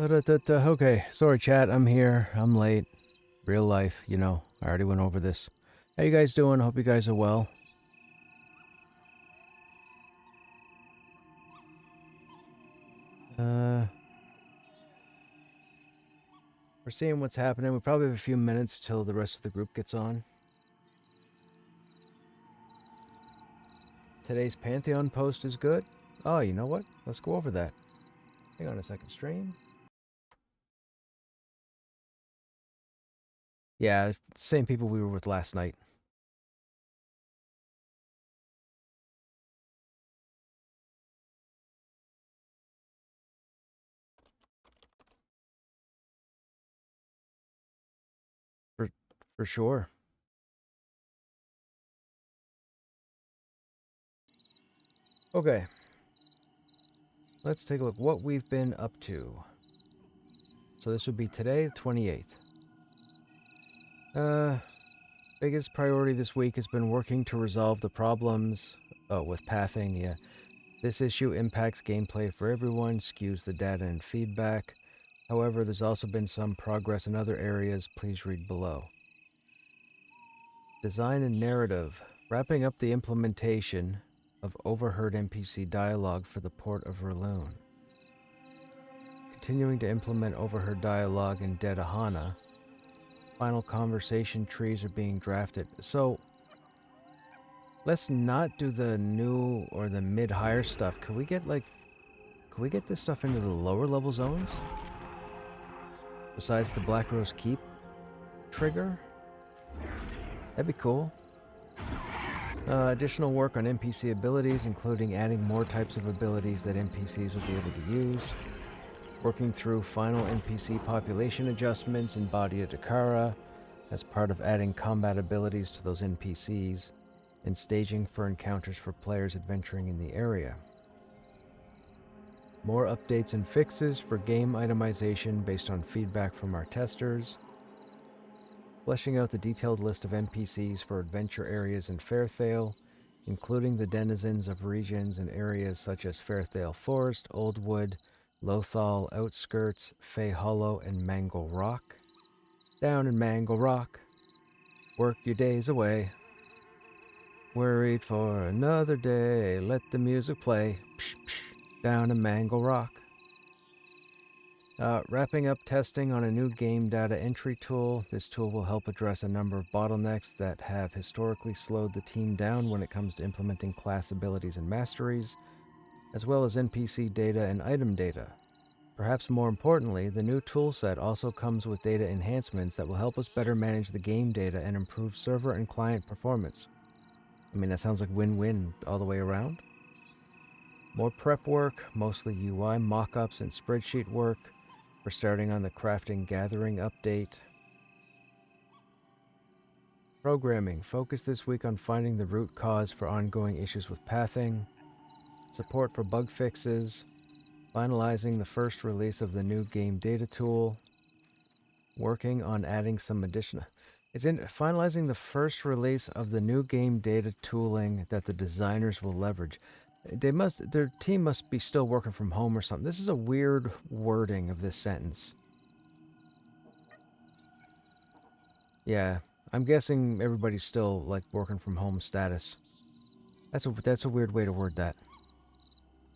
Okay, sorry chat, I'm here. I'm late. Real life, you know. I already went over this. How you guys doing? Hope you guys are well. We're seeing what's happening. We probably have a few minutes till the rest of the group gets on. Today's Pantheon post is good. Oh, you know what? Let's go over that. Hang on a second, stream. Yeah, same people we were with last night. For sure. Okay. Let's take a look what we've been up to. So this would be today, the 28th. Biggest priority this week has been working to resolve the problems with pathing. Yeah, this issue impacts gameplay for everyone, skews the data and feedback. However, there's also been some progress in other areas. Please read below. Design and narrative. Wrapping up the implementation of overheard NPC dialogue for the port of Raloon. Continuing to implement overheard dialogue in Dedahana. Final conversation trees are being drafted. So, let's not do the new or the mid-higher stuff. Can we get this stuff into the lower level zones? Besides the Black Rose Keep trigger? That'd be cool. Additional work on NPC abilities, including adding more types of abilities that NPCs will be able to use. Working through final NPC population adjustments in Badia Dakara as part of adding combat abilities to those NPCs, and staging for encounters for players adventuring in the area. More updates and fixes for game itemization based on feedback from our testers. Fleshing out the detailed list of NPCs for adventure areas in Fairthale, including the denizens of regions and areas such as Fairthale Forest, Oldwood, Lothal Outskirts, Fay Hollow, and Mangle Rock. Down in Mangle Rock, work your days away. Worried for another day, let the music play. Psh, psh, down in Mangle Rock. Wrapping up testing on a new game data entry tool. This tool will help address a number of bottlenecks that have historically slowed the team down when it comes to implementing class abilities and masteries, as well as NPC data and item data. Perhaps more importantly, the new toolset also comes with data enhancements that will help us better manage the game data and improve server and client performance. I mean, that sounds like win-win all the way around. More prep work, mostly UI mock-ups and spreadsheet work. We're starting on the crafting gathering update. Programming. Focus this week on finding the root cause for ongoing issues with pathing. Support for bug fixes. Finalizing the first release of the new game data tool. Working on adding some additional... It's in finalizing the first release of the new game data tooling that the designers will leverage. Their team must be still working from home or something. This is a weird wording of this sentence. Yeah, I'm guessing everybody's still like working from home status. That's a weird way to word that.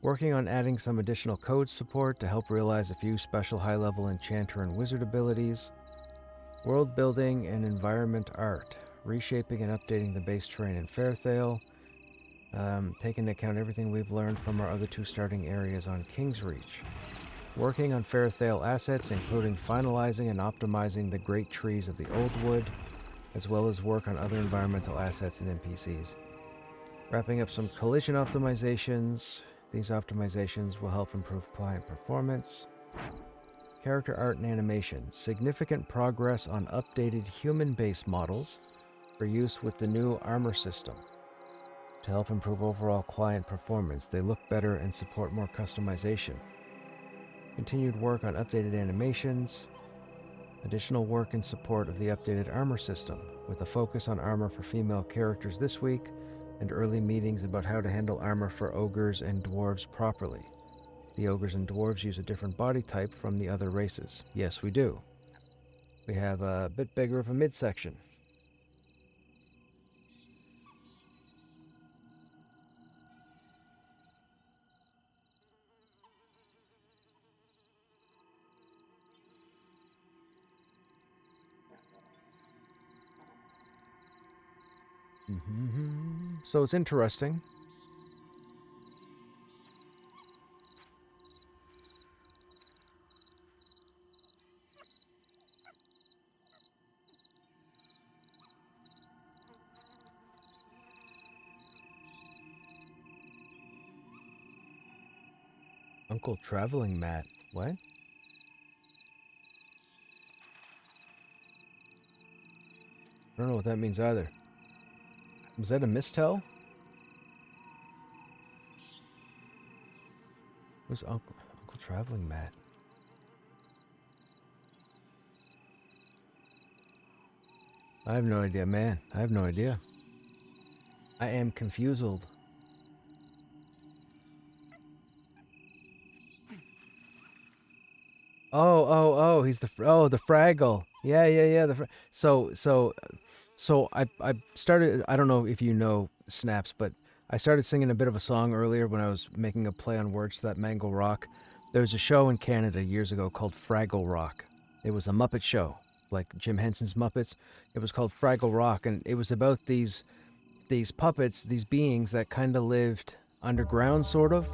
Working on adding some additional code support to help realize a few special high-level enchanter and wizard abilities. World building and environment art. Reshaping and updating the base terrain in Fairthale. Taking into account everything we've learned from our other two starting areas on Kingsreach. Working on Fairthale assets, including finalizing and optimizing the great trees of the Oldwood, as well as work on other environmental assets and NPCs. Wrapping up some collision optimizations. These optimizations will help improve client performance. Character art and animation. Significant progress on updated human-based models for use with the new armor system. To help improve overall client performance, they look better and support more customization. Continued work on updated animations. Additional work in support of the updated armor system, with a focus on armor for female characters this week, and early meetings about how to handle armor for ogres and dwarves properly. The ogres and dwarves use a different body type from the other races. Yes, we do. We have a bit bigger of a midsection. So it's interesting. Uncle Traveling Mat. What? I don't know what that means either. Was that a mistel? Who's Uncle Traveling Mat? I have no idea, man. I have no idea. I am confused. Oh, he's the Fraggle. Yeah. So I started. I don't know if you know Snaps, but I started singing a bit of a song earlier when I was making a play on words to that Mango Rock. There was a show in Canada years ago called Fraggle Rock. It was a Muppet show, like Jim Henson's Muppets. It was called Fraggle Rock, and it was about these puppets, these beings that kind of lived underground, sort of.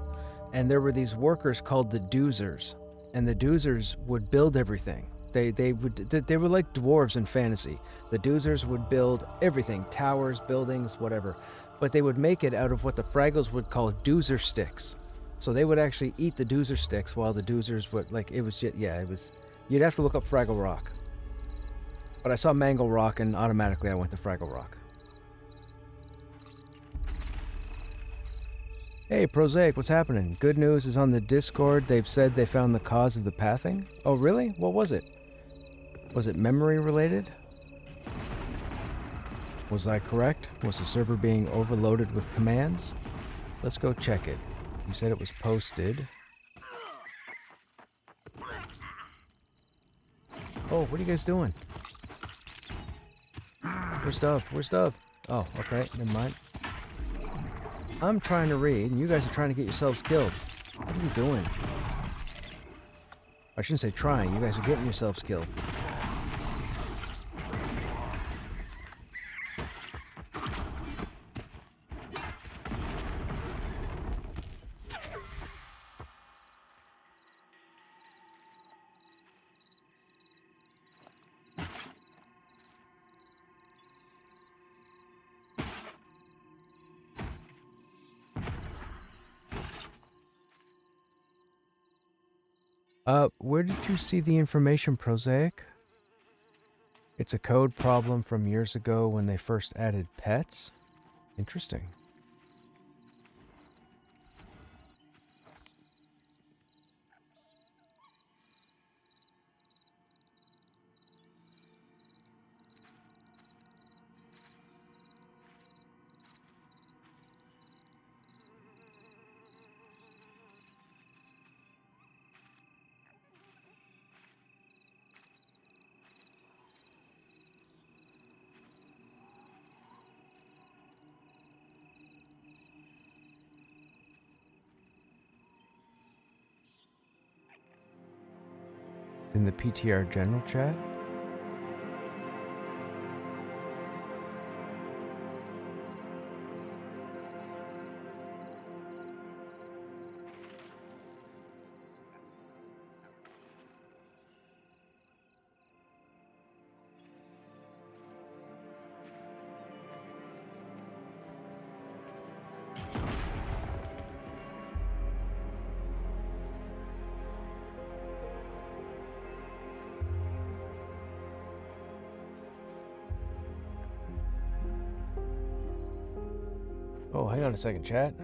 And there were these workers called the Doozers, and the Doozers would build everything. They were like dwarves in fantasy. The Doozers would build everything, towers, buildings, whatever. But they would make it out of what the Fraggles would call Doozer sticks. So they would actually eat the Doozer sticks while the Doozers would, like, it was just, yeah, it was, you'd have to look up Fraggle Rock. But I saw Mango Rock and automatically I went to Fraggle Rock. Hey, Prosaic, what's happening? Good news is on the Discord. They've said they found the cause of the pathing. Oh, really? What was it? Was it memory related? Was I correct? Was the server being overloaded with commands? Let's go check it. You said it was posted. Oh, what are you guys doing? Where's Dove? Where's Dove? Oh, okay, never mind. I'm trying to read, and you guys are trying to get yourselves killed. What are you doing? I shouldn't say trying. You guys are getting yourselves killed. Where did you see the information, Prosaic? It's a code problem from years ago when they first added pets? Interesting. In the PTR general chat? Oh, hang on a second, chat.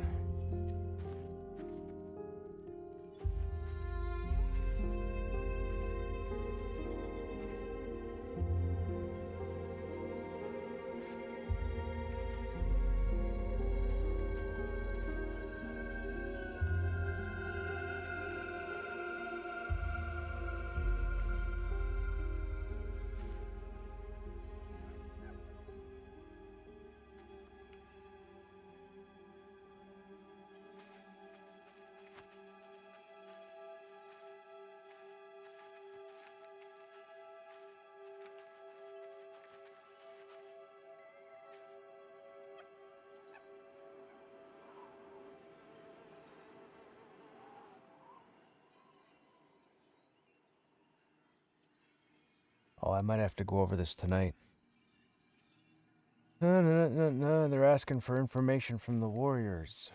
Oh, I might have to go over this tonight. No, they're asking for information from the warriors.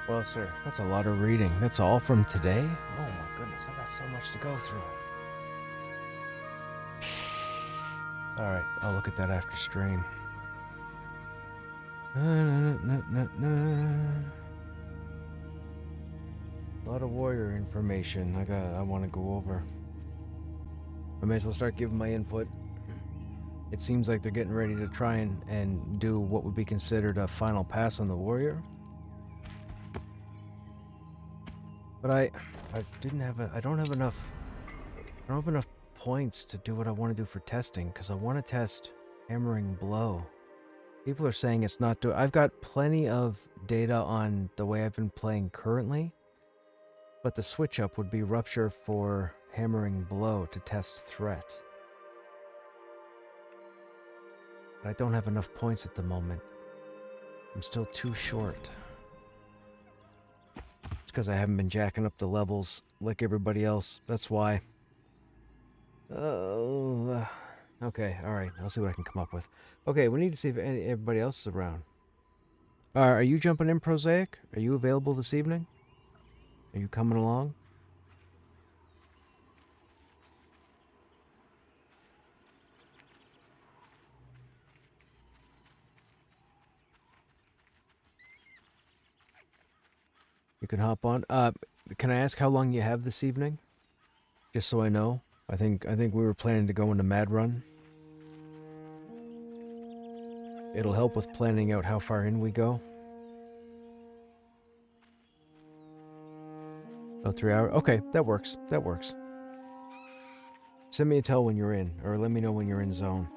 Well, sir, that's a lot of reading. That's all from today? Oh my goodness, I got so much to go through. Alright, I'll look at that after stream. A lot of warrior information I want to go over. I may as well start giving my input. It seems like they're getting ready to try and do what would be considered a final pass on the warrior. But I don't have enough points to do what I want to do for testing, because I want to test hammering blow. People are saying it's not I've got plenty of data on the way I've been playing currently, but the switch up would be rupture for hammering blow to test threat. But I don't have enough points at the moment. I'm still too short. It's because I haven't been jacking up the levels like everybody else. That's why. Okay, alright. I'll see what I can come up with. Okay, we need to see if everybody else is around. Are you jumping in, Prosaic? Are you available this evening? Are you coming along? You can hop on. Can I ask how long you have this evening? Just so I know. I think we were planning to go into Mad Run. It'll help with planning out how far in we go. Oh, 3 hours? Okay, that works. That works. Send me a tell when you're in, or let me know when you're in zone.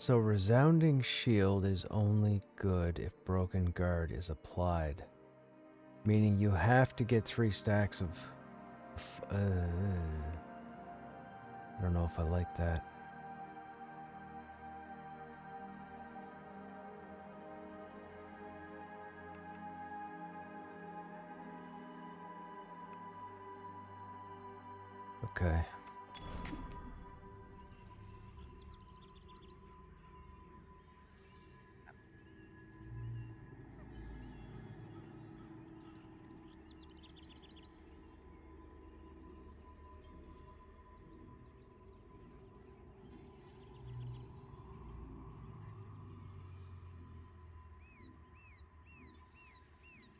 So resounding shield is only good if broken guard is applied. Meaning you have to get 3 stacks of... I don't know if I like that. Okay.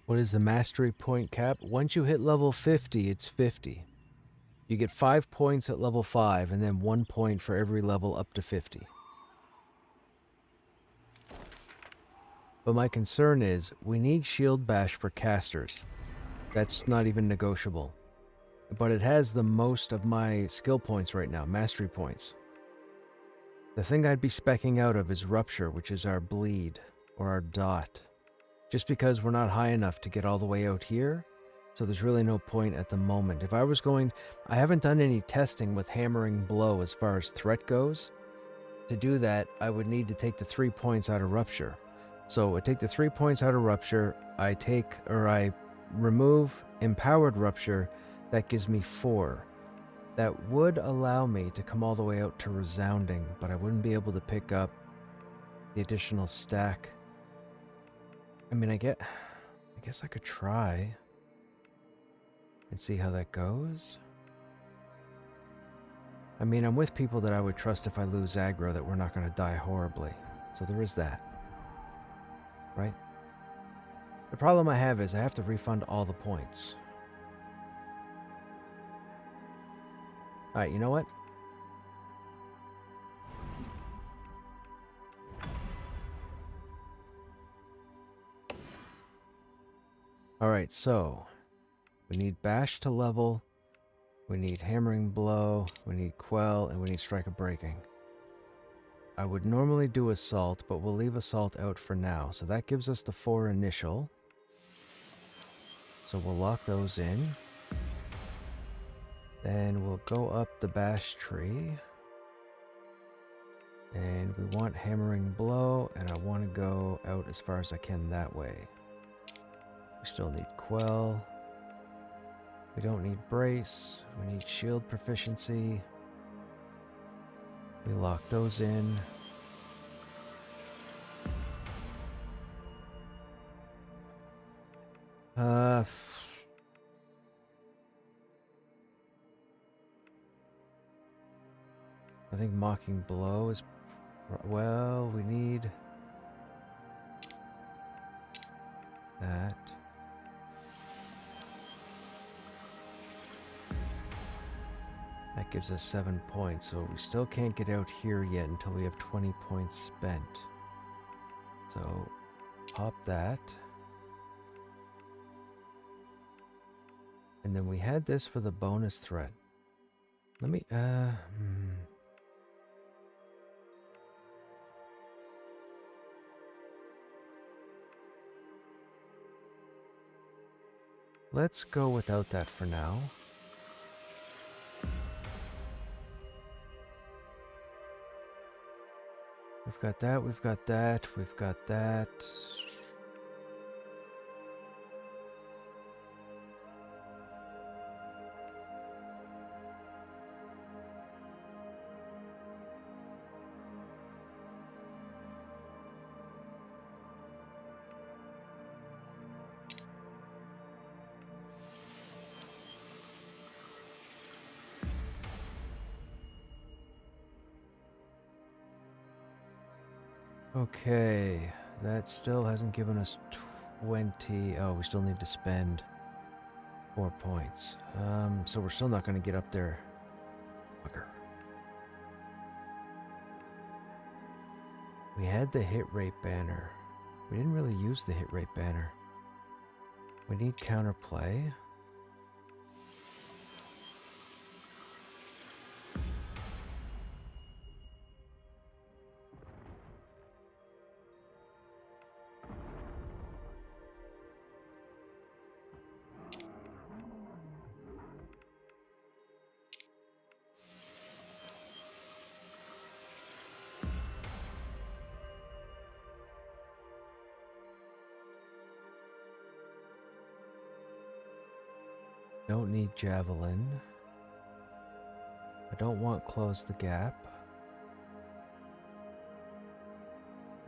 What is the mastery point cap? Once you hit level 50, it's 50. You get 5 points at level 5, and then 1 point for every level up to 50. But my concern is, we need shield bash for casters. That's not even negotiable. But it has the most of my skill points right now, mastery points. The thing I'd be speccing out of is rupture, which is our bleed, or our dot. Just because we're not high enough to get all the way out here, so there's really no point at the moment. If I was going... I haven't done any testing with hammering blow as far as threat goes. To do that, I would need to take the 3 points out of rupture. So I take the 3 points out of rupture, I remove empowered rupture, that gives me 4. That would allow me to come all the way out to resounding, but I wouldn't be able to pick up the additional stack. I mean, I guess I could try and see how that goes. I mean, I'm with people that I would trust if I lose aggro that we're not going to die horribly. So there is that. Right? The problem I have is I have to refund all the points. Alright, you know what? Alright, so we need bash to level, we need hammering blow, we need quell, and we need strike of breaking. I would normally do assault, but we'll leave assault out for now. So that gives us the 4 initial. So we'll lock those in. Then we'll go up the bash tree. And we want hammering blow, and I want to go out as far as I can that way. We still need quell. We don't need brace. We need shield proficiency. We lock those in. I think mocking blow is... Well, we need... that. That gives us 7 points, so we still can't get out here yet until we have 20 points spent. So, pop that. And then we had this for the bonus threat. Let me, Let's go without that for now. We've got that, we've got that, we've got that. Okay, that still hasn't given us 20. Oh, we still need to spend 4 points. So we're still not going to get up there. Bugger. We had the hit rate banner. We didn't really use the hit rate banner. We need counterplay. Don't need javelin. I don't want close the gap.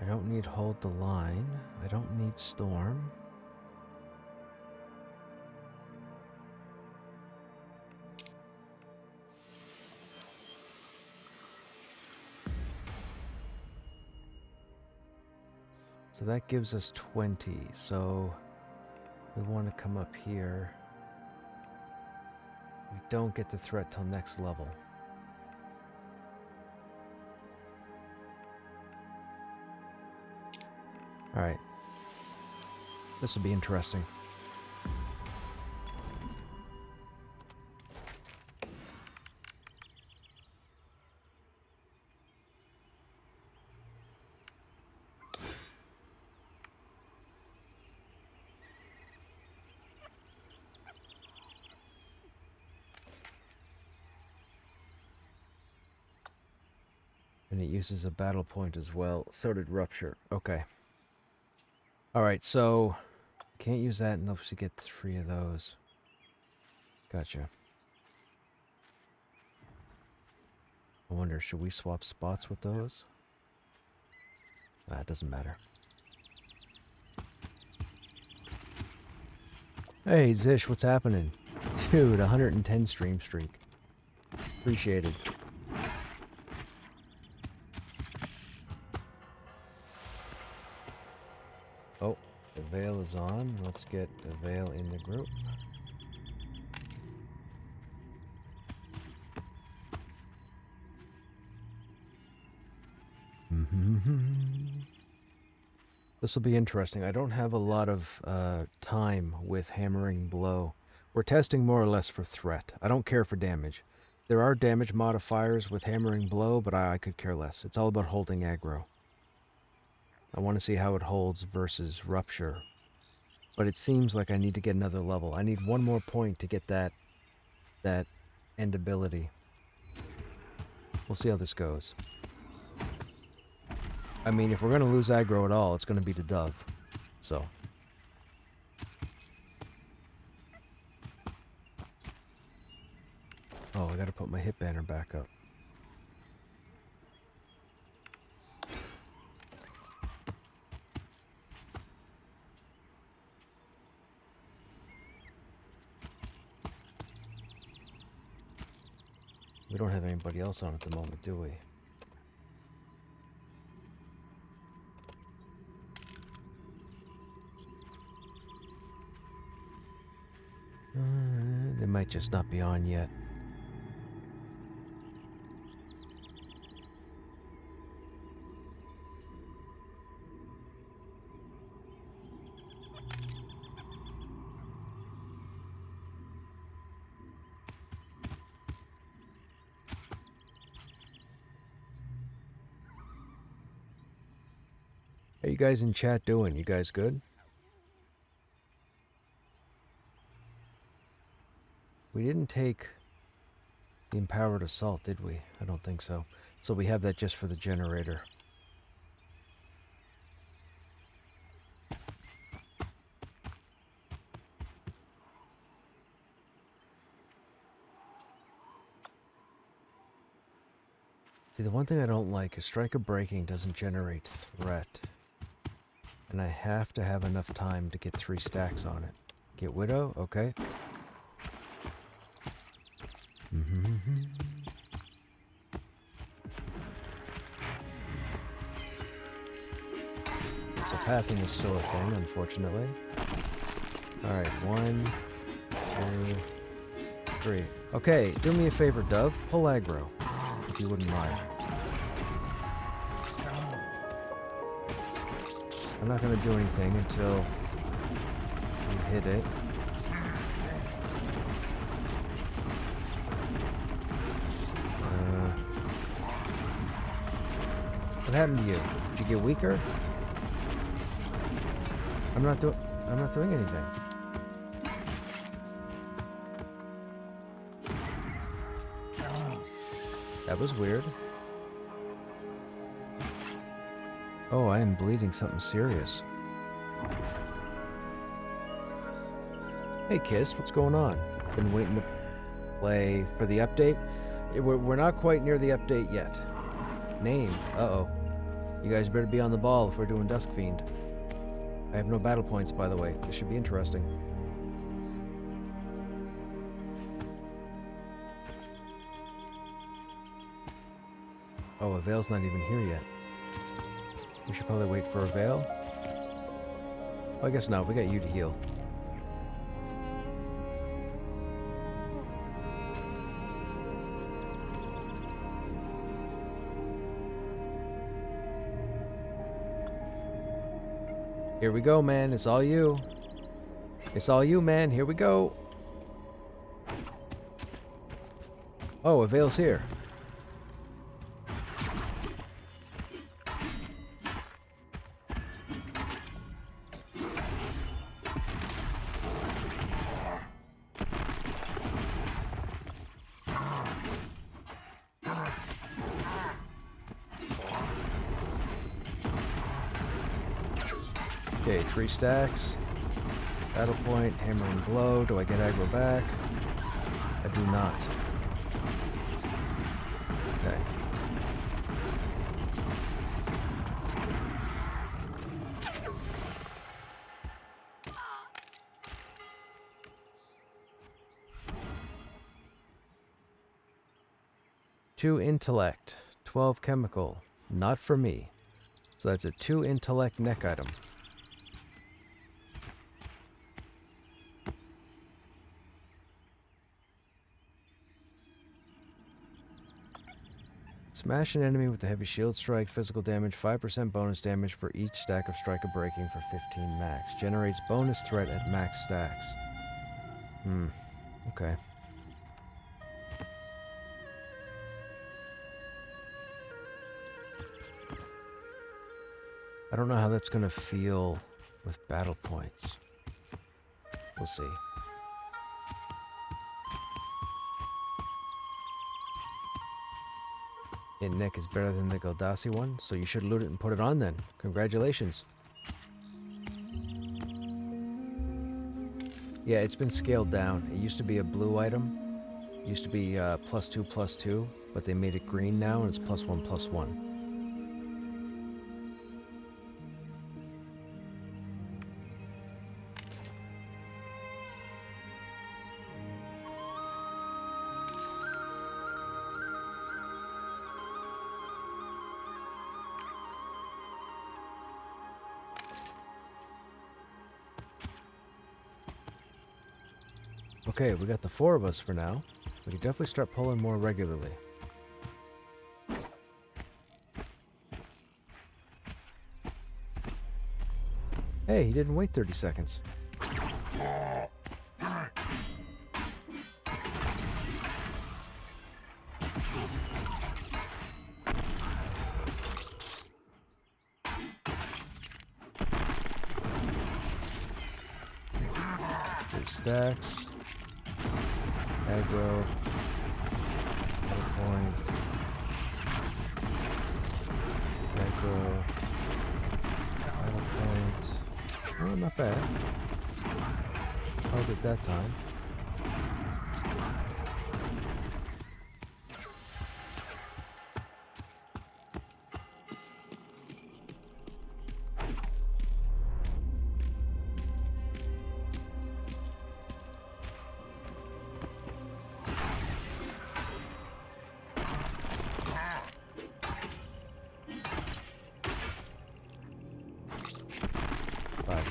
I don't need hold the line. I don't need storm. So that gives us 20. So we want to come up here. We don't get the threat till next level. Alright. This will be interesting. And it uses a battle point as well. So did Rupture. Okay. Alright, so can't use that unless you get 3 of those. Gotcha. I wonder, should we swap spots with those? It doesn't matter. Hey, Zish, what's happening? Dude, 110 stream streak. Appreciated. Oh, the veil is on. Let's get the veil in the group. This will be interesting. I don't have a lot of time with Hammering Blow. We're testing more or less for threat. I don't care for damage. There are damage modifiers with Hammering Blow, but I could care less. It's all about holding aggro. I want to see how it holds versus Rupture. But it seems like I need to get another level. I need 1 more point to get that end ability. We'll see how this goes. I mean, if we're going to lose aggro at all, it's going to be the Dove. So. Oh, I got to put my hit banner back up. We don't have anybody else on at the moment, do we? They might just not be on yet. How you guys in chat doing? You guys good? We didn't take the Empowered Assault, did we? I don't think so. So we have that just for the generator. See, the one thing I don't like is Strike of Breaking doesn't generate threat. And I have to have enough time to get 3 stacks on it. Get Widow? Okay. So pathing is still a thing, unfortunately. Alright, 1, 2, 3. Okay, do me a favor, Dove. Pull aggro, if you wouldn't mind. I'm not going to do anything until you hit it. What happened to you? Did you get weaker? I'm not doing anything. That was weird. Oh, I am bleeding something serious. Hey Kiss, what's going on? Been waiting to play for the update? We're not quite near the update yet. Named. Uh-oh. You guys better be on the ball if we're doing Dusk Fiend. I have no battle points, by the way. This should be interesting. Oh, Avail's not even here yet. We should probably wait for Avail. Oh, I guess not. We got you to heal. Here we go, man. It's all you. It's all you, man. Here we go. Oh, Avail's here. Okay, 3 stacks. Battle point, hammer and blow. Do I get aggro back? I do not. Okay. Two intellect, 12 chemical. Not for me. So that's a 2 intellect neck item. Smash an enemy with a heavy shield strike, physical damage, 5% bonus damage for each stack of striker breaking for 15 max. Generates bonus threat at max stacks. Okay. I don't know how that's gonna feel with battle points. We'll see. Int neck is better than the Goldasi one, so you should loot it and put it on then. Congratulations. Yeah, it's been scaled down. It used to be a blue item. It used to be +2/+2, but they made it green now and it's +1/+1. Okay, we got the 4 of us for now. We can definitely start pulling more regularly. Hey, he didn't wait 30 seconds. Stacks. Aggro. Battle point. Aggro. Battle point. Oh, not bad. Held it that time.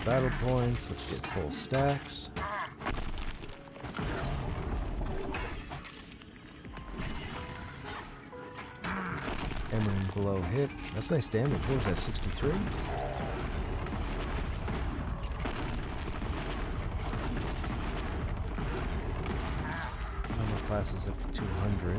Battle points, let's get full stacks. Hammer and blow hit. That's nice damage. What was that, 63? Armor classes up to 200.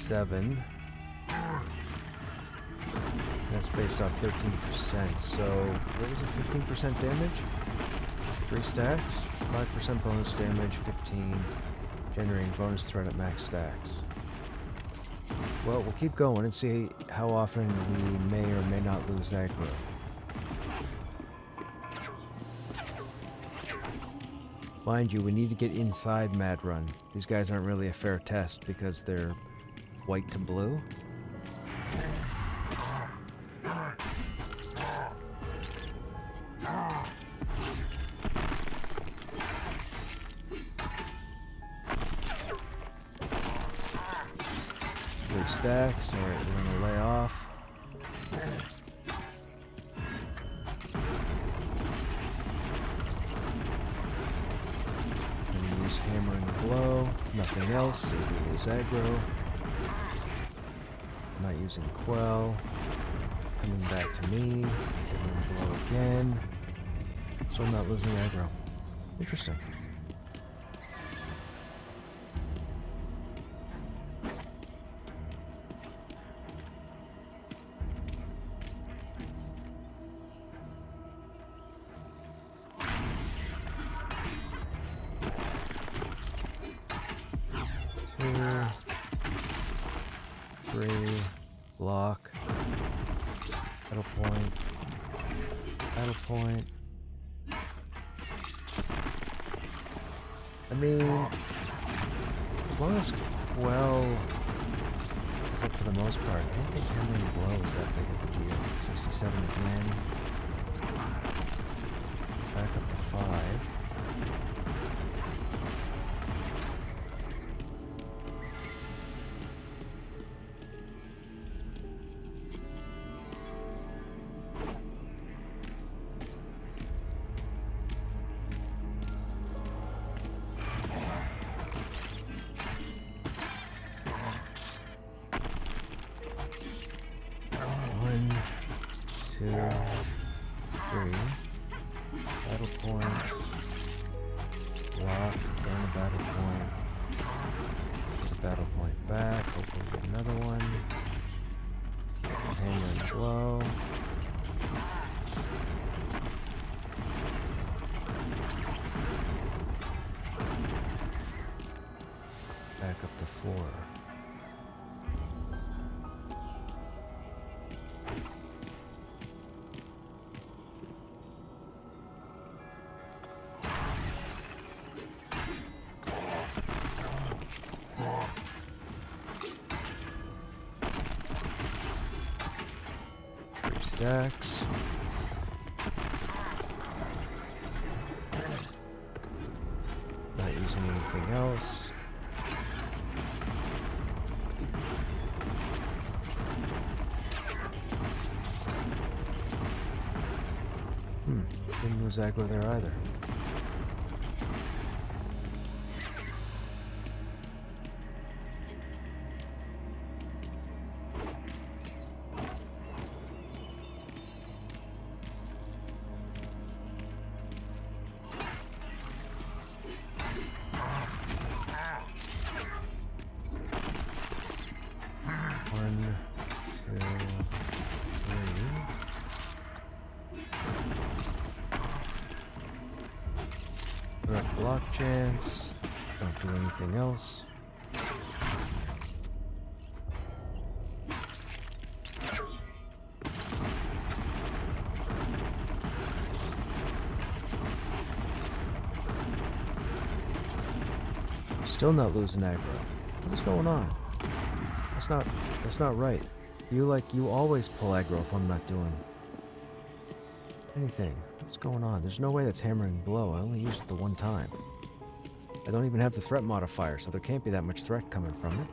67. That's based off 13%. So, what was it? 15% damage? 3 stacks? 5% bonus damage, 15. Generating bonus threat at max stacks. Well, we'll keep going and see how often we may or may not lose aggro. Mind you, we need to get inside Mad Run. These guys aren't really a fair test because they're white to blue. Stacks. Alright, we're gonna lay off. Gonna use hammer and blow. Nothing else, so we lose aggro. Not using quell. Coming back to me. Hammer and blow again. So I'm not losing aggro. Interesting. Block. Battle point. Battle point. I mean, as long as quell is up for the most part, I don't think hammer and blow is that big of a deal. 67 again. Back up to 5. Battle point. Lock. Burn a battle point. Put the battle point back. Hopefully get another one. Hammer and blow. Back up to 4. Stacks. Not using anything else. Didn't lose aggro there either. Block chance. Don't do anything else. Still not losing aggro. What is going on? That's not right. You always pull aggro if I'm not doing anything. What's going on? There's no way that's hammering blow. I only used it the one time. I don't even have the threat modifier, so there can't be that much threat coming from it.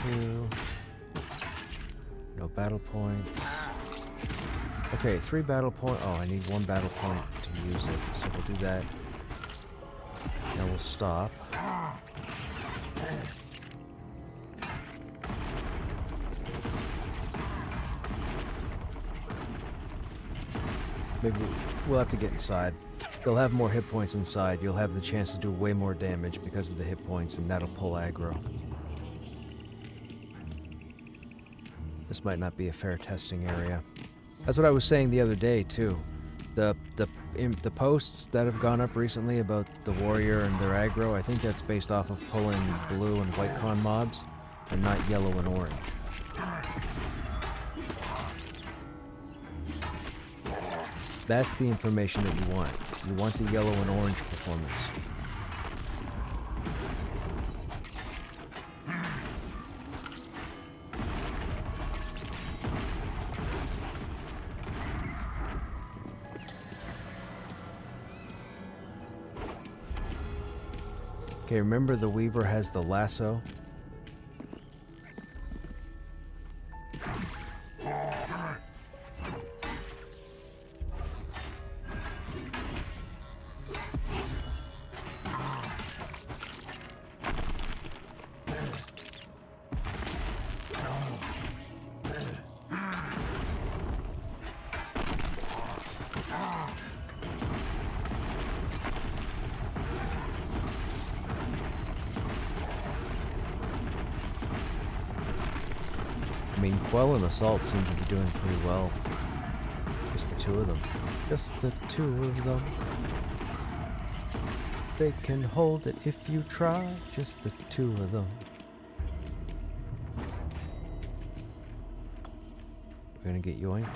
Two. No battle points. Okay, 3 battle point. Oh, I need 1 battle point to use it, so we'll do that. Now we'll stop. Maybe we'll have to get inside. They'll have more hit points inside. You'll have the chance to do way more damage because of the hit points, and that'll pull aggro. This might not be a fair testing area. That's what I was saying the other day, too. The posts that have gone up recently about the warrior and their aggro, I think that's based off of pulling blue and white con mobs, and not yellow and orange. That's the information that you want. You want the yellow and orange performance. Okay, remember the Weaver has the lasso? I mean, Quell and Assault seem to be doing pretty well. Just the two of them. Just the two of them. They can hold it if you try. Just the two of them. We're gonna get yoinked.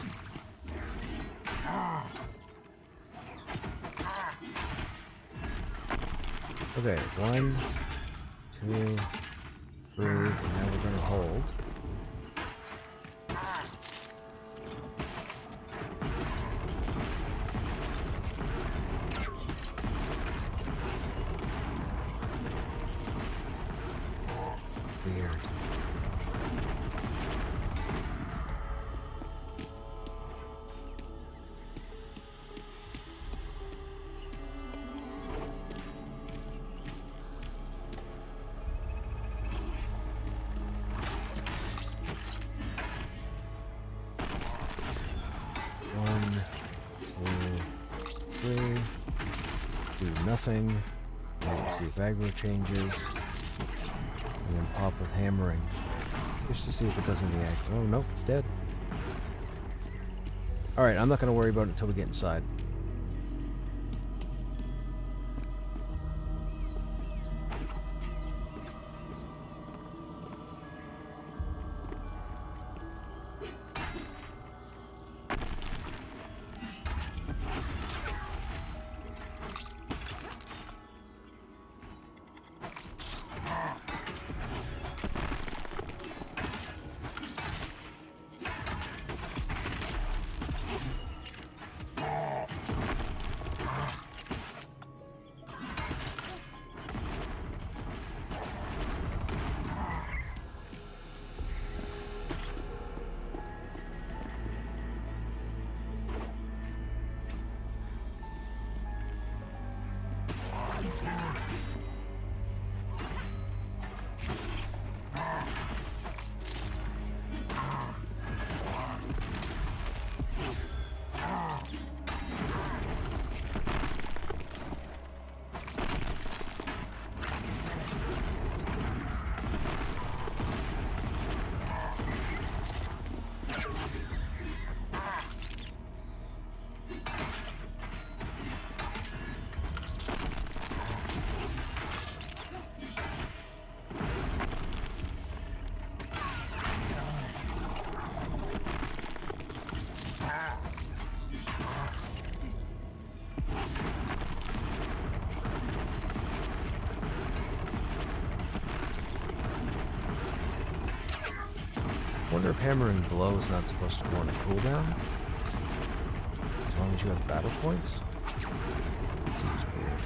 Okay, 1, 2, 3, and now we're gonna hold. Weird. One, two, three. Do nothing. Wait and see if aggro changes. And then pop with hammering. Just to see if it does any aggro. Oh, nope, it's dead. Alright, I'm not going to worry about it until we get inside. I wonder if hammering blow is not supposed to go on a cooldown? As long as you have battle points? It seems weird.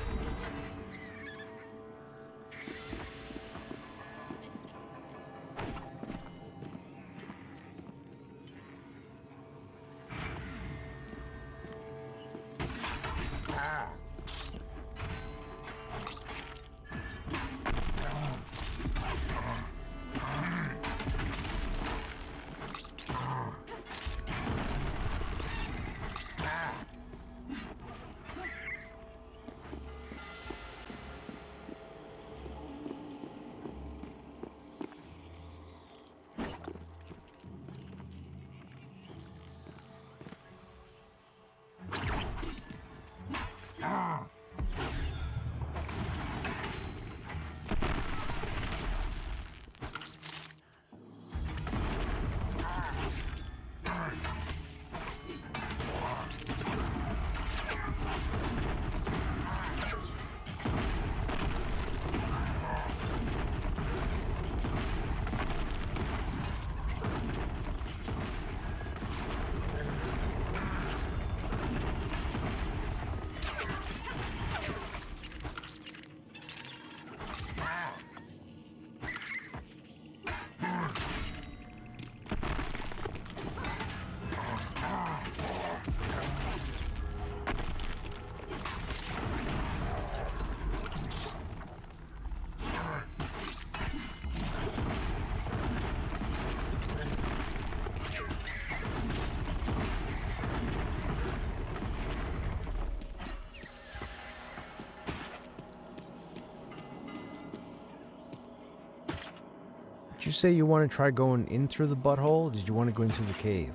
Did you say you want to try going in through the butthole? Or did you want to go into the cave?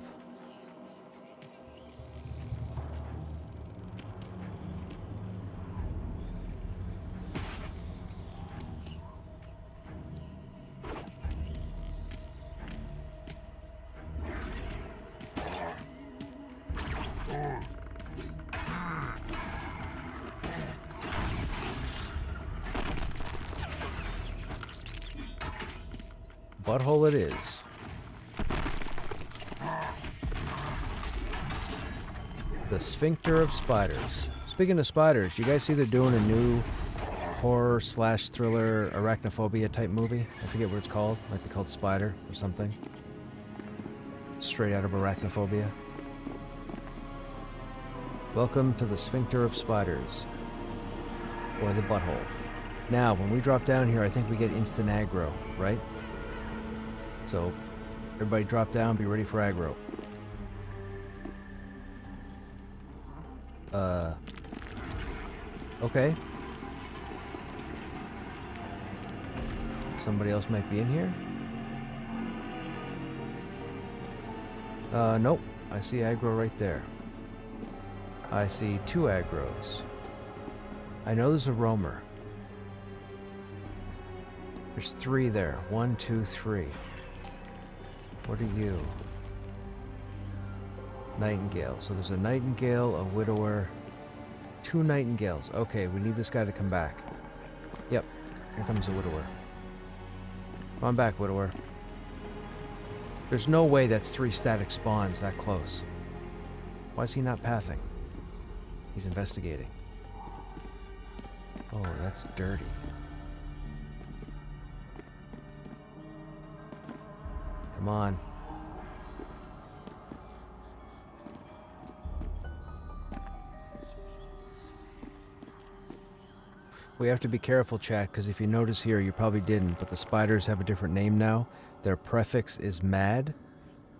Butthole it is. The Sphincter of Spiders. Speaking of spiders, you guys see they're doing a new horror / thriller arachnophobia type movie? I forget what it's called. Might be called Spider or something. Straight out of Arachnophobia. Welcome to the Sphincter of Spiders. Or the butthole. Now, when we drop down here, I think we get instant aggro, right? So, everybody drop down, be ready for aggro. Okay. Somebody else might be in here? Nope. I see aggro right there. I see 2 aggros. I know there's a roamer. There's 3 there. 1, 2, 3. What are you? Nightingale. So there's a nightingale, a widower, 2 nightingales. Okay, we need this guy to come back. Yep, here comes the widower. Come on back, widower. There's no way that's 3 static spawns that close. Why is he not pathing? He's investigating. Oh, that's dirty. Come on. We have to be careful, chat, because if you notice here, you probably didn't, but the spiders have a different name now. Their prefix is mad.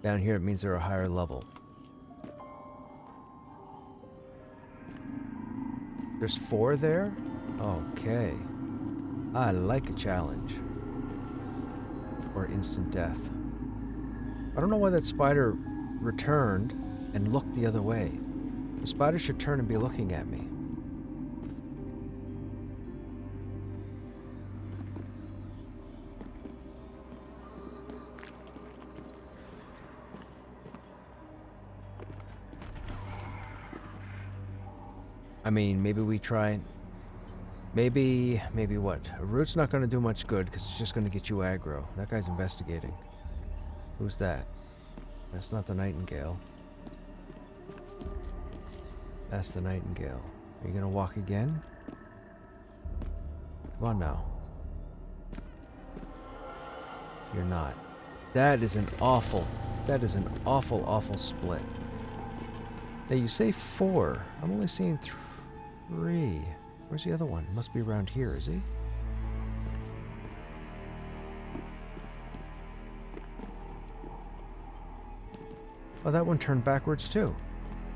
Down here, it means they're a higher level. There's 4 there? Okay. I like a challenge. Or instant death. I don't know why that spider returned and looked the other way. The spider should turn and be looking at me. I mean, maybe we try... Maybe what? A root's not going to do much good because it's just going to get you aggro. That guy's investigating. Who's that? That's not the nightingale. That's the nightingale. Are you going to walk again? Come on now. You're not. That is an awful split. Now you say 4. I'm only seeing 3. Where's the other one? Must be around here, is he? Oh, that one turned backwards too.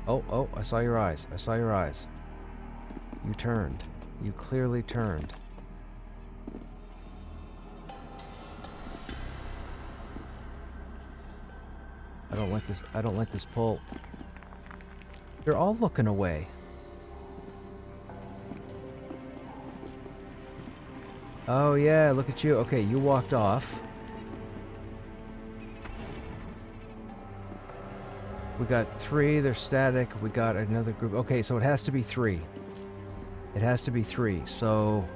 Oh, I saw your eyes. I saw your eyes. You turned. You clearly turned. I don't like this. I don't like this pull. They're all looking away. Oh yeah, look at you. Okay, you walked off. We got 3, they're static. We got another group. Okay, so it has to be 3. It has to be 3, so...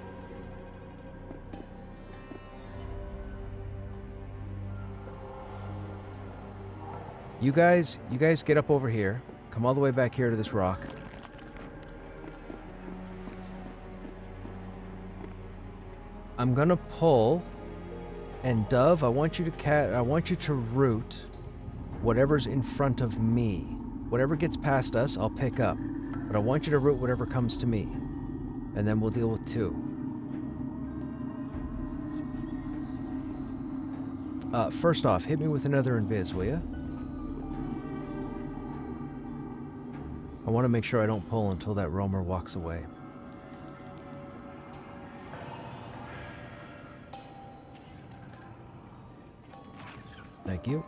You guys get up over here. Come all the way back here to this rock. I'm gonna pull, and Dove, I want you to root whatever's in front of me. Whatever gets past us, I'll pick up. But I want you to root whatever comes to me. And then we'll deal with 2. First off, hit me with another invis, will ya? I want to make sure I don't pull until that roamer walks away. Thank you.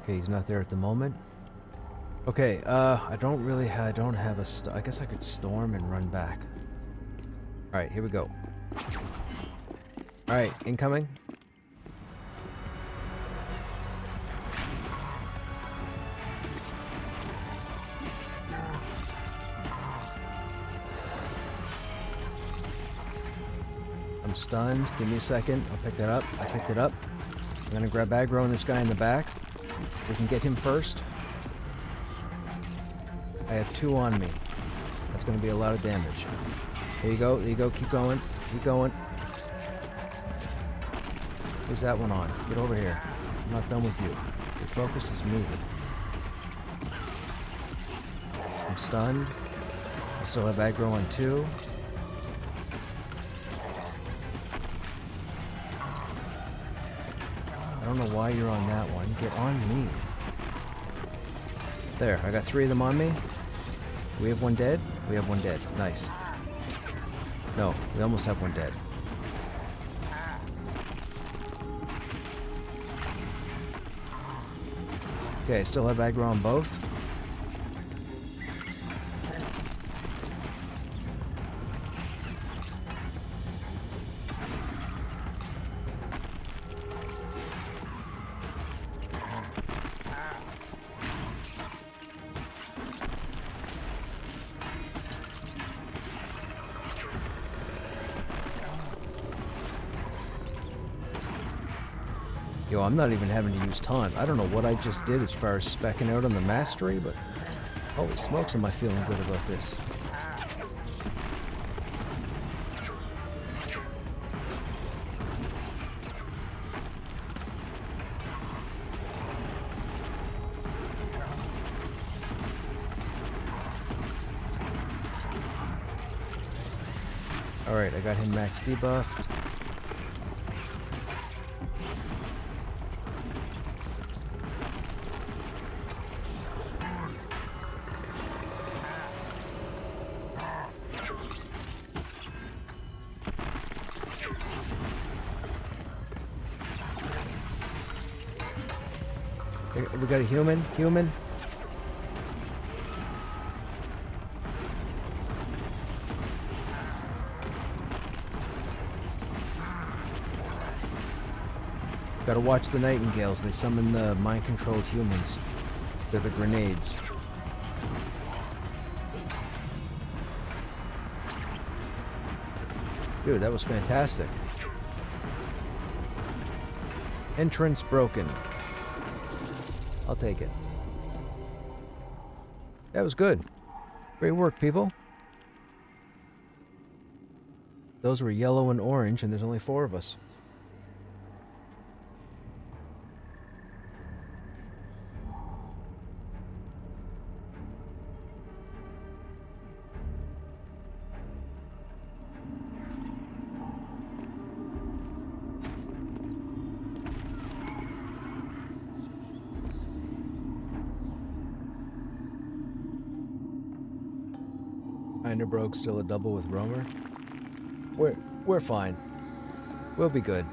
Okay, he's not there at the moment. Okay, I don't have a I guess I could storm and run back. Alright, here we go. Alright, incoming. I'm stunned. Give me a second. I'll pick that up. I picked it up. I'm gonna grab aggro on this guy in the back. We can get him first. I have 2 on me. That's gonna be a lot of damage. There you go. There you go. Keep going. Keep going. Who's that one on? Get over here. I'm not done with you. Your focus is me. I'm stunned. I still have aggro on 2. I don't know why you're on that one. Get on me. There, I got 3 of them on me. We have 1 dead? We have 1 dead. Nice. No, we almost have 1 dead. Okay, I still have aggro on both. Yo, I'm not even having to use taunt. I don't know what I just did as far as speccing out on the mastery, but holy smokes, am I feeling good about this. Alright, I got him max debuffed. We got a human. Gotta watch the nightingales. They summon the mind-controlled humans. They're the grenades. Dude, that was fantastic. Entrance broken. I'll take it. That was good. Great work, people. Those were yellow and orange, and there's only 4 of us. Kinda broke, still a double with Roamer. We're fine. We'll be good.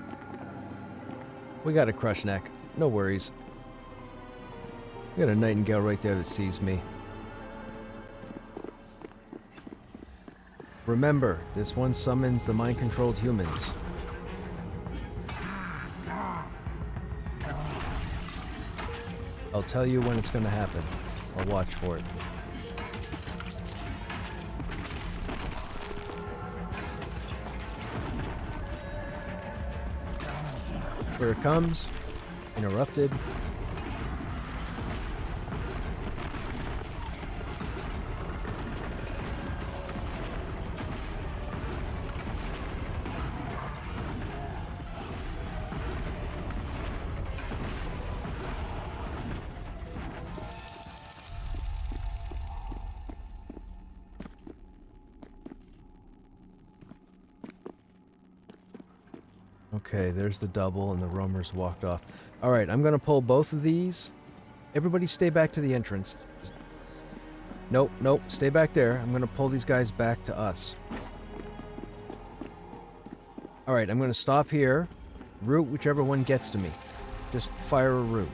We got a Krushnek. No worries. We got a nightingale right there that sees me. Remember, this one summons the mind-controlled humans. I'll tell you when it's gonna happen. I'll watch for it. Here it comes. Interrupted. Okay, there's the double, and the roamers walked off. Alright, I'm gonna pull both of these. Everybody stay back to the entrance. Nope, stay back there. I'm gonna pull these guys back to us. Alright, I'm going to stop here. Root whichever one gets to me. Just fire a root.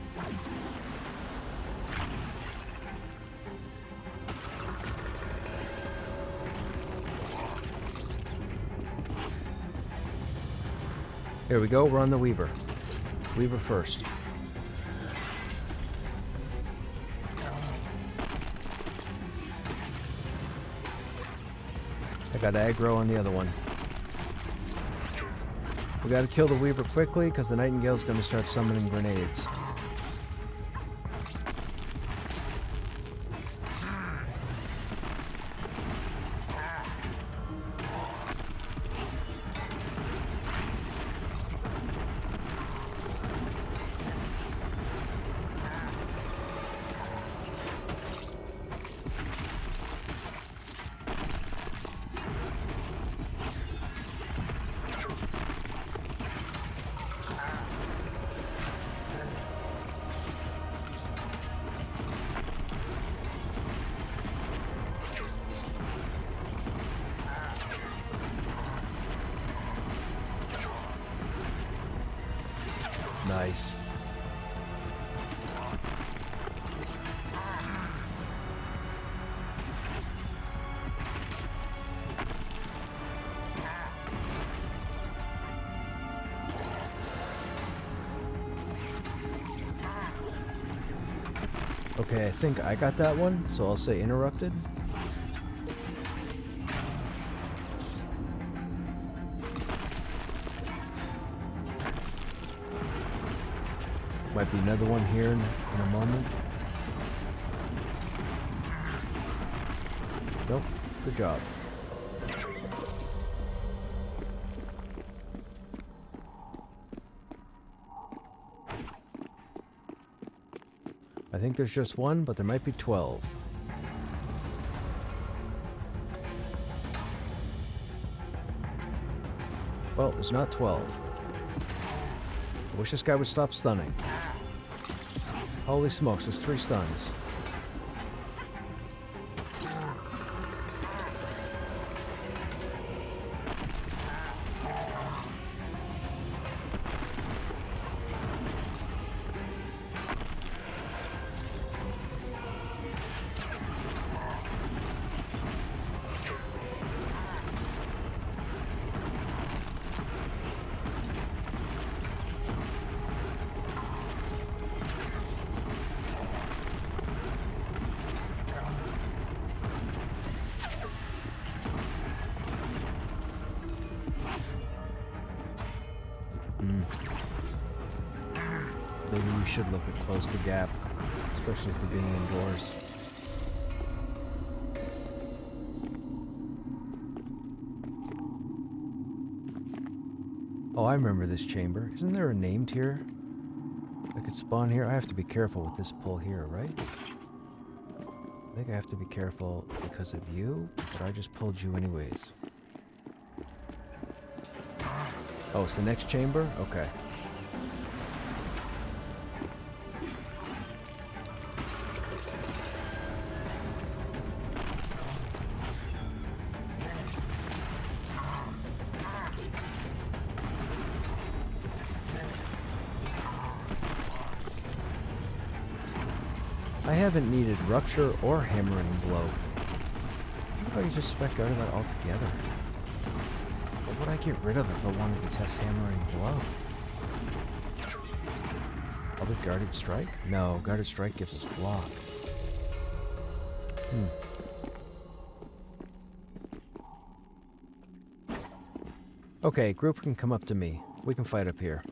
Here we go, we're on the Weaver. Weaver first. I got aggro on the other one. We gotta kill the Weaver quickly, because the Nightingale's gonna start summoning grenades. Nice. Okay, I think I got that one, so I'll say interrupted. Might be another one here in a moment. Nope. Good job. I think there's just one, but there might be 12. Well, there's not 12. I wish this guy would stop stunning. Holy smokes, there's 3 stuns. Maybe we should look at close the gap, especially for being indoors. Oh, I remember this chamber. Isn't there a named here? I could spawn here. I have to be careful with this pull here, right? I think I have to be careful because of you, but I just pulled you anyways. Oh, it's the next chamber? Okay. I haven't needed Rupture or Hammering Blow. Why don't you just spec out of that altogether? What would I get rid of if I wanted to test Hammering Blow? Probably Guarded Strike? No, Guarded Strike gives us block. Okay, group can come up to me. We can fight up here.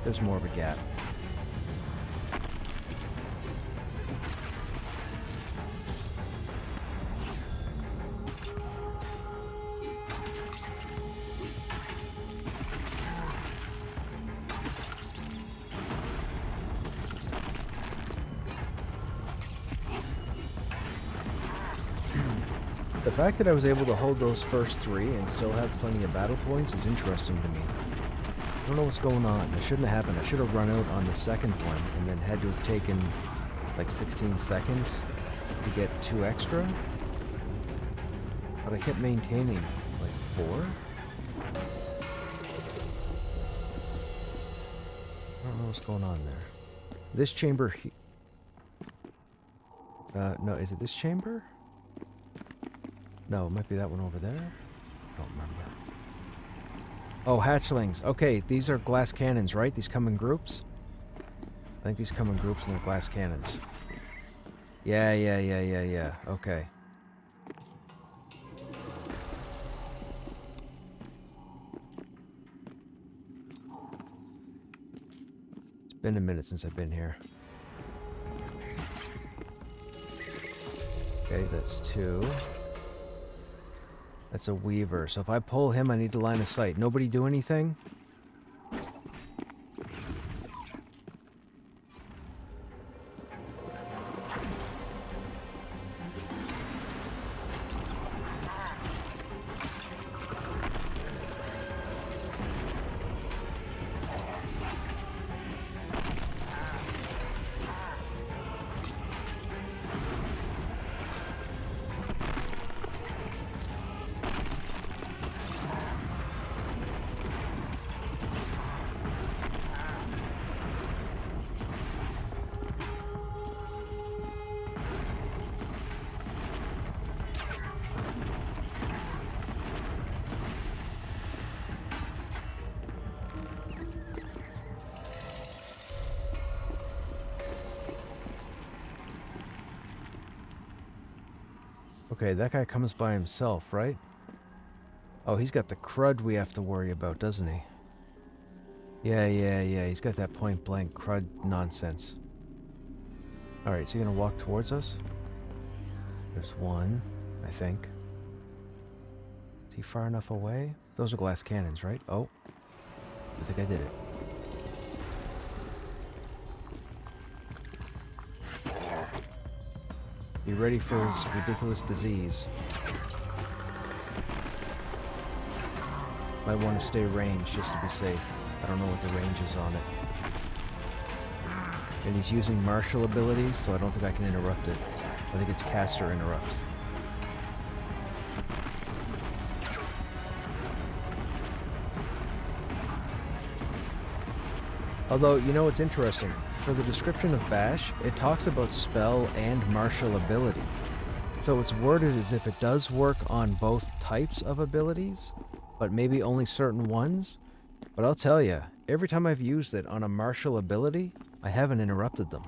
There's more of a gap. The fact that I was able to hold those first 3 and still have plenty of battle points is interesting to me. I don't know what's going on. It shouldn't have happened. I should have run out on the second one and then had to have taken like 16 seconds to get 2 extra. But I kept maintaining like 4? I don't know what's going on there. This chamber... no, is it this chamber? No, it might be that one over there. I don't remember. Oh, hatchlings. Okay, these are glass cannons, right? These come in groups? I think these come in groups and they're glass cannons. Yeah. Okay. It's been a minute since I've been here. Okay, that's 2. That's a weaver. So if I pull him, I need to line of sight. Nobody do anything? Okay, that guy comes by himself, right? Oh, he's got the crud we have to worry about, doesn't he? Yeah. He's got that point-blank crud nonsense. Alright, is he gonna walk towards us? There's one, I think. Is he far enough away? Those are glass cannons, right? Oh. I think I did it. Be ready for his ridiculous disease. Might want to stay ranged just to be safe. I don't know what the range is on it. And he's using martial abilities, so I don't think I can interrupt it. I think it's cast or interrupt. Although, you know what's interesting? For the description of Bash, it talks about spell and martial ability. So it's worded as if it does work on both types of abilities, but maybe only certain ones. But I'll tell you, every time I've used it on a martial ability, I haven't interrupted them.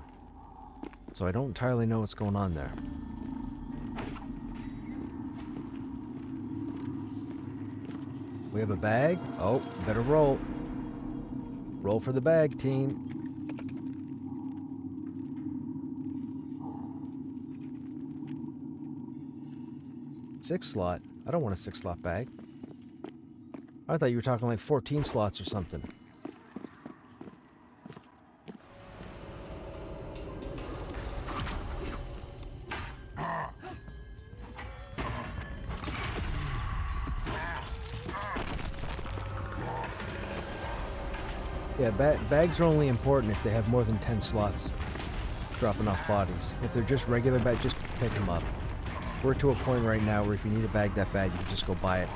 So I don't entirely know what's going on there. We have a bag. Oh, better roll. Roll for the bag, team. 6 slot? I don't want a 6 slot bag. I thought you were talking like 14 slots or something. Yeah, bags are only important if they have more than 10 slots dropping off bodies. If they're just regular bags, just pick them up. We're to a point right now where if you need a bag that bad, you can just go buy it.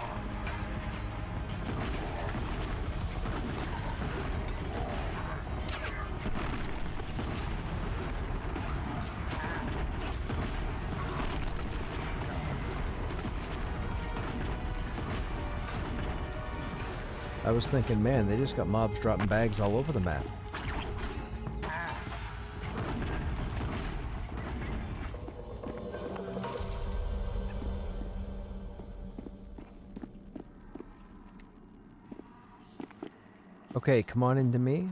I was thinking, man, they just got mobs dropping bags all over the map. Okay, come on into me.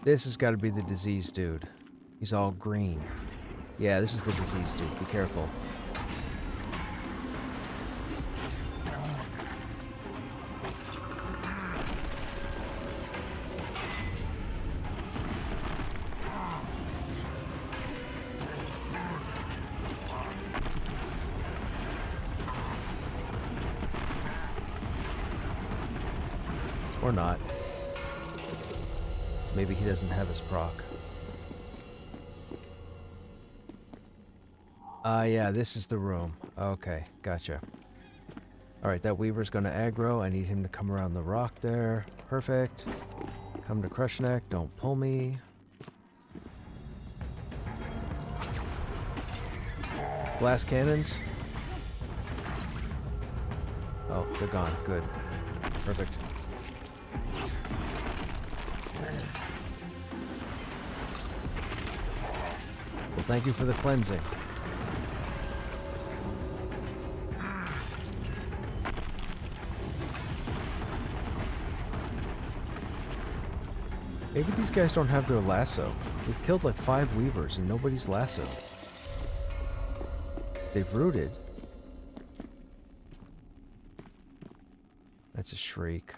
This has got to be the disease dude. He's all green. Yeah, this is the disease dude. Be careful. Or not. Maybe he doesn't have his proc. Yeah, this is the room. Okay, gotcha. Alright, that Weaver's gonna aggro. I need him to come around the rock there. Perfect. Come to Krushnek. Don't pull me. Blast cannons. Oh, they're gone. Good. Perfect. Well, thank you for the cleansing. Maybe these guys don't have their lasso. We've killed like 5 Weavers and nobody's lasso. They've rooted. That's a shriek.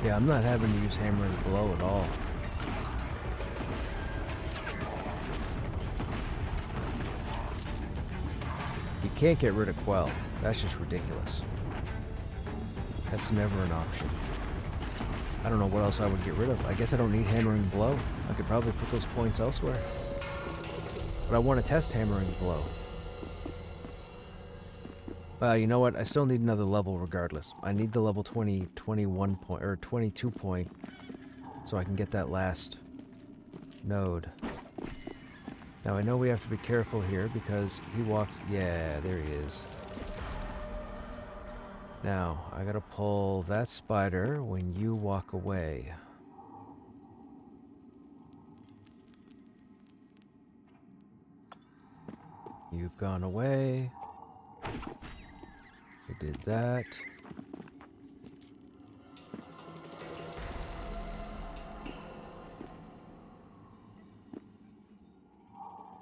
Yeah, I'm not having to use hammer and blow at all. You can't get rid of Quell. That's just ridiculous. That's never an option. I don't know what else I would get rid of. I guess I don't need hammering blow. I could probably put those points elsewhere. But I want to test hammering blow. You know what? I still need another level regardless. I need the level 20, 21 point, or 22 point, so I can get that last node. Now I know we have to be careful here because he walked, yeah, there he is. Now, I gotta pull that spider when you walk away. You've gone away. We did that.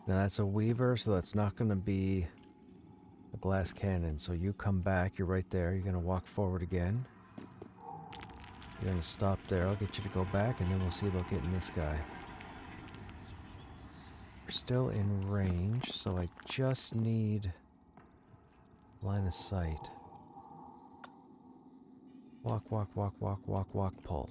Now that's a Weaver, so that's not going to be a glass cannon. So you come back, you're right there. You're going to walk forward again. You're going to stop there. I'll get you to go back, and then we'll see about getting this guy. We're still in range, so I just need line of sight. Walk, walk, walk, walk, walk, walk, pull.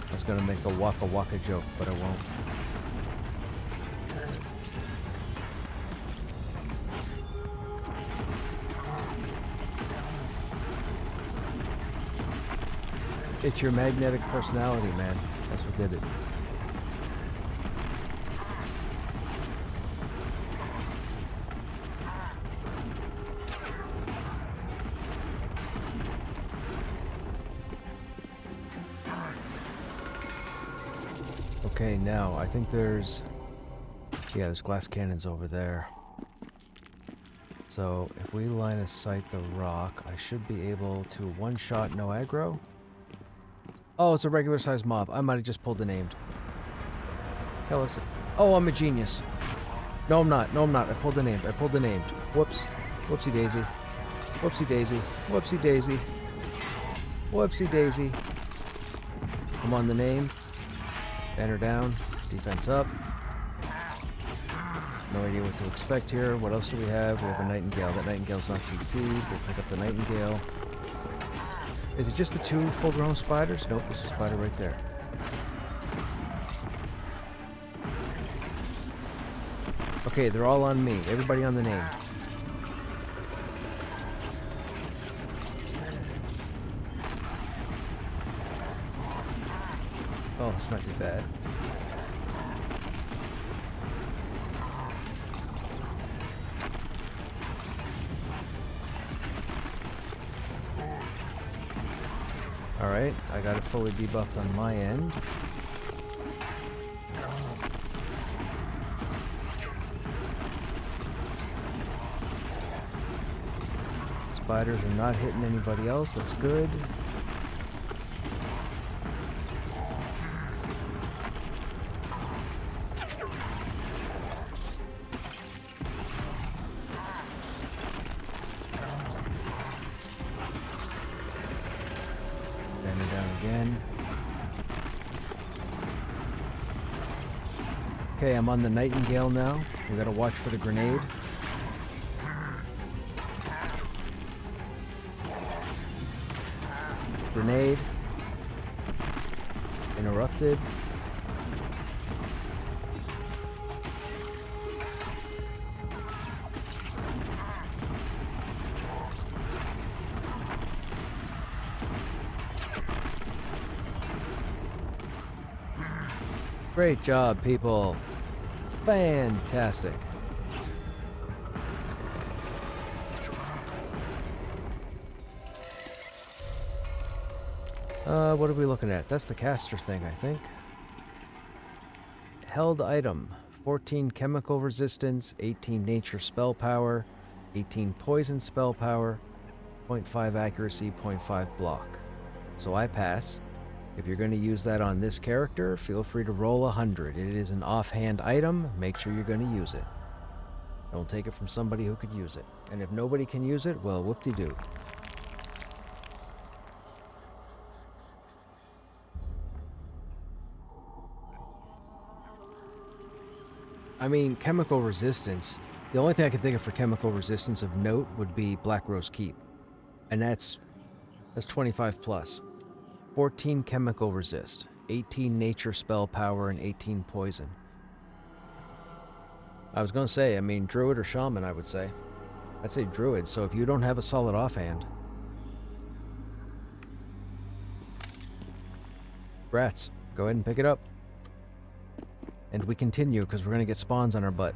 I was gonna make a waka waka joke, but I won't. It's your magnetic personality, man. That's what did it. Okay, now, I think there's... Yeah, there's glass cannons over there. So, if we line of sight the rock, I should be able to one-shot no aggro. Oh, it's a regular sized mob. I might have just pulled the named. Hell, it's oh, I'm a genius. No, I'm not. No, I'm not. I pulled the named. I pulled the named. Whoops. Whoopsie daisy. Whoopsie daisy. Whoopsie daisy. Whoopsie daisy. I'm on the name. Banner down. Defense up. No idea what to expect here. What else do we have? We have a Nightingale. That Nightingale's not CC'd. We'll pick up the Nightingale. Is it just the 2 full-grown spiders? Nope, there's a spider right there. Okay, they're all on me. Everybody on the name. Oh, it's not too bad. Alright, I got it fully debuffed on my end. Spiders are not hitting anybody else, that's good. Standing down again. Okay, I'm on the Nightingale now. We gotta watch for the grenade. Grenade. Interrupted. Great job, people. Fantastic. What are we looking at? That's the caster thing, I think. Held item. 14 chemical resistance, 18 nature spell power, 18 poison spell power, 0.5 accuracy, 0.5 block. So I pass. If you're going to use that on this character, feel free to roll 100. It is an offhand item. Make sure you're going to use it. Don't take it from somebody who could use it. And if nobody can use it, well, whoop-de-doo. I mean, chemical resistance. The only thing I could think of for chemical resistance of note would be Black Rose Keep. And that's 25 plus. 14 chemical resist, 18 nature spell power, and 18 poison. I was going to say, I mean, druid or shaman, I would say. I'd say druid, so if you don't have a solid offhand. Rats, go ahead and pick it up. And we continue, because we're going to get spawns on our butt.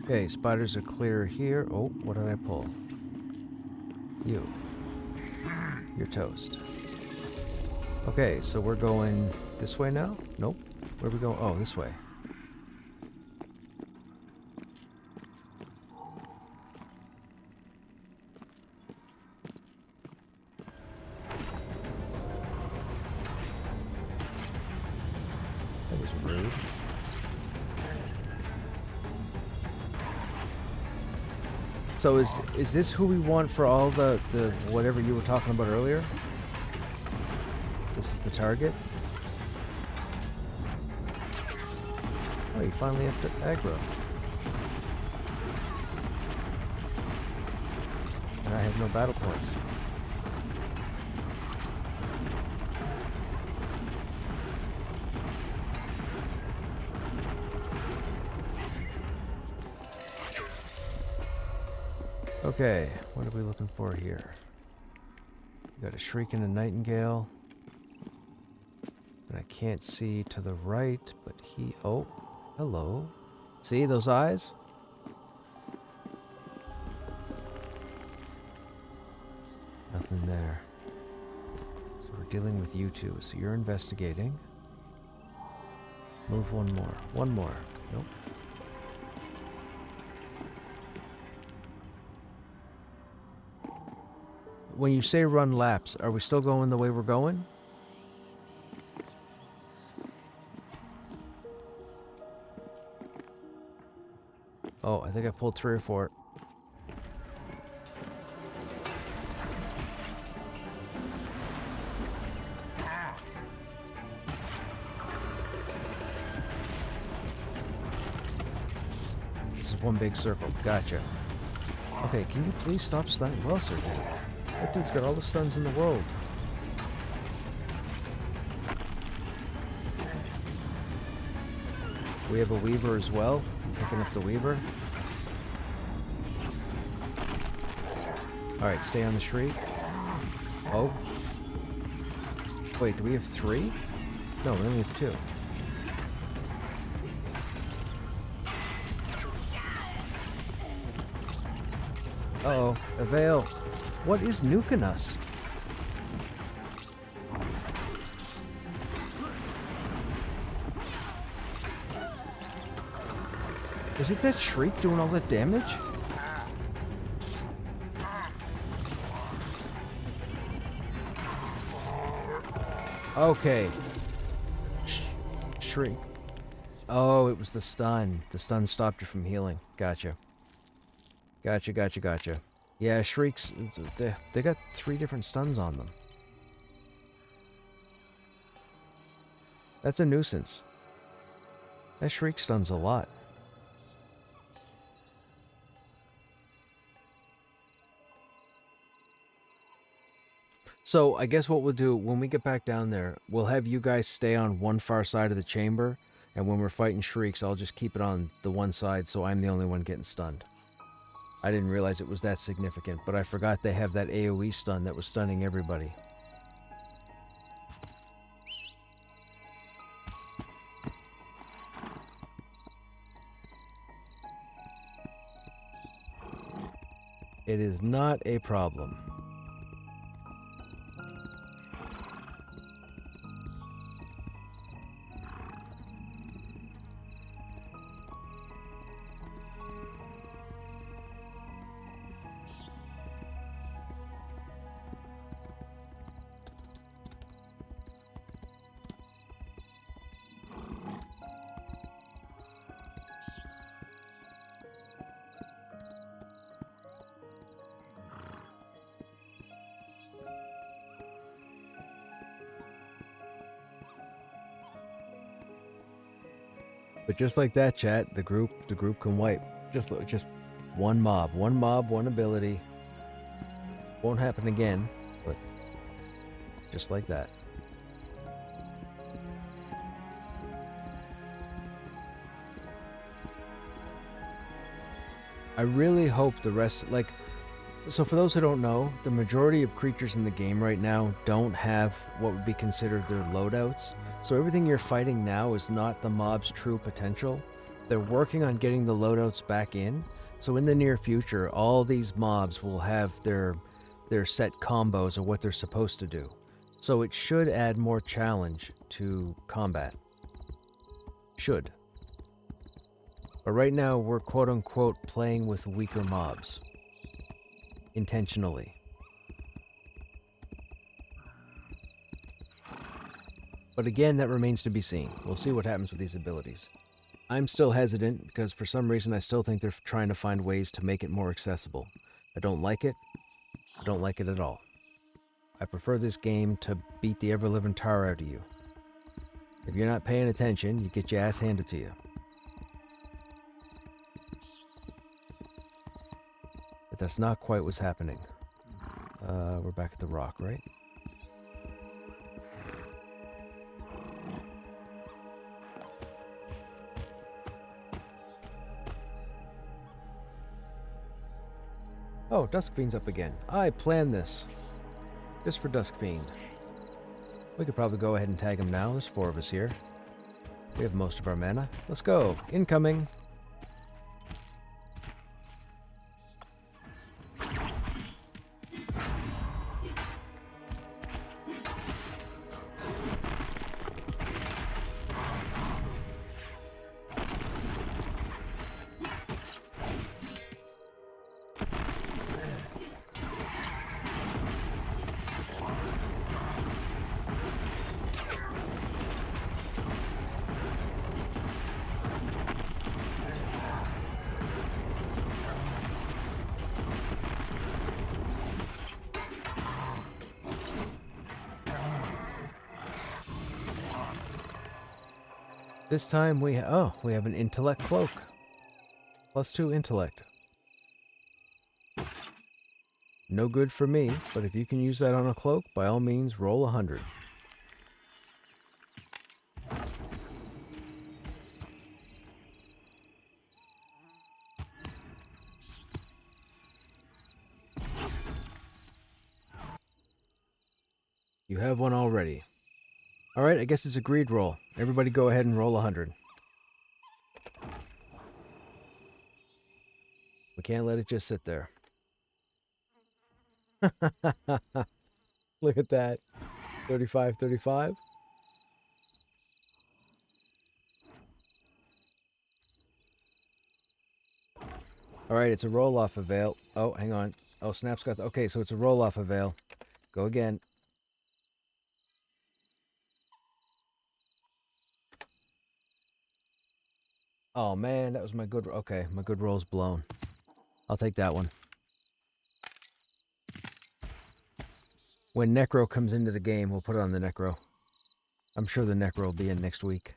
Okay, spiders are clear here. Oh, what did I pull? You. You're toast. Okay, so we're going this way now? Nope. Where are we going? Oh, this way. That was rude. So is this who we want for all the whatever you were talking about earlier? This is the target? Oh, you finally have to aggro. And I have no battle points. Okay, what are we looking for here? We got a Shriek and a Nightingale. And I can't see to the right, but he... Oh, hello. See those eyes? Nothing there. So we're dealing with you two. So you're investigating. Move one more. One more. Nope. When you say run laps, are we still going the way we're going? Oh, I think I pulled 3 or 4. This is one big circle. Gotcha. Okay, can you please stop stunning? Well, sir, dude. That dude's got all the stuns in the world. We have a Weaver as well. I'm picking up the Weaver. Alright, stay on the Shriek. Oh. Wait, do we have 3? No, we only have 2. Uh-oh, Avail. What is nuking us? Is it that Shriek doing all that damage? Okay. Shriek. Oh, it was the stun. The stun stopped you from healing. Gotcha. Gotcha. Yeah, Shrieks, they got 3 different stuns on them. That's a nuisance. That Shriek stuns a lot. So, I guess what we'll do, when we get back down there, we'll have you guys stay on one far side of the chamber, and when we're fighting Shrieks, I'll just keep it on the one side so I'm the only one getting stunned. I didn't realize it was that significant, but I forgot they have that AoE stun that was stunning everybody. It is not a problem. But just like that, chat, the group can wipe. Just one mob, one ability. Won't happen again, but just like that. I really hope the rest, like, so for those who don't know, the majority of creatures in the game right now don't have what would be considered their loadouts. So everything you're fighting now is not the mob's true potential. They're working on getting the loadouts back in. So in the near future, all these mobs will have their set combos of what they're supposed to do. So it should add more challenge to combat. Should. But right now, we're quote-unquote playing with weaker mobs. Intentionally. But again, that remains to be seen. We'll see what happens with these abilities. I'm still hesitant because for some reason I still think they're trying to find ways to make it more accessible. I don't like it. I don't like it at all. I prefer this game to beat the ever-living tar out of you. If you're not paying attention, you get your ass handed to you. But that's not quite what's happening. We're back at the rock, right? Oh, Duskfiend's up again. I planned this. Just for Duskfiend. We could probably go ahead and tag him now. There's 4 of us here. We have most of our mana. Let's go. Incoming. This time we have an intellect cloak. +2 intellect. No good for me, but if you can use that on a cloak, by all means roll 100. You have one already. Alright, I guess it's a greed roll. Everybody go ahead and roll 100. We can't let it just sit there. Look at that. 35, 35. Alright, it's a roll-off avail. Oh, hang on. Oh, Snap's got the... Okay, so it's a roll-off avail. Go again. Oh, man, that was my good... Okay, my good roll's blown. I'll take that one. When Necro comes into the game, we'll put it on the Necro. I'm sure the Necro will be in next week.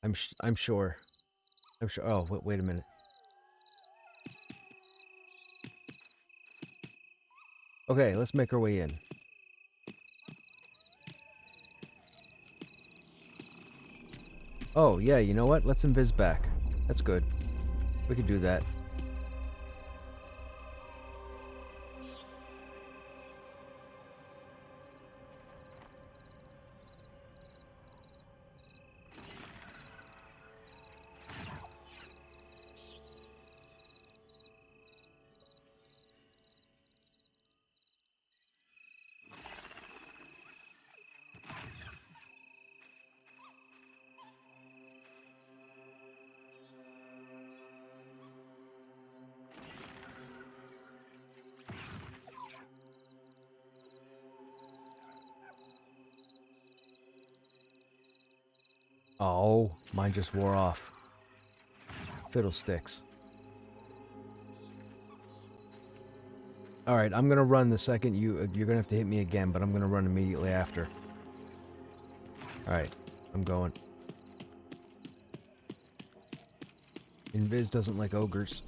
I'm sure. I'm sure. Oh, wait a minute. Okay, let's make our way in. Oh, yeah, you know what? Let's invis back. That's good. We could do that. Oh, mine just wore off. Fiddlesticks. Alright, I'm gonna run the second you're gonna have to hit me again, but I'm gonna run immediately after. Alright, I'm going. Invis doesn't like ogres.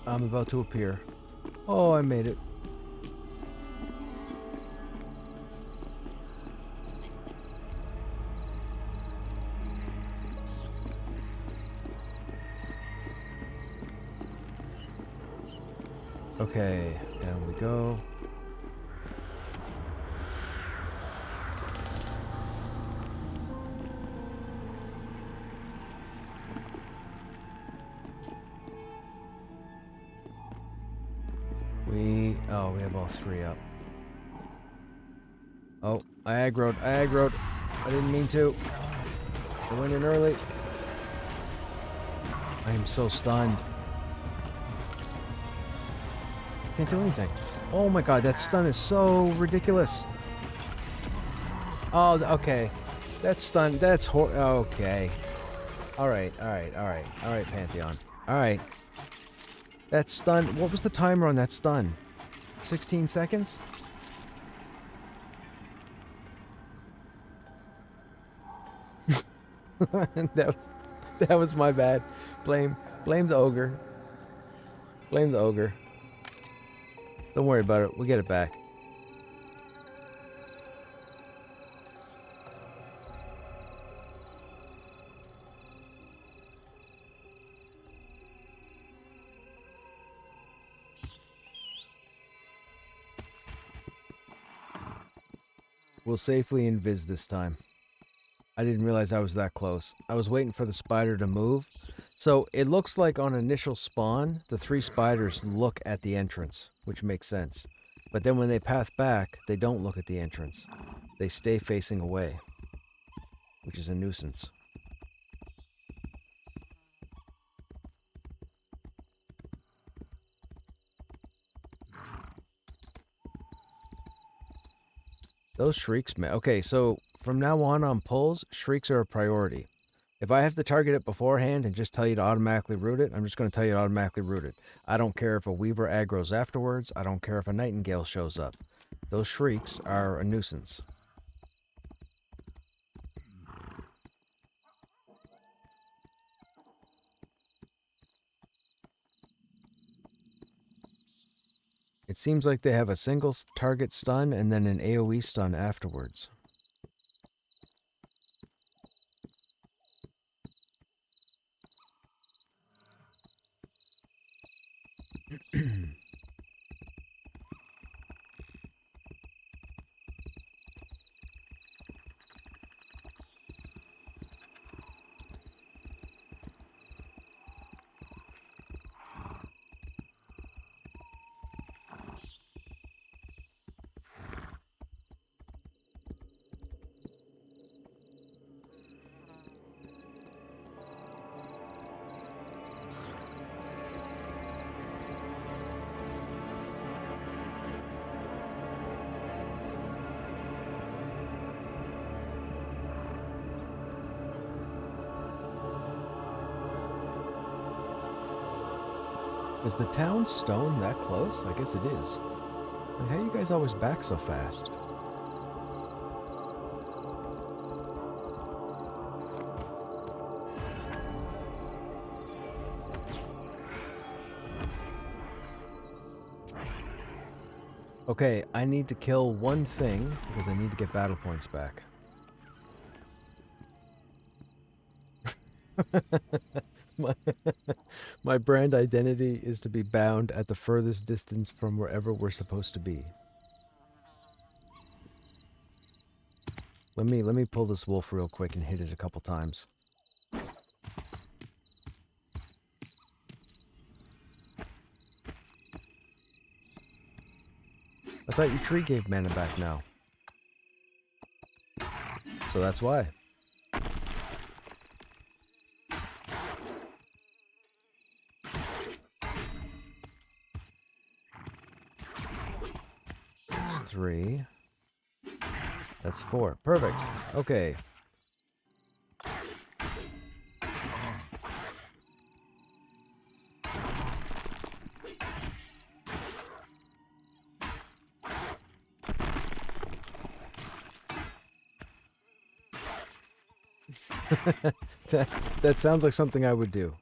I'm about to appear. Oh, I made it. Okay, down we go. We have all three up. Oh, I aggroed. I didn't mean to. I went in early. I am so stunned. Can't do anything. Oh my god, that stun is so ridiculous. Oh, okay. That stun, that's okay. Alright, Pantheon. Alright. That stun, what was the timer on that stun? 16 seconds? that was my bad. Blame the ogre. Blame the ogre. Don't worry about it. We'll get it back. We'll safely invis this time. I didn't realize I was that close. I was waiting for the spider to move. So it looks like on initial spawn, the 3 spiders look at the entrance, which makes sense. But then when they path back, they don't look at the entrance. They stay facing away, which is a nuisance. Those shrieks, man. Okay, so from now on pulls, shrieks are a priority. If I have to target it beforehand and just tell you to automatically root it, I'm just going to tell you to automatically root it. I don't care if a weaver aggroes afterwards. I don't care if a nightingale shows up. Those shrieks are a nuisance. It seems like they have a single target stun and then an AoE stun afterwards. Is the town stone that close? I guess it is. Like, how you guys always back so fast? Okay, I need to kill one thing because I need to get battle points back. My brand identity is to be bound at the furthest distance from wherever we're supposed to be. Let me pull this wolf real quick and hit it a couple times. I thought your tree gave mana back now. So that's why. That's 3. That's 4. Perfect. Okay. that sounds like something I would do.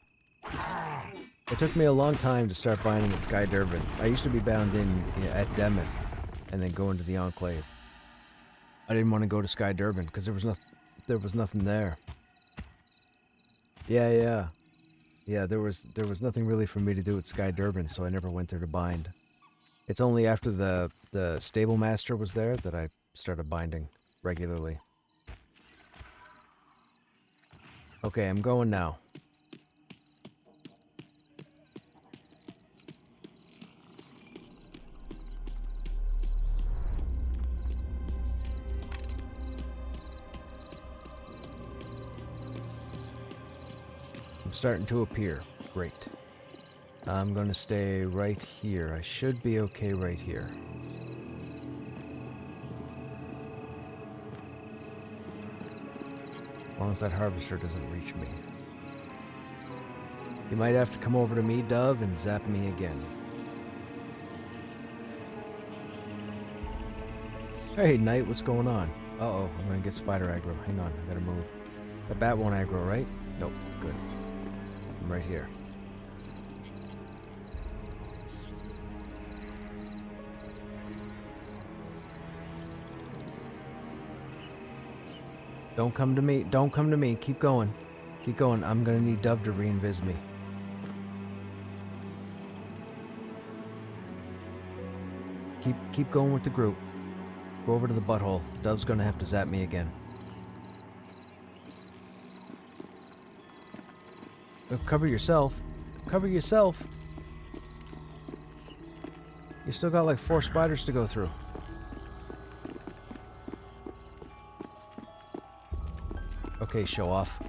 It took me a long time to start binding at Sky Durban. I used to be bound in at Demon and then go into the Enclave. I didn't want to go to Sky Durban because there was nothing there. Yeah, there was nothing really for me to do at Sky Durban, so I never went there to bind. It's only after the Stable Master was there that I started binding regularly. Okay, I'm going now. I'm starting to appear. Great. I'm going to stay right here. I should be okay right here. As long as that harvester doesn't reach me. You might have to come over to me, Dove, and zap me again. Hey, Knight, what's going on? Uh-oh, I'm gonna get spider aggro. Hang on, I gotta move. The bat won't aggro, right? Nope, good. I'm right here. Don't come to me. Don't come to me. Keep going. Keep going. I'm gonna need Dove to re-invis me. Keep going with the group. Go over to the butthole. Dove's gonna have to zap me again. Cover yourself. Cover yourself. You still got like 4 spiders to go through. Okay, show off.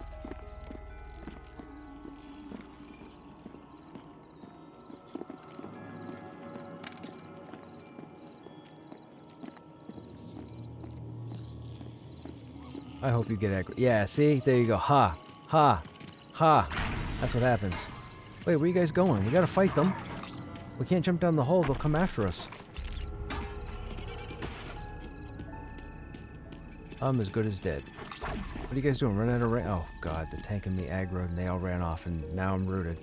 I hope you get aggro. Yeah, see? There you go. Ha! Ha! Ha! That's what happens. Wait, where you guys going? We gotta fight them. We can't jump down the hole, they'll come after us. I'm as good as dead. What are you guys doing? Run out of range? Oh god, the tank and me aggroed and they all ran off and now I'm rooted.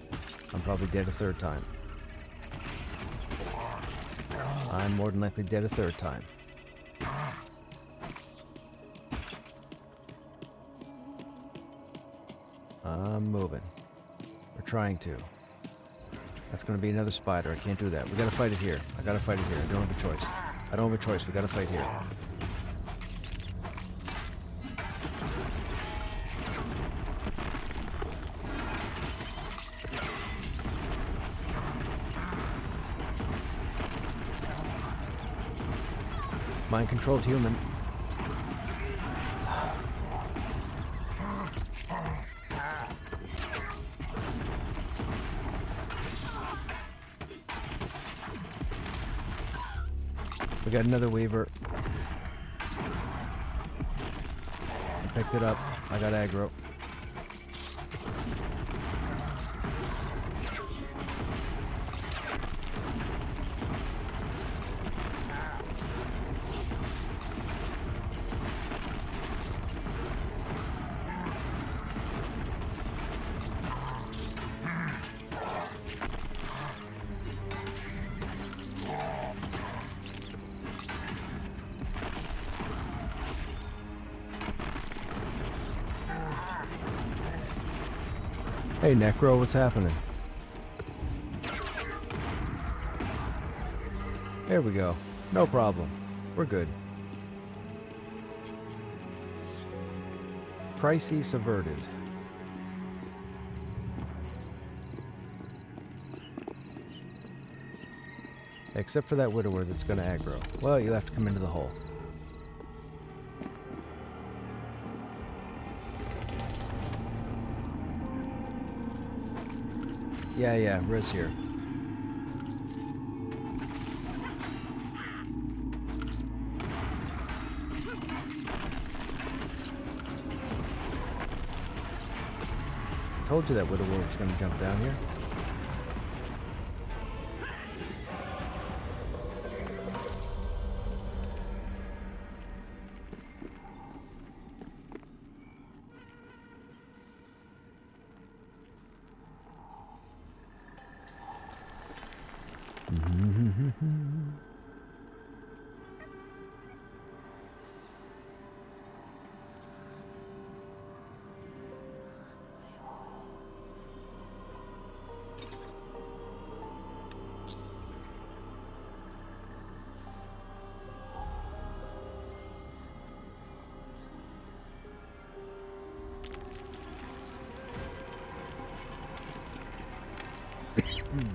I'm probably dead a third time. I'm more than likely dead a third time. I'm moving. We're trying to. That's gonna be another spider. I can't do that. We gotta fight it here. I gotta fight it here. I don't have a choice. I don't have a choice. We gotta fight here. Mind-controlled human. We got another weaver. Picked it up. I got aggro. Hey, Necro, what's happening? There we go. No problem. We're good. Crisis averted. Except for that widower that's gonna aggro. Well, you'll have to come into the hole. Yeah, Riz here. Told you that widower was gonna jump down here.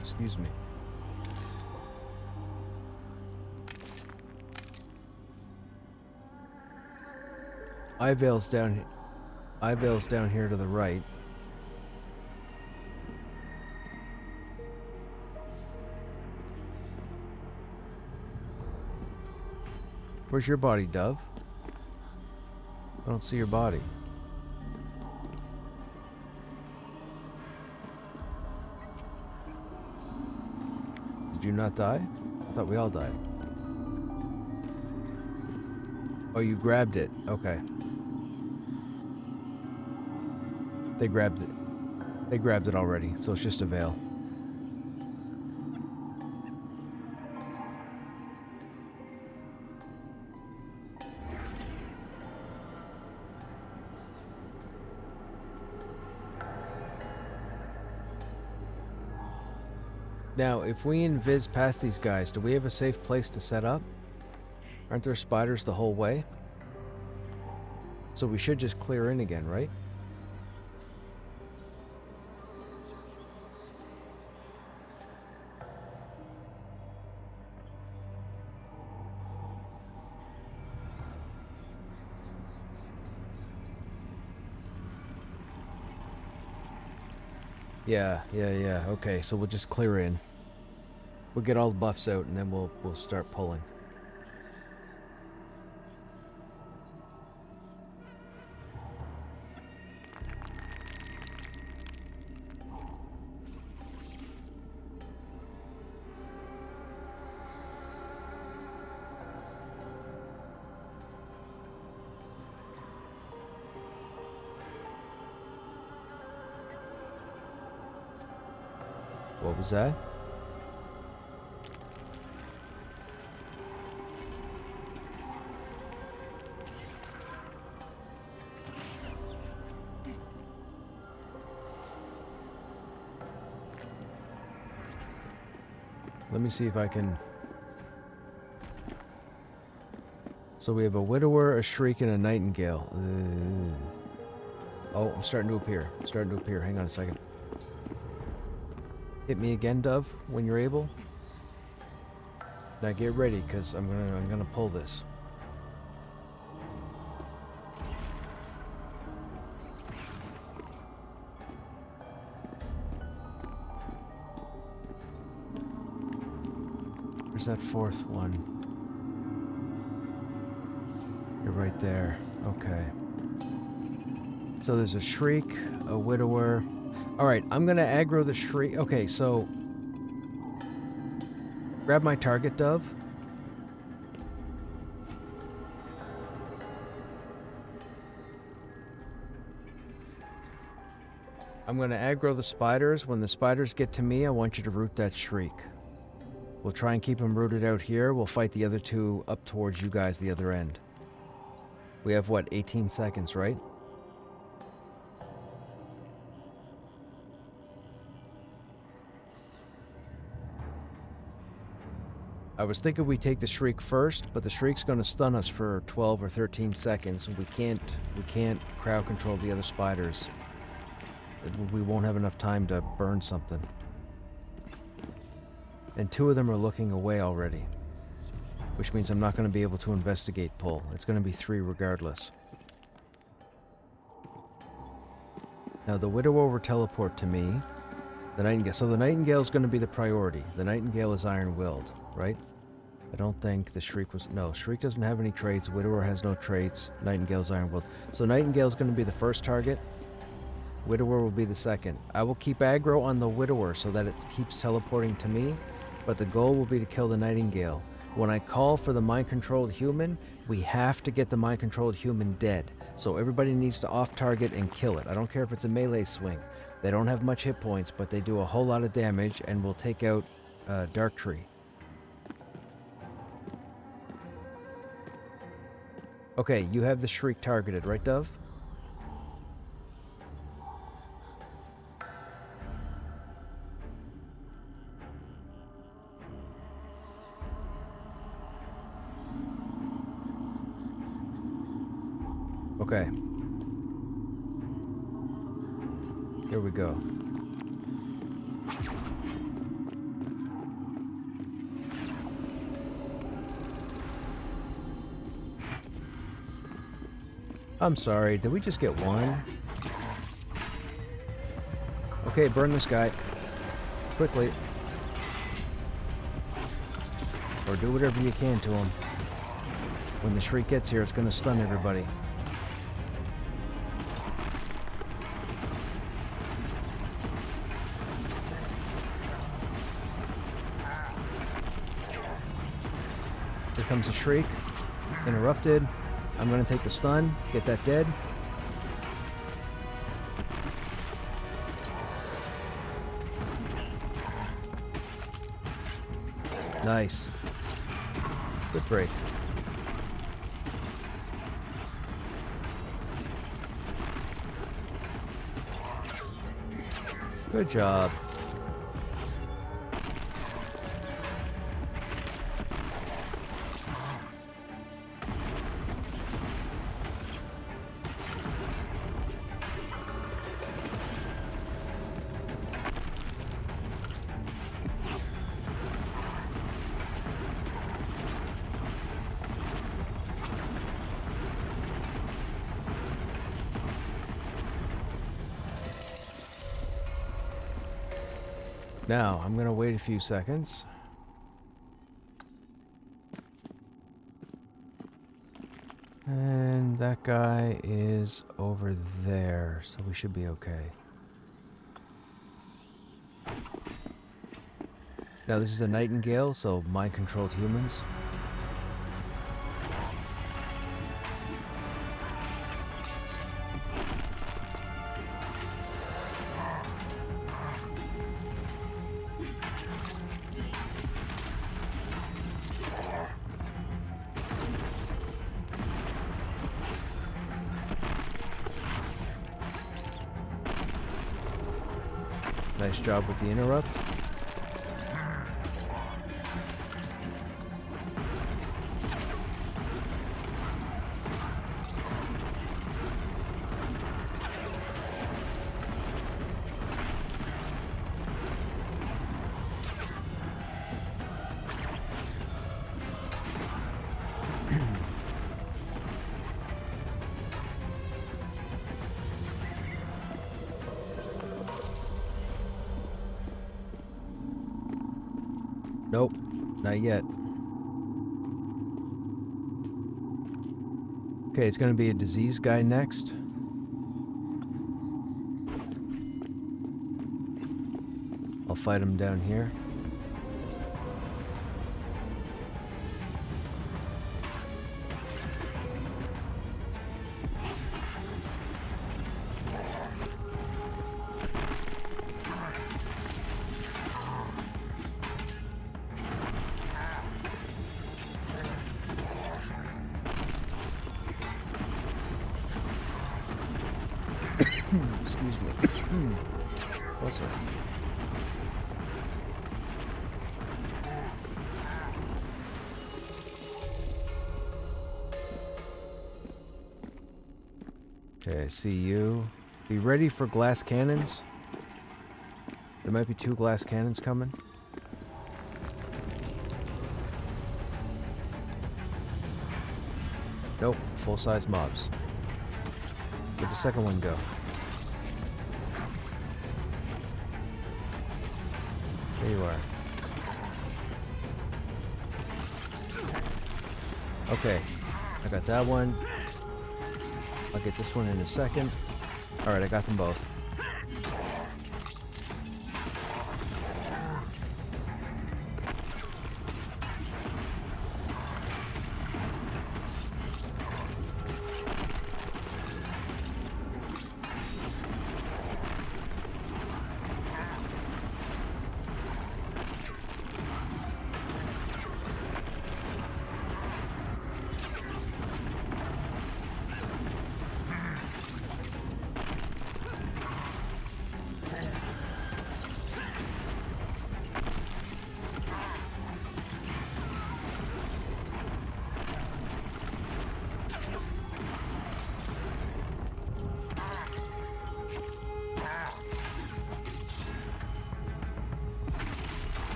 Excuse me. Ivale's down here to the right. Where's your body, Dove? I don't see your body. Did you not die? I thought we all died. Oh, you grabbed it. Okay. They grabbed it. They grabbed it already, so it's just a veil. Now, if we invis past these guys, do we have a safe place to set up? Aren't there spiders the whole way? So we should just clear in again, right? Yeah. Okay, so we'll just clear in. We'll get all the buffs out and then we'll start pulling. What was that? Let me see if I can... So we have a widower, a shriek, and a nightingale. Oh, I'm starting to appear. Hang on a second. Hit me again, Dove, when you're able. Now get ready, because I'm gonna pull this. Where's that fourth one? You're right there. Okay. So there's a shriek, a widower. Alright, I'm gonna aggro the shriek. Okay, so... Grab my target, Dove. I'm gonna aggro the spiders. When the spiders get to me, I want you to root that shriek. We'll try and keep them rooted out here. We'll fight the other two up towards you guys the other end. We have, what, 18 seconds, right? I was thinking we take the shriek first, but the shriek's going to stun us for 12 or 13 seconds, and we can't crowd control the other spiders. We won't have enough time to burn something. And two of them are looking away already, which means I'm not going to be able to investigate pull. It's going to be 3 regardless. Now the widower will teleport to me. The nightingale. So the nightingale is going to be the priority. The nightingale is iron-willed, right? I don't think the shriek was... No, shriek doesn't have any traits. Widower has no traits. Nightingale's iron-willed. So nightingale is going to be the first target. Widower will be the second. I will keep aggro on the widower so that it keeps teleporting to me, but the goal will be to kill the nightingale. When I call for the mind-controlled human, we have to get the mind-controlled human dead. So everybody needs to off-target and kill it. I don't care if it's a melee swing. They don't have much hit points, but they do a whole lot of damage and will take out Dark Tree. Okay, you have the shriek targeted, right, Dove? Okay. Here we go. I'm sorry, did we just get one? Okay, burn this guy. Quickly. Or do whatever you can to him. When the shriek gets here, it's gonna stun everybody. Here comes a shriek. Interrupted. I'm gonna take the stun, get that dead. Nice. Good break. Good job. Now, I'm going to wait a few seconds. And that guy is over there, so we should be okay. Now, this is a nightingale, so mind-controlled humans. Nice job with the interrupt. Nope, not yet. Okay, it's gonna be a disease guy next. I'll fight him down here. Excuse me. What's up? Okay, I see you. Be ready for glass cannons. There might be 2 glass cannons coming. Nope, full-size mobs. Where'd the second one go? There you are. Okay, I got that one. I'll get this one in a second. Alright, I got them both.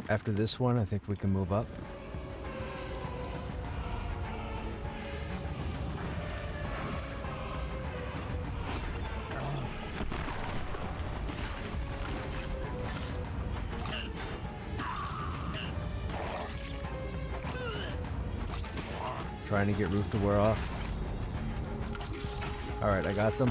After this one, I think we can move up. Trying to get Ruth to wear off. Alright, I got them.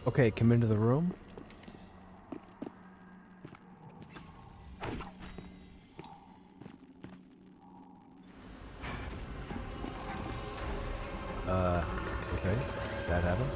Okay, come into the room. Okay. That happened.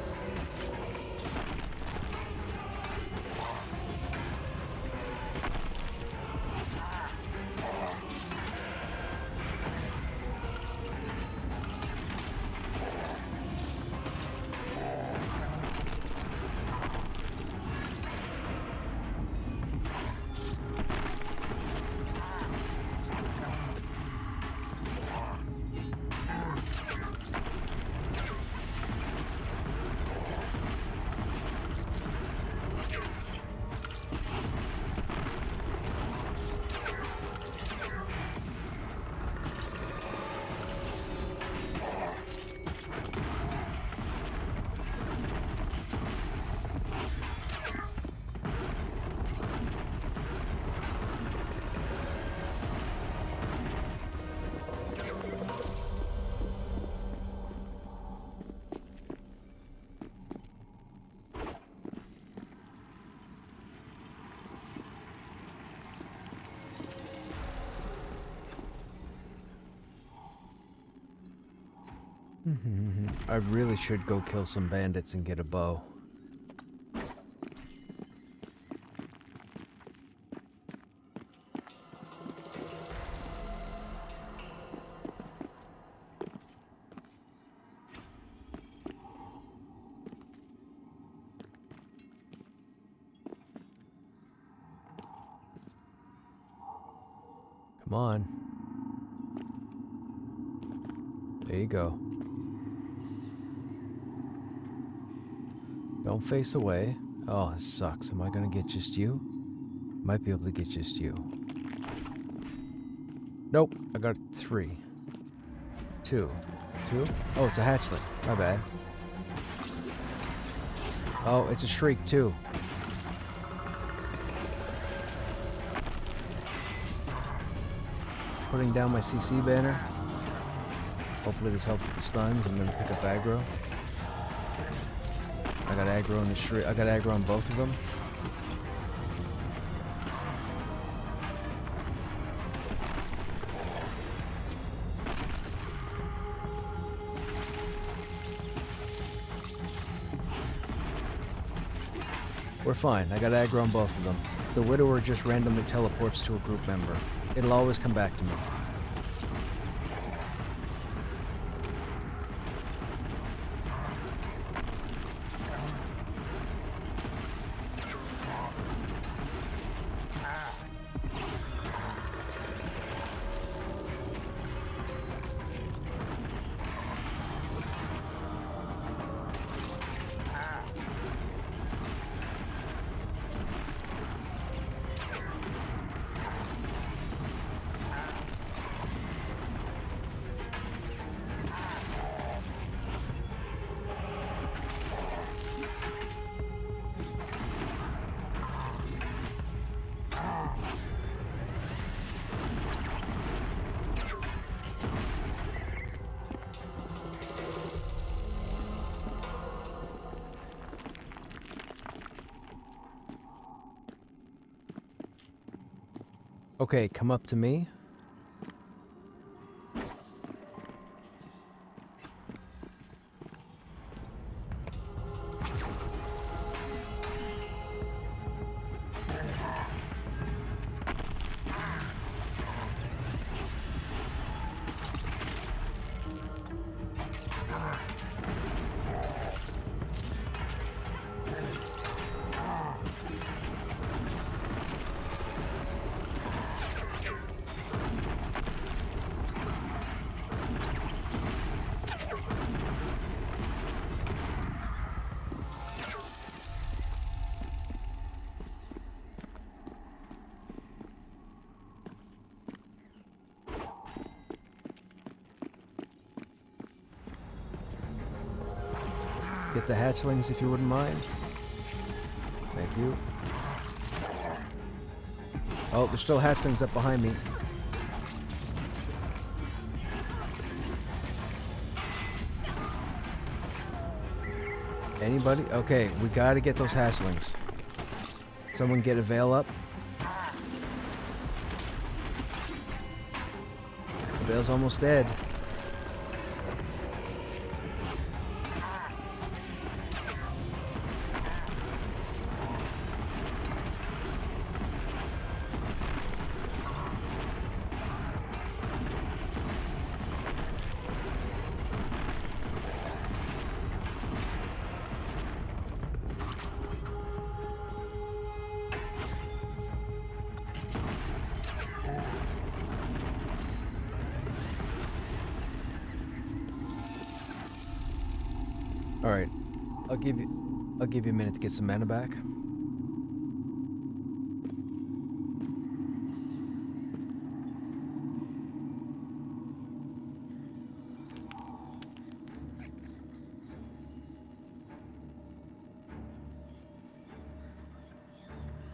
I really should go kill some bandits and get a bow. Come on. There you go. Don't face away. Oh, this sucks. Am I gonna get just you? Might be able to get just you. Nope. I got 3. 2. 2? Oh, it's a hatchling. My bad. Oh, it's a shriek too. Putting down my CC banner. Hopefully this helps with the stuns. I'm gonna pick up aggro. I got aggro on the shriek. I got aggro on both of them. We're fine. I got aggro on both of them. The Widower just randomly teleports to a group member. It'll always come back to me. Okay, come up to me. Get the hatchlings if you wouldn't mind. Thank you. Oh, there's still hatchlings up behind me. Anybody? Okay, we gotta get those hatchlings. Someone get a veil up. The veil's almost dead. All right, I'll give you a minute to get some mana back.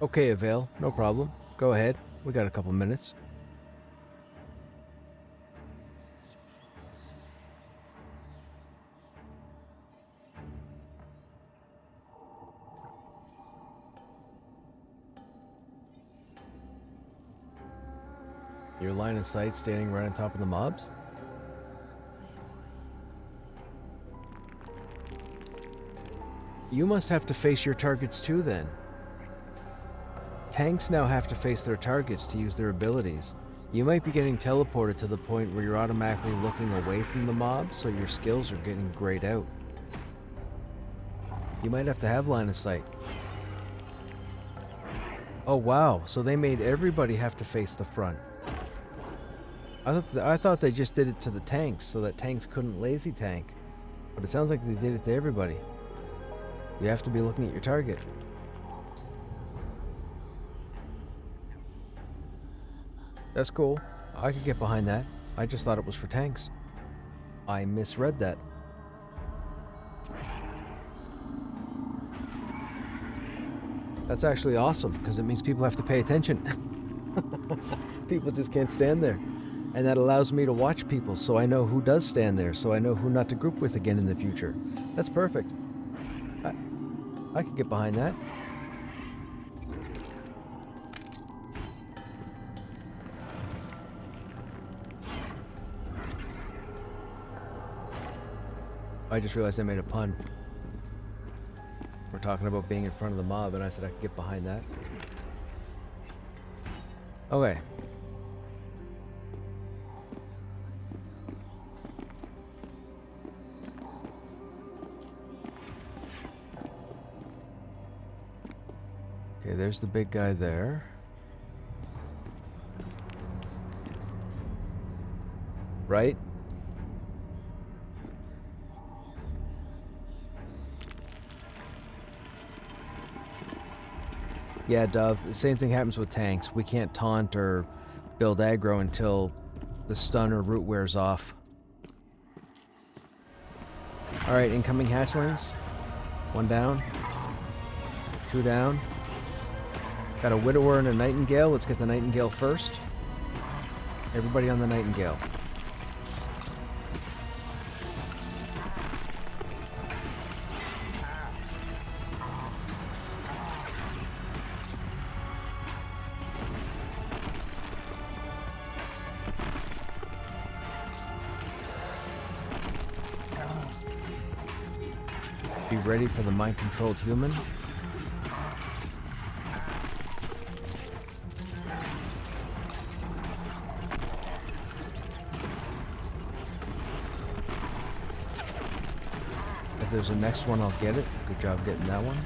Okay, Avail, no problem. Go ahead. We got a couple minutes. Your line of sight standing right on top of the mobs? You must have to face your targets too then. Tanks now have to face their targets to use their abilities. You might be getting teleported to the point where you're automatically looking away from the mobs, so your skills are getting grayed out. You might have to have line of sight. Oh wow, so they made everybody have to face the front. I thought they just did it to the tanks, so that tanks couldn't lazy tank. But it sounds like they did it to everybody. You have to be looking at your target. That's cool. I could get behind that. I just thought it was for tanks. I misread that. That's actually awesome, because it means people have to pay attention. People just can't stand there. And that allows me to watch people, so I know who does stand there, so I know who not to group with again in the future. That's perfect. I could get behind that. I just realized I made a pun. We're talking about being in front of the mob, and I said I could get behind that. Okay. Okay, there's the big guy there. Right? Yeah, Dove, the same thing happens with tanks. We can't taunt or build aggro until the stun or root wears off. Alright, incoming hatchlings. One down. Two down. Got a Widower and a Nightingale. Let's get the Nightingale first. Everybody on the Nightingale. Be ready for the mind-controlled human. If there's a next one, I'll get it. Good job getting that one.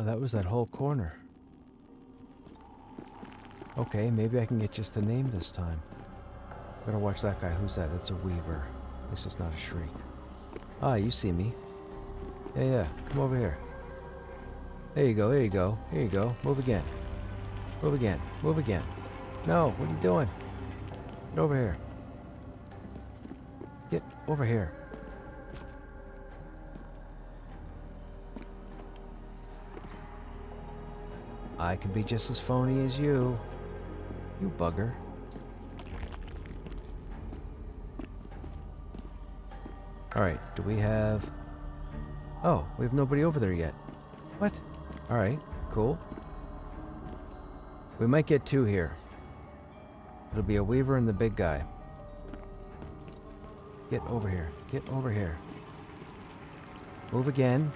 Oh, that was that whole corner. Okay, maybe I can get just the name this time. Gotta watch that guy. Who's that? That's a weaver. This is not a shriek. Ah, you see me. Yeah, yeah. Come over here. There you go, there you go. Here you go. Move again. Move again. Move again. No, what are you doing? Get over here. Get over here. I can be just as phony as you. You bugger. Alright, do we have... Oh, we have nobody over there yet. What? Alright, cool. We might get two here. It'll be a weaver and the big guy. Get over here. Get over here. Move again.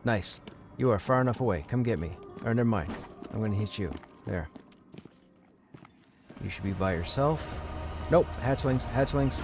Nice. You are far enough away. Come get me. Or never mind. I'm gonna hit you. There. You should be by yourself. Nope. Hatchlings. Hatchlings.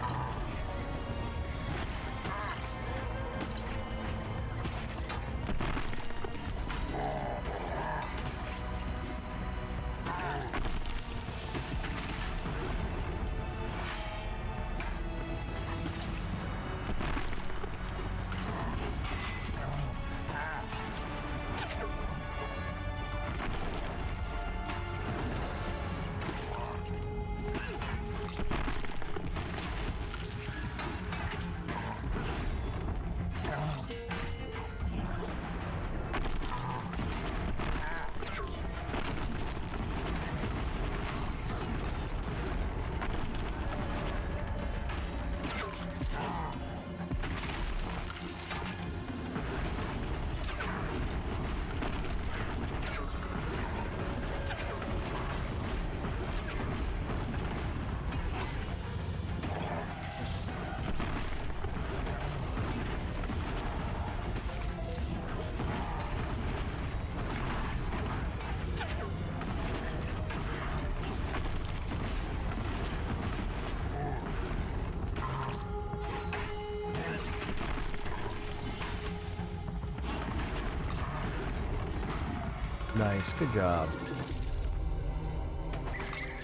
Nice, good job.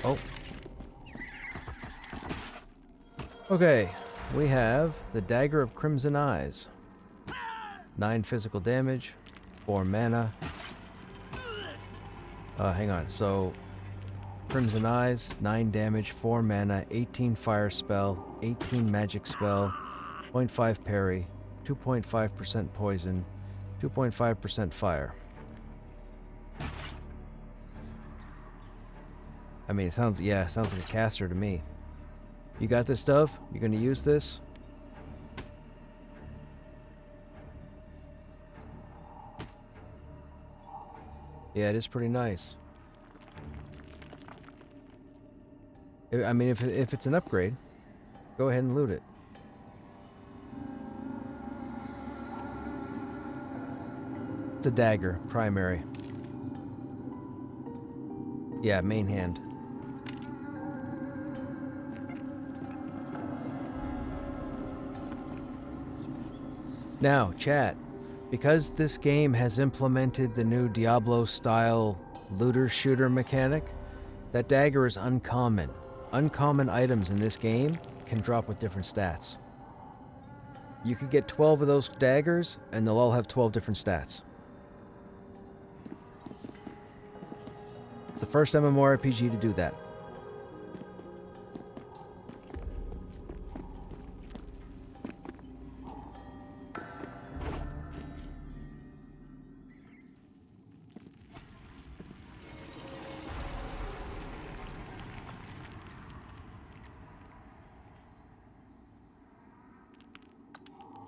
Oh. Okay, we have the Dagger of Crimson Eyes. 9 physical damage, 4 mana. Hang on, so Crimson Eyes, 9 damage, 4 mana, 18 fire spell, 18 magic spell, 0.5 parry, 2.5% poison, 2.5% fire. I mean, it sounds like a caster to me. You got this, Dove? You gonna use this? Yeah, it is pretty nice. I mean, if it's an upgrade, go ahead and loot it. It's a dagger, primary. Yeah, main hand. Now, chat, because this game has implemented the new Diablo-style looter-shooter mechanic, that dagger is uncommon. Uncommon items in this game can drop with different stats. You could get 12 of those daggers, and they'll all have 12 different stats. It's the first MMORPG to do that.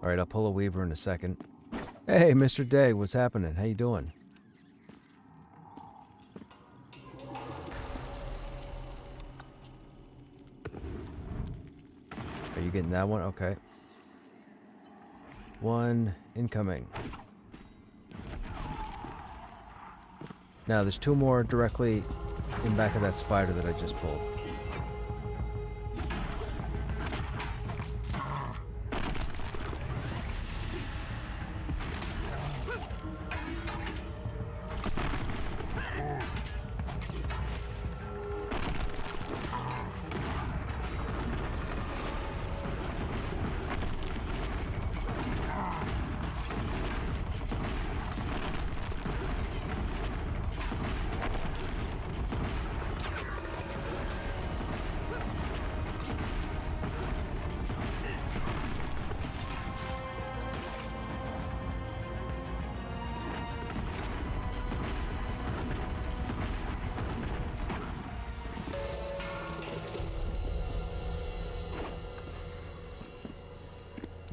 Alright, I'll pull a weaver in a second. Hey, Mr. Day, what's happening? How you doing? Are you getting that one? Okay. One incoming. Now, there's 2 more directly in back of that spider that I just pulled.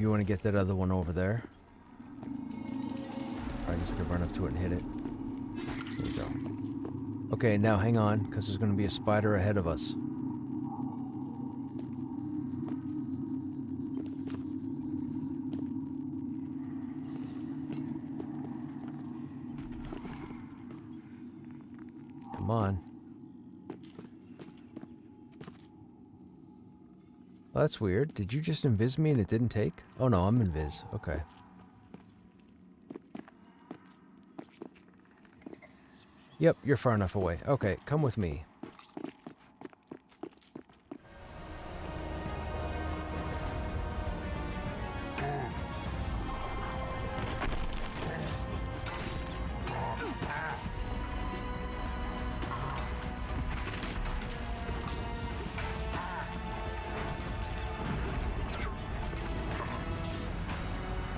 You want to get that other one over there. I'm just going to run up to it and hit it. There we go. Okay, now hang on, because there's going to be a spider ahead of us. Come on. Well, that's weird. Did you just invis me and it didn't take? Oh no, I'm invis. Okay. Yep, you're far enough away. Okay, come with me.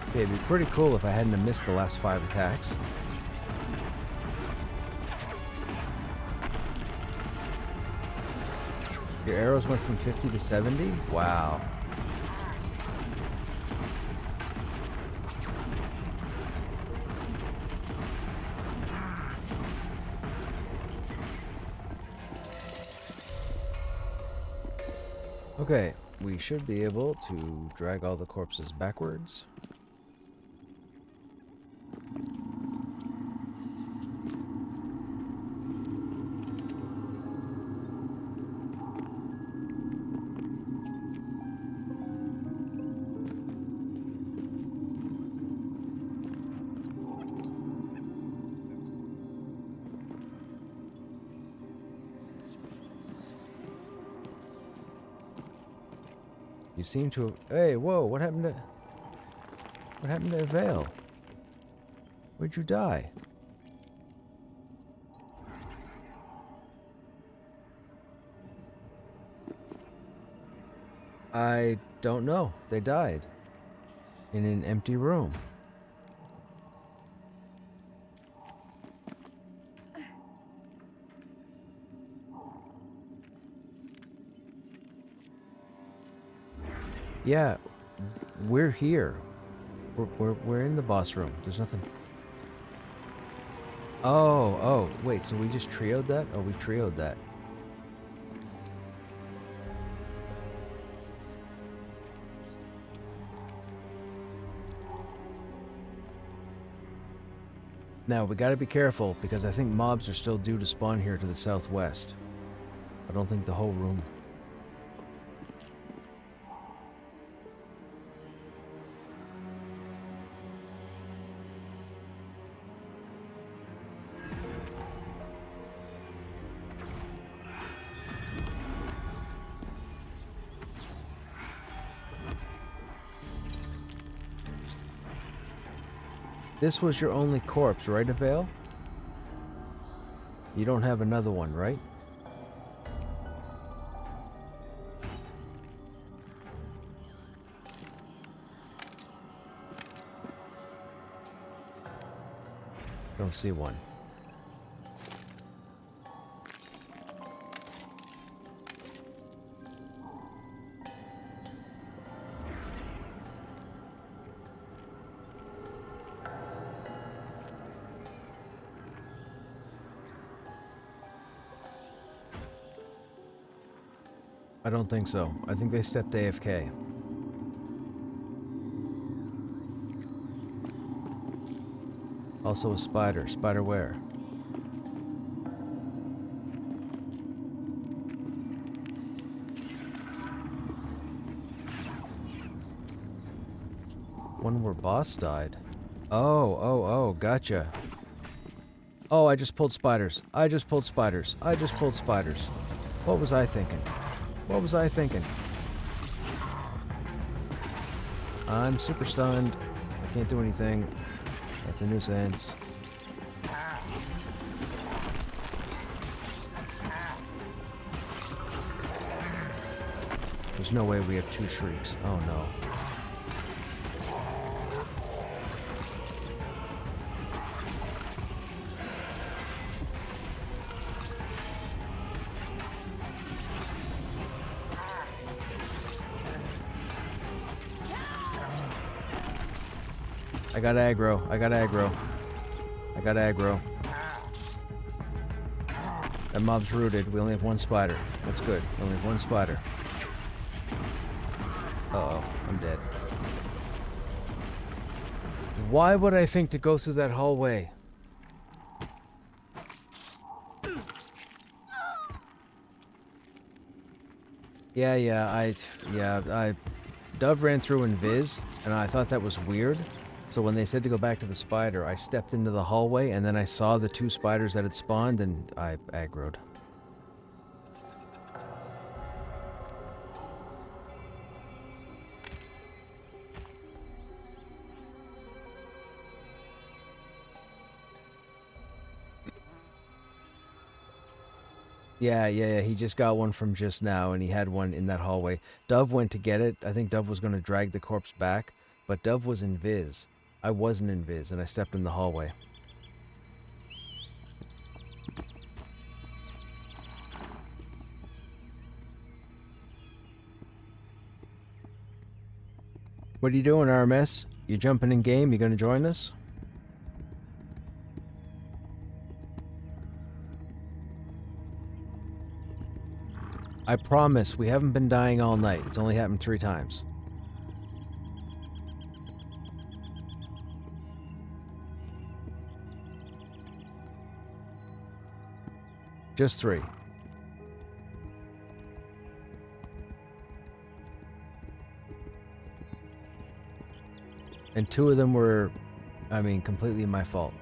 Okay, it'd be pretty cool if I hadn't have missed the last 5 attacks. Your arrows went from 50 to 70? Wow. Okay, we should be able to drag all the corpses backwards. You seem to have... Hey, whoa, what happened to... What happened to Vale? Where'd you die? I don't know. They died. In an empty room. Yeah, we're here. We're in the boss room. There's nothing. Oh, wait, so we just trioed that? Oh, we trioed that. Now, we gotta be careful, because I think mobs are still due to spawn here to the southwest. I don't think the whole room... This was your only corpse, right, Avail? You don't have another one, right? Don't see one. I don't think so. I think they stepped AFK. Also a spider. Spider where? One where boss died. Oh, gotcha. Oh, I just pulled spiders. I just pulled spiders. What was I thinking? What was I thinking? I'm super stunned. I can't do anything. That's a nuisance. There's no way we have 2 shrieks. Oh no. I got aggro. I got aggro. I got aggro. That mob's rooted. We only have one spider. That's good. We only have one spider. Uh-oh. I'm dead. Why would I think to go through that hallway? Dove ran through in Viz, and I thought that was weird. So when they said to go back to the spider, I stepped into the hallway, and then I saw the two spiders that had spawned, and I aggroed. Yeah, he just got one from just now, and he had one in that hallway. Dove went to get it. I think Dove was going to drag the corpse back, but Dove was in Viz. I wasn't in Viz, and I stepped in the hallway. What are you doing, RMS? You jumping in game? You going to join us? I promise, we haven't been dying all night. It's only happened 3 times. Just 3. And 2 of them were, I mean, completely my fault.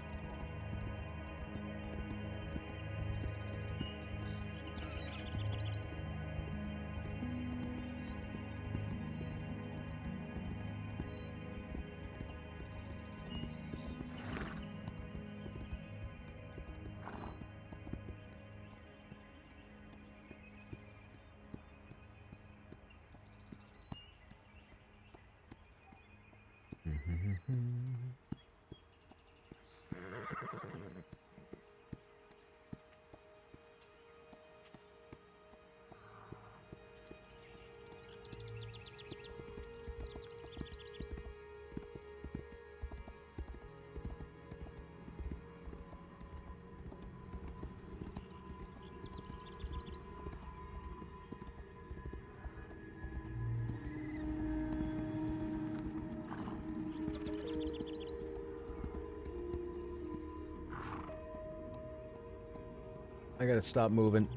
I gotta stop moving.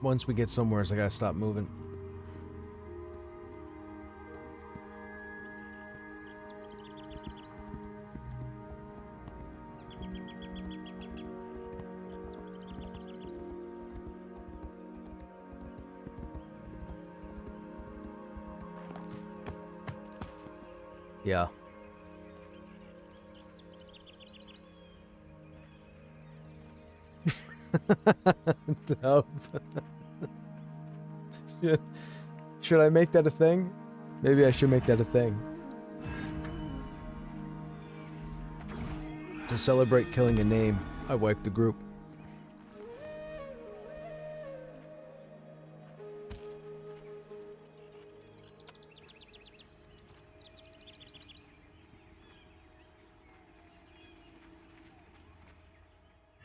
Once we get somewhere, I gotta stop moving. Yeah. Dove. Should I make that a thing? Maybe I should make that a thing. To celebrate killing a name, I wiped the group.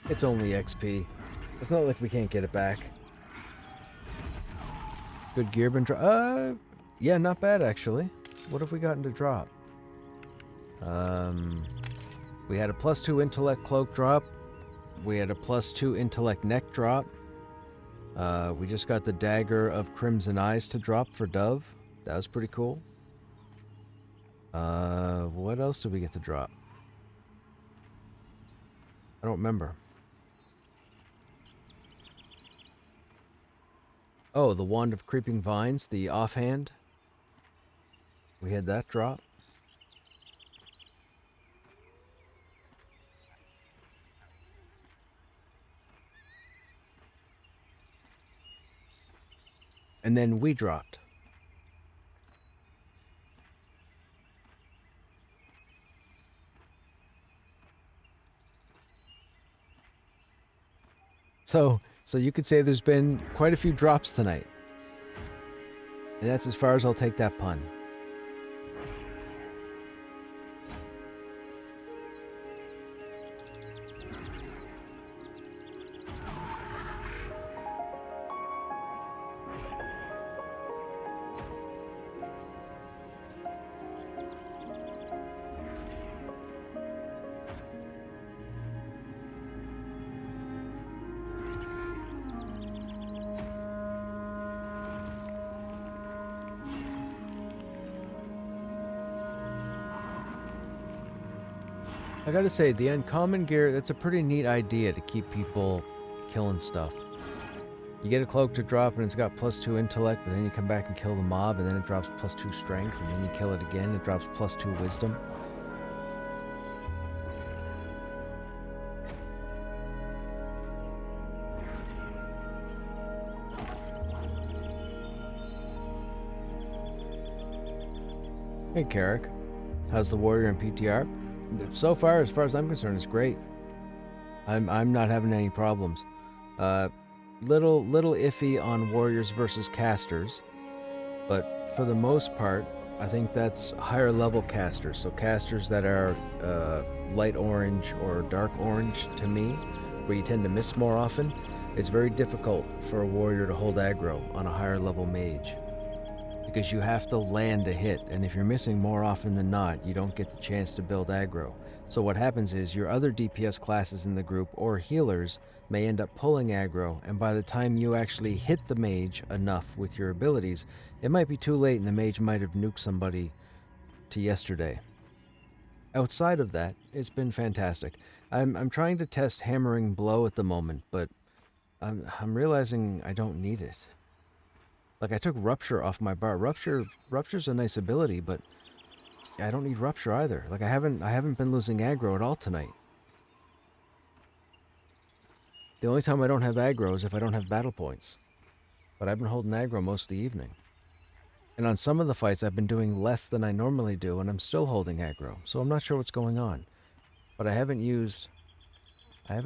It's only XP. It's not like we can't get it back. Good gear been drop. Yeah, not bad actually. What have we gotten to drop? We had a +2 intellect cloak drop. We had a +2 intellect neck drop. We just got the dagger of Crimson Eyes to drop for Dove. That was pretty cool. What else did we get to drop? I don't remember. Oh, the Wand of Creeping Vines, the offhand. We had that drop. And then we dropped. So you could say there's been quite a few drops tonight. And that's as far as I'll take that pun. I gotta say, the uncommon gear, that's a pretty neat idea to keep people killing stuff. You get a cloak to drop and it's got +2 intellect, but then you come back and kill the mob, and then it drops +2 strength, and then you kill it again, it drops +2 wisdom. Hey Carrick, how's the warrior in PTR? So far as I'm concerned, it's great. I'm not having any problems. Little iffy on warriors versus casters, but for the most part, I think that's higher level casters. So casters that are light orange or dark orange to me, where you tend to miss more often. It's very difficult for a warrior to hold aggro on a higher level mage, because you have to land a hit, and if you're missing more often than not, you don't get the chance to build aggro. So what happens is your other DPS classes in the group or healers may end up pulling aggro, and by the time you actually hit the mage enough with your abilities, it might be too late and the mage might have nuked somebody to yesterday. Outside of that, it's been fantastic. I'm trying to test Hammering Blow at the moment, but I'm realizing I don't need it. Like, I took Rupture off my bar. Rupture's a nice ability, but I don't need Rupture either. Like, I haven't been losing aggro at all tonight. The only time I don't have aggro is if I don't have battle points. But I've been holding aggro most of the evening. And on some of the fights, I've been doing less than I normally do, and I'm still holding aggro. So I'm not sure what's going on. But I haven't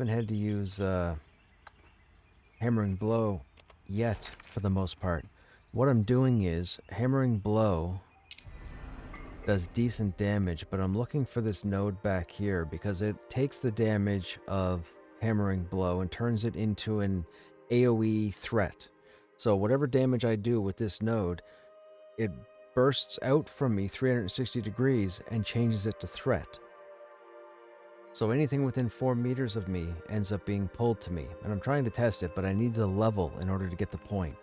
had to use Hammering Blow yet, for the most part. What I'm doing is, Hammering Blow does decent damage, but I'm looking for this node back here because it takes the damage of Hammering Blow and turns it into an AoE threat. So whatever damage I do with this node, it bursts out from me 360 degrees and changes it to threat. So anything within 4 meters of me ends up being pulled to me, and I'm trying to test it, but I need the level in order to get the point.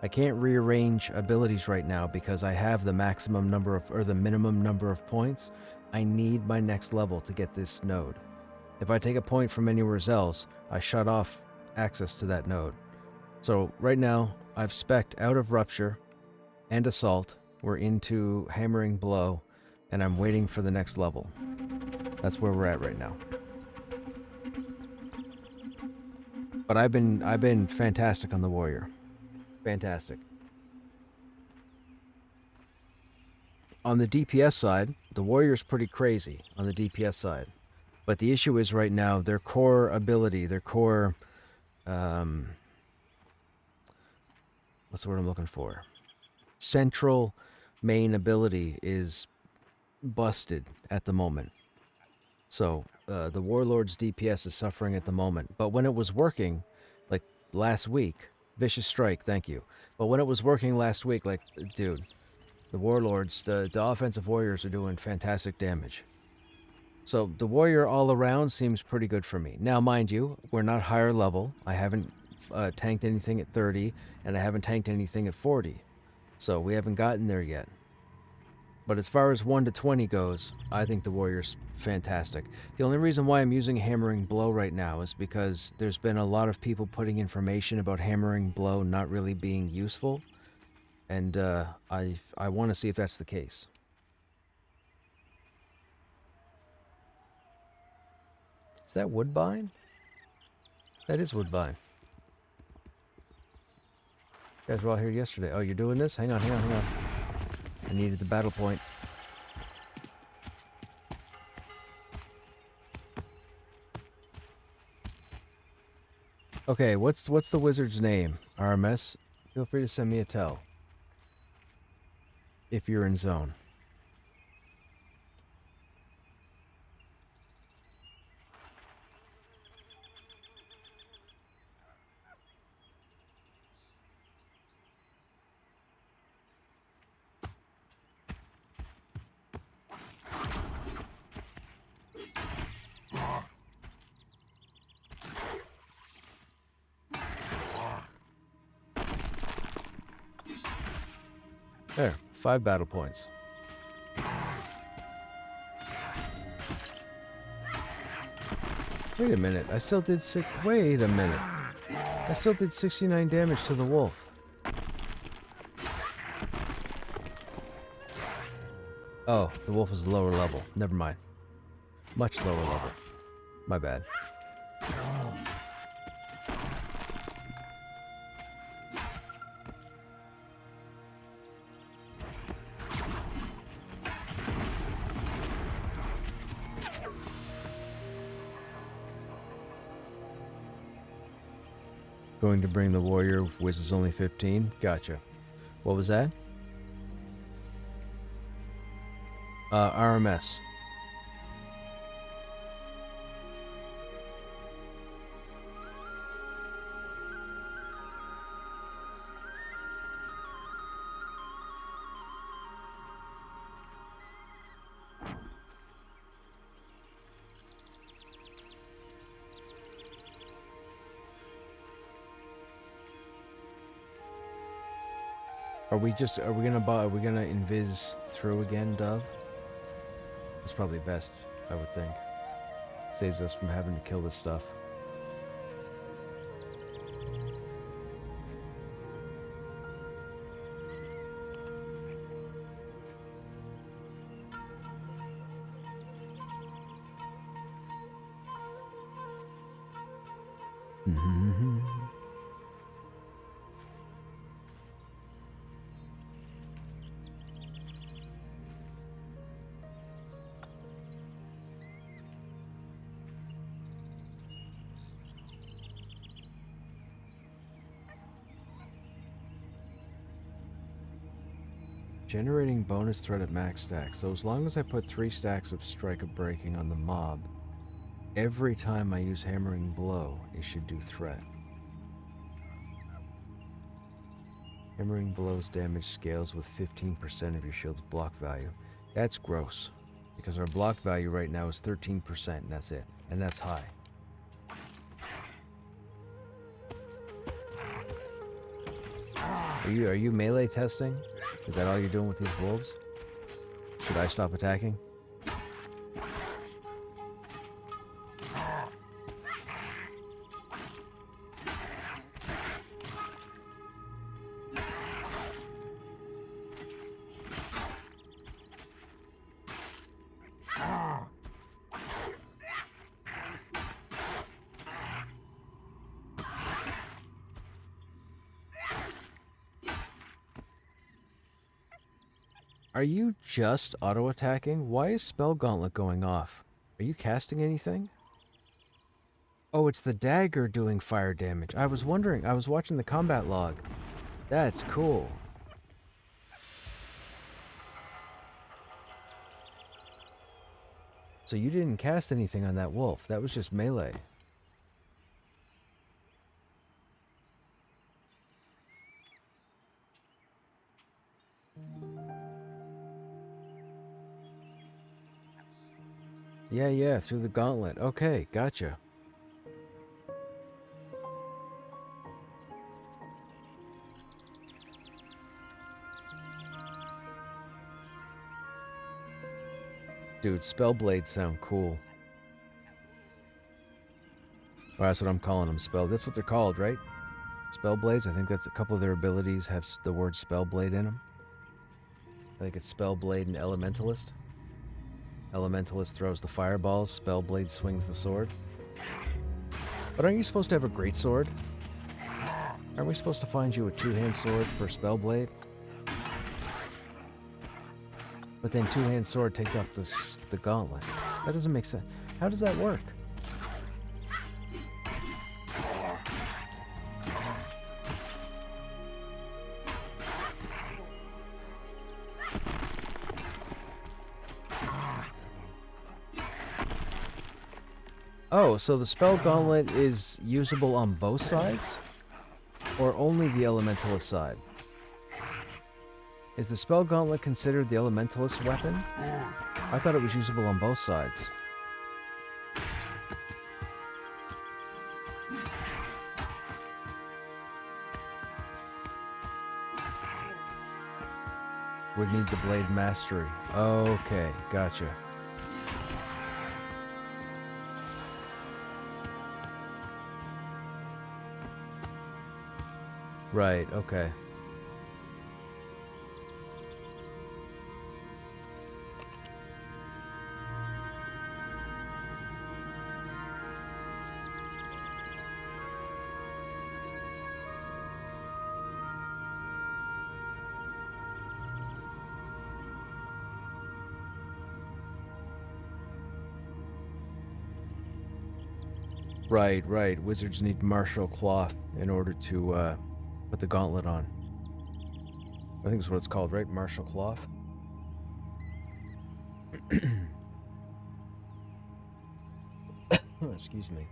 I can't rearrange abilities right now because I have the maximum number of, or the minimum number of points. I need my next level to get this node. If I take a point from anywhere else, I shut off access to that node. So right now, I've spec'd out of Rupture and Assault. We're into Hammering Blow, and I'm waiting for the next level. That's where we're at right now. But I've been fantastic on the warrior. Fantastic. On the DPS side, the warrior's pretty crazy on the DPS side. But the issue is right now, their core ability, their core, what's the word I'm looking for? Central main ability is busted at the moment. So, the Warlord's DPS is suffering at the moment. But when it was working, like last week, Vicious Strike, thank you. But when it was working last week, like, dude, the Warlords, the offensive warriors are doing fantastic damage. So the warrior all around seems pretty good for me. Now, mind you, we're not higher level. I haven't tanked anything at 30, and I haven't tanked anything at 40. So we haven't gotten there yet. But as far as 1 to 20 goes, I think the warrior's fantastic. The only reason why I'm using Hammering Blow right now is because there's been a lot of people putting information about Hammering Blow not really being useful. And I want to see if that's the case. Is that Woodbine? That is Woodbine. You guys were all here yesterday. Oh, you're doing this? Hang on. I needed the battle point. Okay, what's the wizard's name? RMS? Feel free to send me a tell. If you're in zone. There, 5 battle points. Wait a minute. I still did Wait a minute. I still did 69 damage to the wolf. Oh, the wolf is lower level. Never mind. Much lower level. My bad. Going to bring the warrior, which is only 15. Gotcha. What was that? RMS. Are we gonna invis through again, Dove? It's probably best, I would think. Saves us from having to kill this stuff. Generating bonus threat at max stacks. So as long as I put 3 stacks of Strike of Breaking on the mob, every time I use Hammering Blow, it should do threat. Hammering Blow's damage scales with 15% of your shield's block value. That's gross, because our block value right now is 13%, and that's it. And that's high. Are you melee testing? Is that all you're doing with these wolves? Should I stop attacking? Are you just auto-attacking? Why is Spell Gauntlet going off? Are you casting anything? Oh, it's the dagger doing fire damage. I was wondering. I was watching the combat log. That's cool. So you didn't cast anything on that wolf. That was just melee. Yeah, through the gauntlet. Okay, gotcha. Dude, Spellblades sound cool. Well, that's what I'm calling them. That's what they're called, right? Spellblades. I think that's a couple of their abilities have the word Spellblade in them. I think it's Spellblade and Elementalist. Elementalist throws the fireballs, Spellblade swings the sword. But aren't you supposed to have a great sword? Aren't we supposed to find you a 2-hand sword for Spellblade? But then 2-hand sword takes off the gauntlet. That doesn't make sense. How does that work? Oh, so the Spell Gauntlet is usable on both sides? Or only the Elementalist side? Is the Spell Gauntlet considered the Elementalist weapon? I thought it was usable on both sides. Would need the Blade Mastery. Okay, gotcha. Right, okay. Right, right. Wizards need martial cloth in order to put the gauntlet on. I think that's what it's called, right? Martial cloth. Excuse me.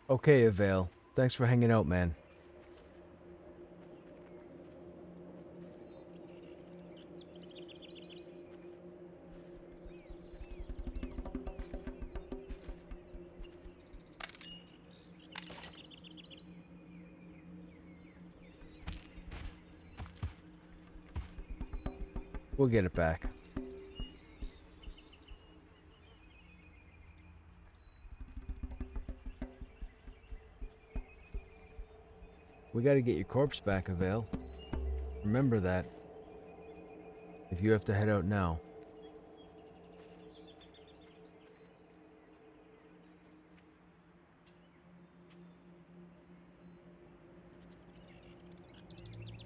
Okay, Avail. Thanks for hanging out, man. We'll get it back. We gotta get your corpse back, Avail. Remember that. If you have to head out now.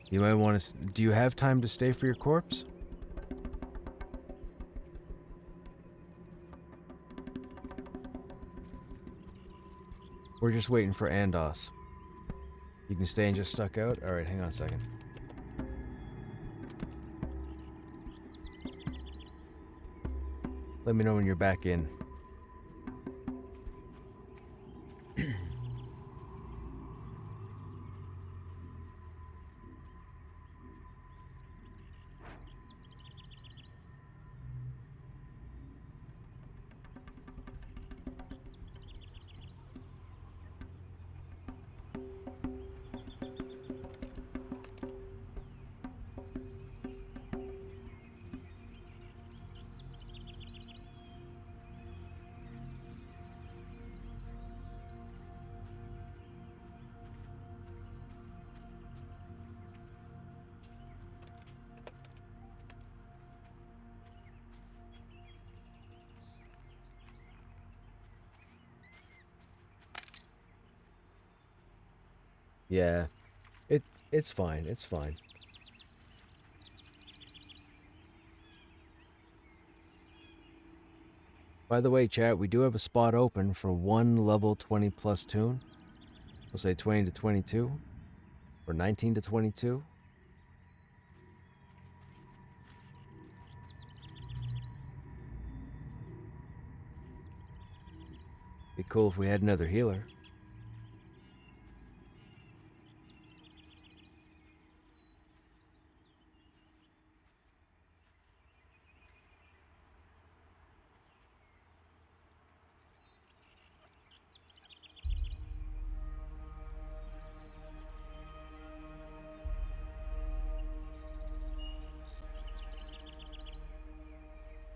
You might want to... Do you have time to stay for your corpse? We're just waiting for Andos. You can stay and just stuck out? Alright, hang on a second. Let me know when you're back in. Yeah. It's fine. It's fine. By the way, chat, we do have a spot open for one level 20 plus tune. We'll say 20 to 22. Or 19 to 22. Be cool if we had another healer.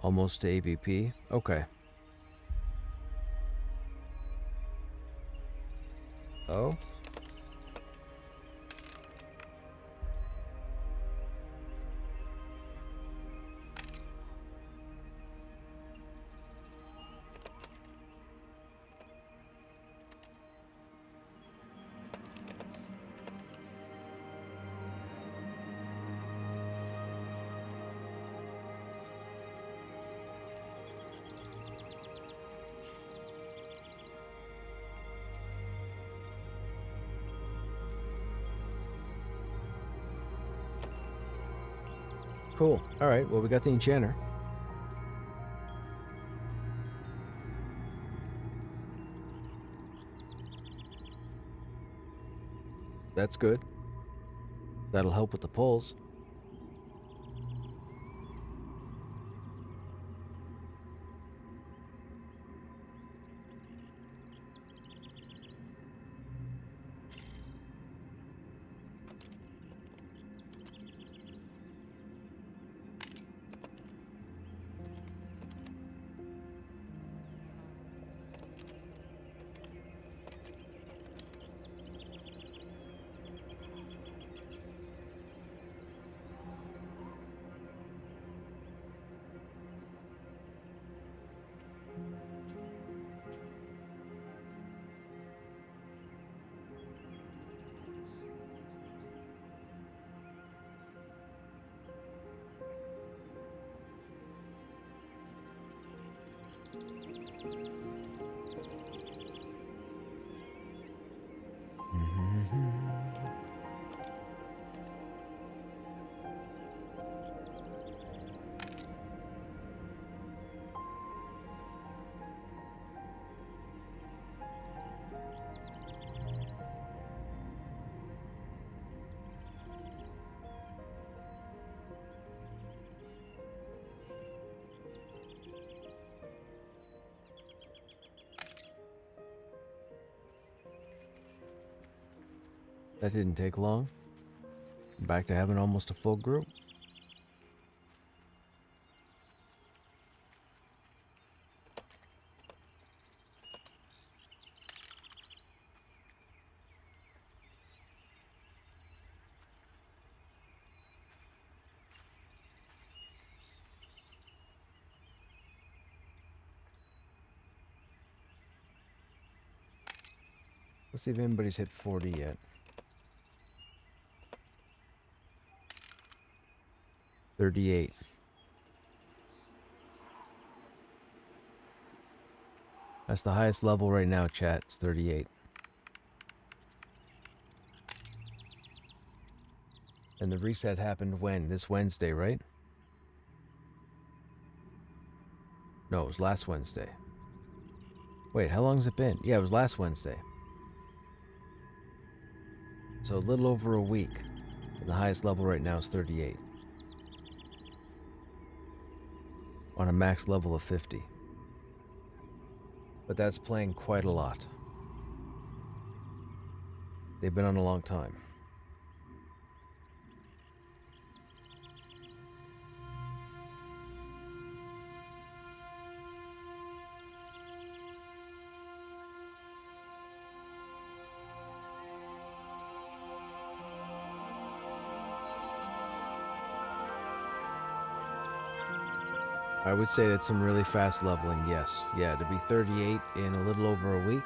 Almost to AVP. Okay. Oh? Cool. Alright, well, we got the enchanter. That's good. That'll help with the pulls. That didn't take long. Back to having almost a full group. Let's see if anybody's hit 40 yet. 38. That's the highest level right now, chat. It's 38. And the reset happened when? This Wednesday, right? No, it was last Wednesday. Wait, how long has it been? Yeah, it was last Wednesday. So a little over a week. And the highest level right now is 38. On a max level of 50. But that's playing quite a lot. They've been on a long time. I would say that's some really fast leveling, yes. Yeah, to be 38 in a little over a week.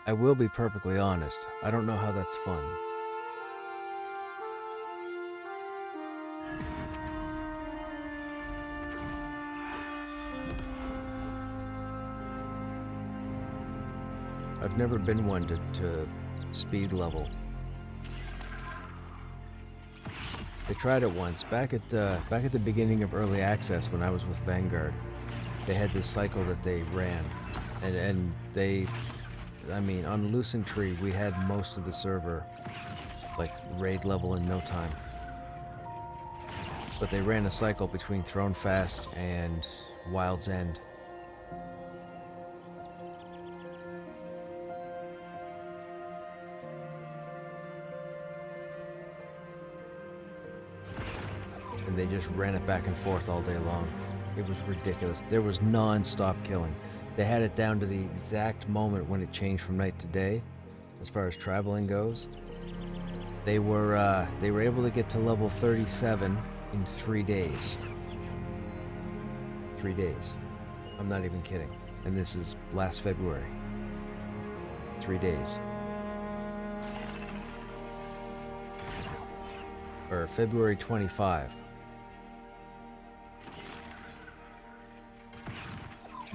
I will be perfectly honest. I don't know how that's fun. I've never been one to speed level. They tried it once back at the beginning of early access when I was with Vanguard. They had this cycle that they ran, and they, I mean, on Lucent Tree we had most of the server like raid level in no time. But they ran a cycle between Throne Fast and Wild's End. And they just ran it back and forth all day long. It was ridiculous. There was non-stop killing. They had it down to the exact moment when it changed from night to day, as far as traveling goes. They were able to get to level 37 in 3 days. 3 days. I'm not even kidding. And this is last February. 3 days. Or February 25.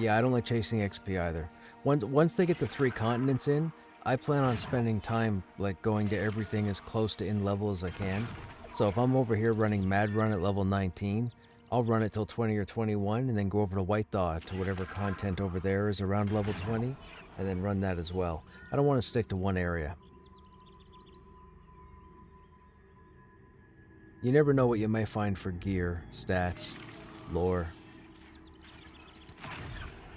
Yeah, I don't like chasing XP either. Once they get the 3 continents in, I plan on spending time like going to everything as close to in level as I can. So if I'm over here running Mad Run at level 19, I'll run it till 20 or 21 and then go over to White Thaw to whatever content over there is around level 20 and then run that as well. I don't want to stick to one area. You never know what you may find for gear, stats, lore.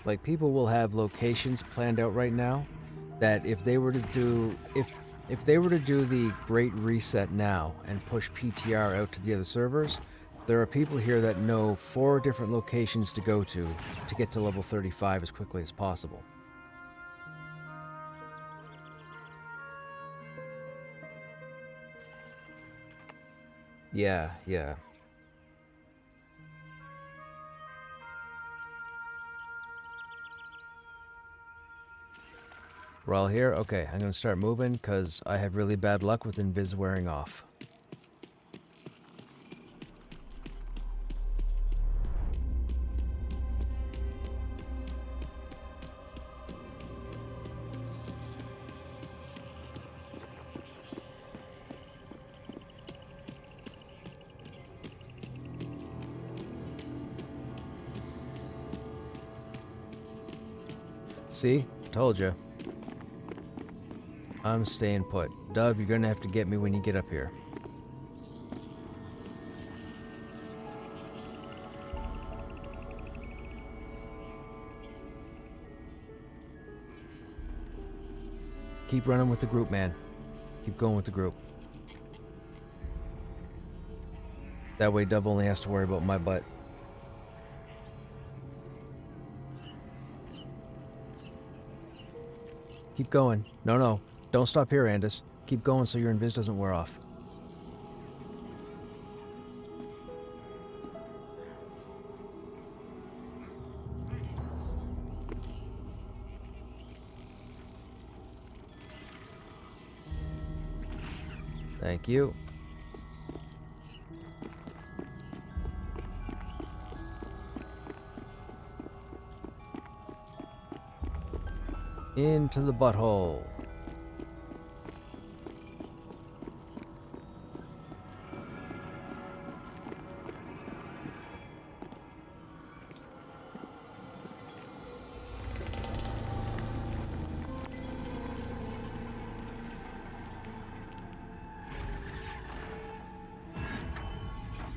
Like people will have locations planned out right now that if they were to do if they were to do the Great Reset now and push PTR out to the other servers, there are people here that know 4 different locations to go to get to level 35 as quickly as possible. Yeah. We're all here? Okay, I'm gonna start moving because I have really bad luck with invis wearing off. See? Told you. I'm staying put. Dove, you're gonna have to get me when you get up here. Keep running with the group, man. Keep going with the group. That way Dove only has to worry about my butt. Keep going. No. Don't stop here, Andis. Keep going so your invis doesn't wear off. Thank you. Into the butthole.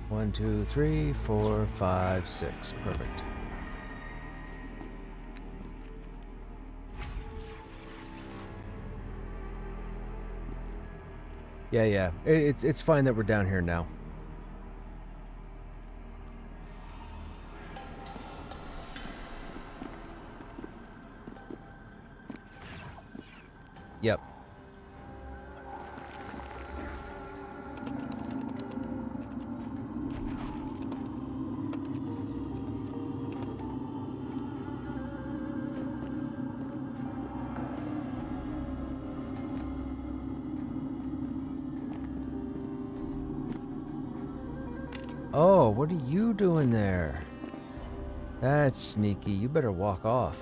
One, 2, 3, 4, 5, 6. Perfect. Yeah. It's fine that we're down here now. Yep. Oh, what are you doing there? That's sneaky. You better walk off.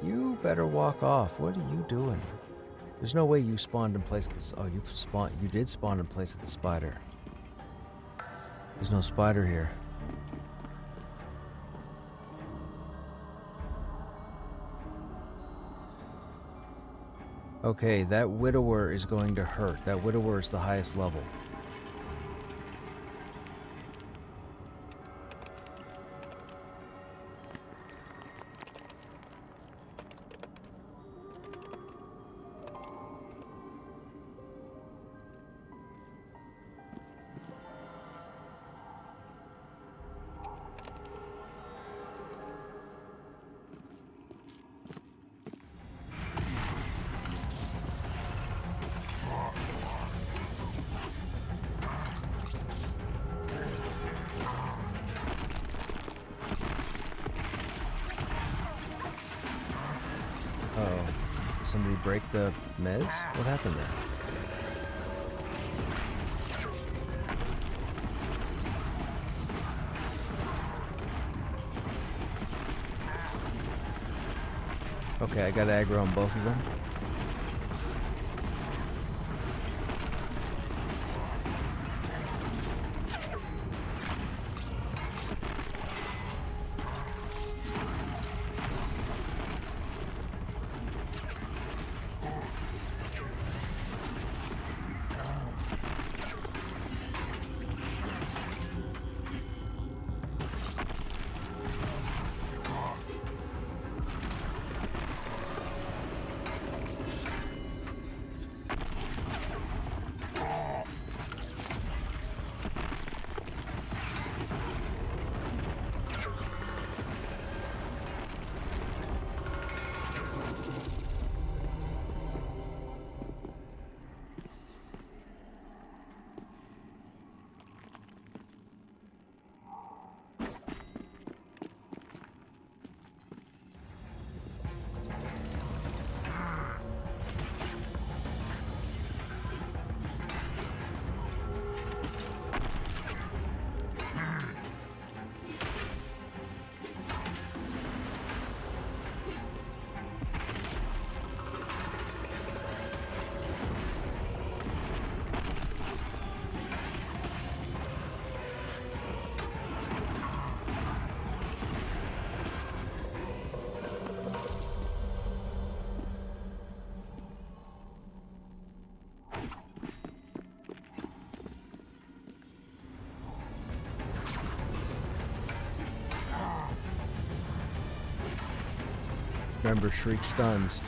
You better walk off. What are you doing? There's no way you spawned in place of this. Oh, you did spawn in place of the spider. There's no spider here. Okay, that widower is going to hurt. That widower is the highest level. Uh-oh. Somebody break the mez? What happened there? Okay, I got aggro on both of them. Remember, shriek stuns.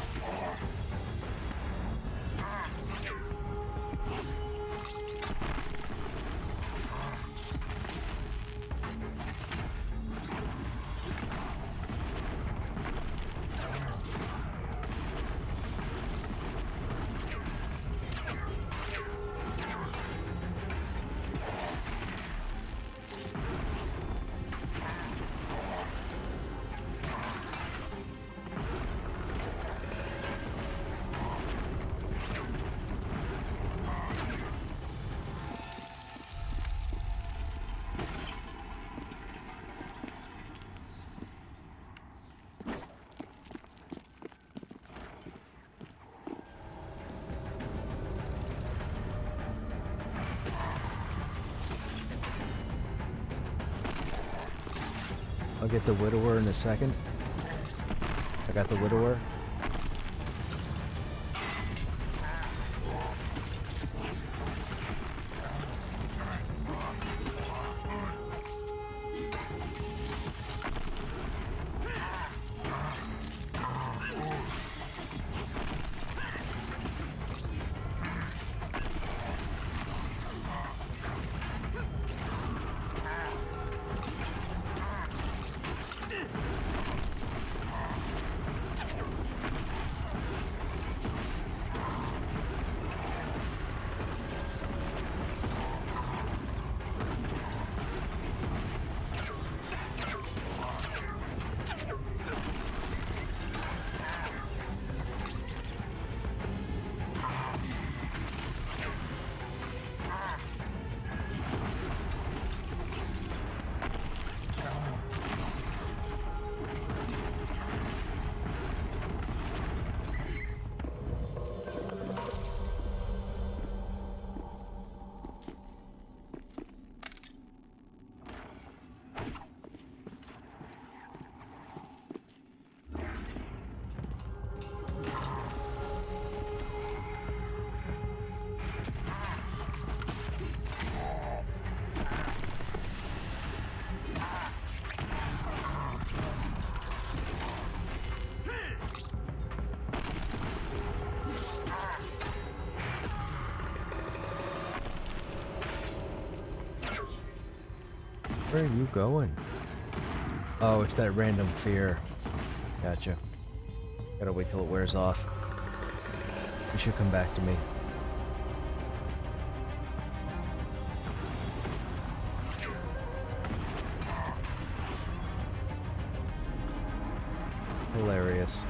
I'll get the Widower in a second. I got the Widower. Where are you going? Oh, it's that random fear. Gotcha. Gotta wait till it wears off. You should come back to me. Hilarious.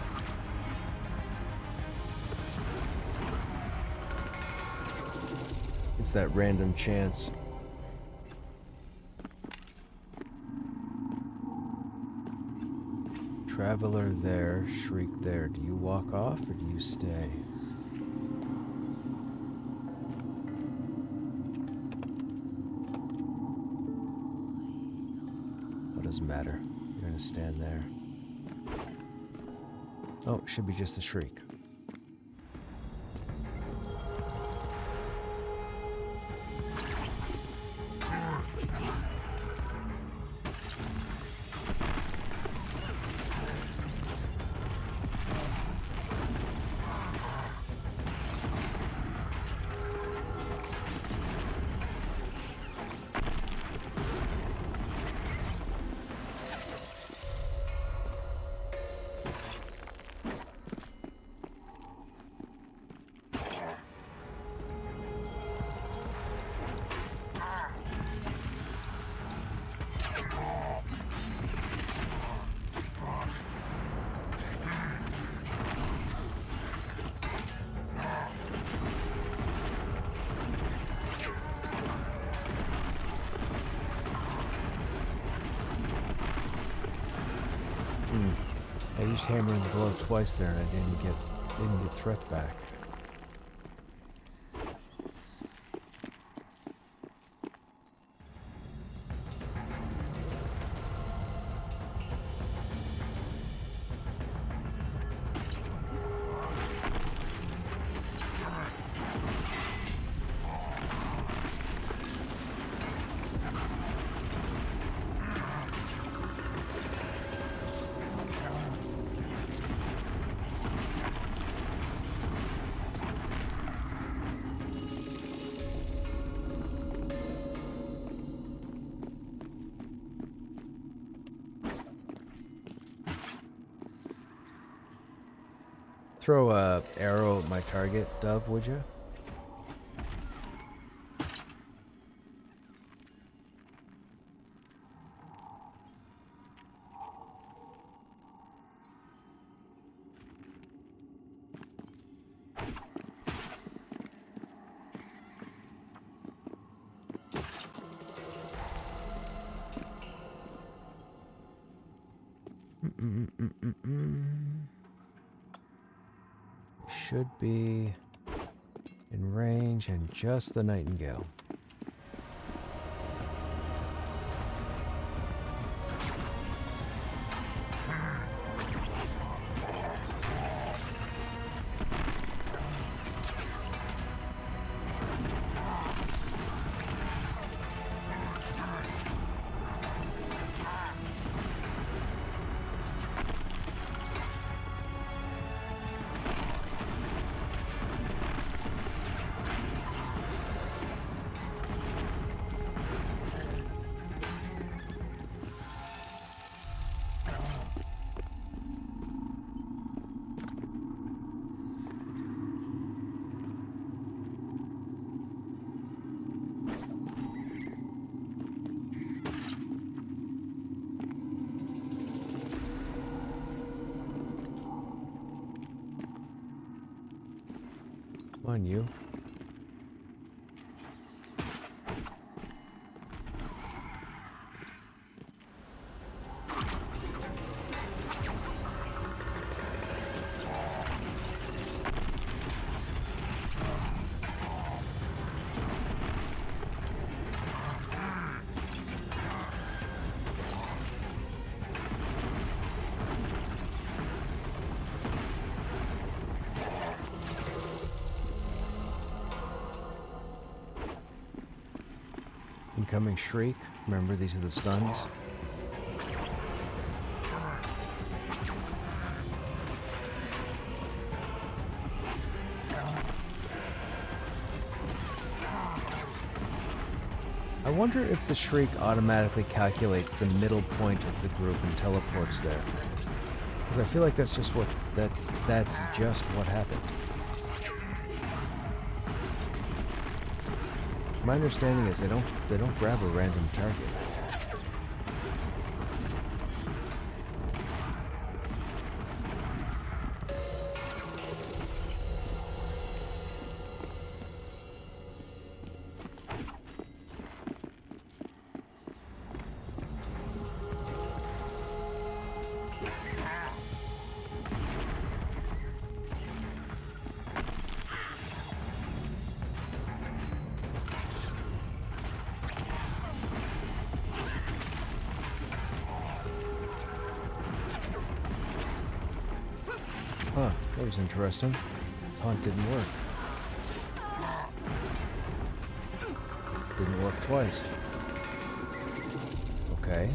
It's that random chance. Traveler there, Shriek there. Do you walk off or do you stay? It doesn't matter. You're gonna stand there. Oh, it should be just the Shriek. I used hammer and blow twice there, and I didn't get threat back. Throw a arrow at my target, Dove, would you? Should be in range and just the nightingale. On you. Incoming Shriek. Remember, these are the stuns. I wonder if the Shriek automatically calculates the middle point of the group and teleports there. Because I feel like that's just what that's just what happened. My understanding is they don't grab a random target. was interesting. Taunt didn't work. Didn't work twice. Okay.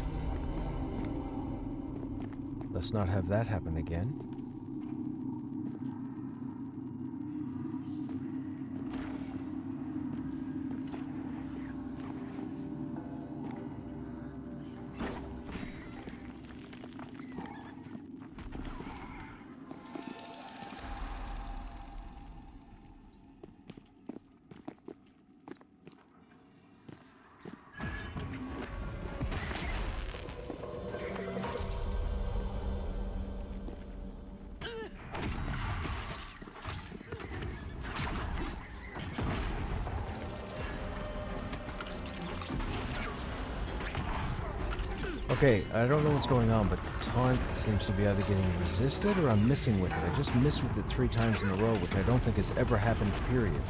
Let's not have that happen again. Okay, I don't know what's going on, but taunt seems to be either getting resisted or I'm missing with it. I just missed with it 3 times in a row, which I don't think has ever happened, period.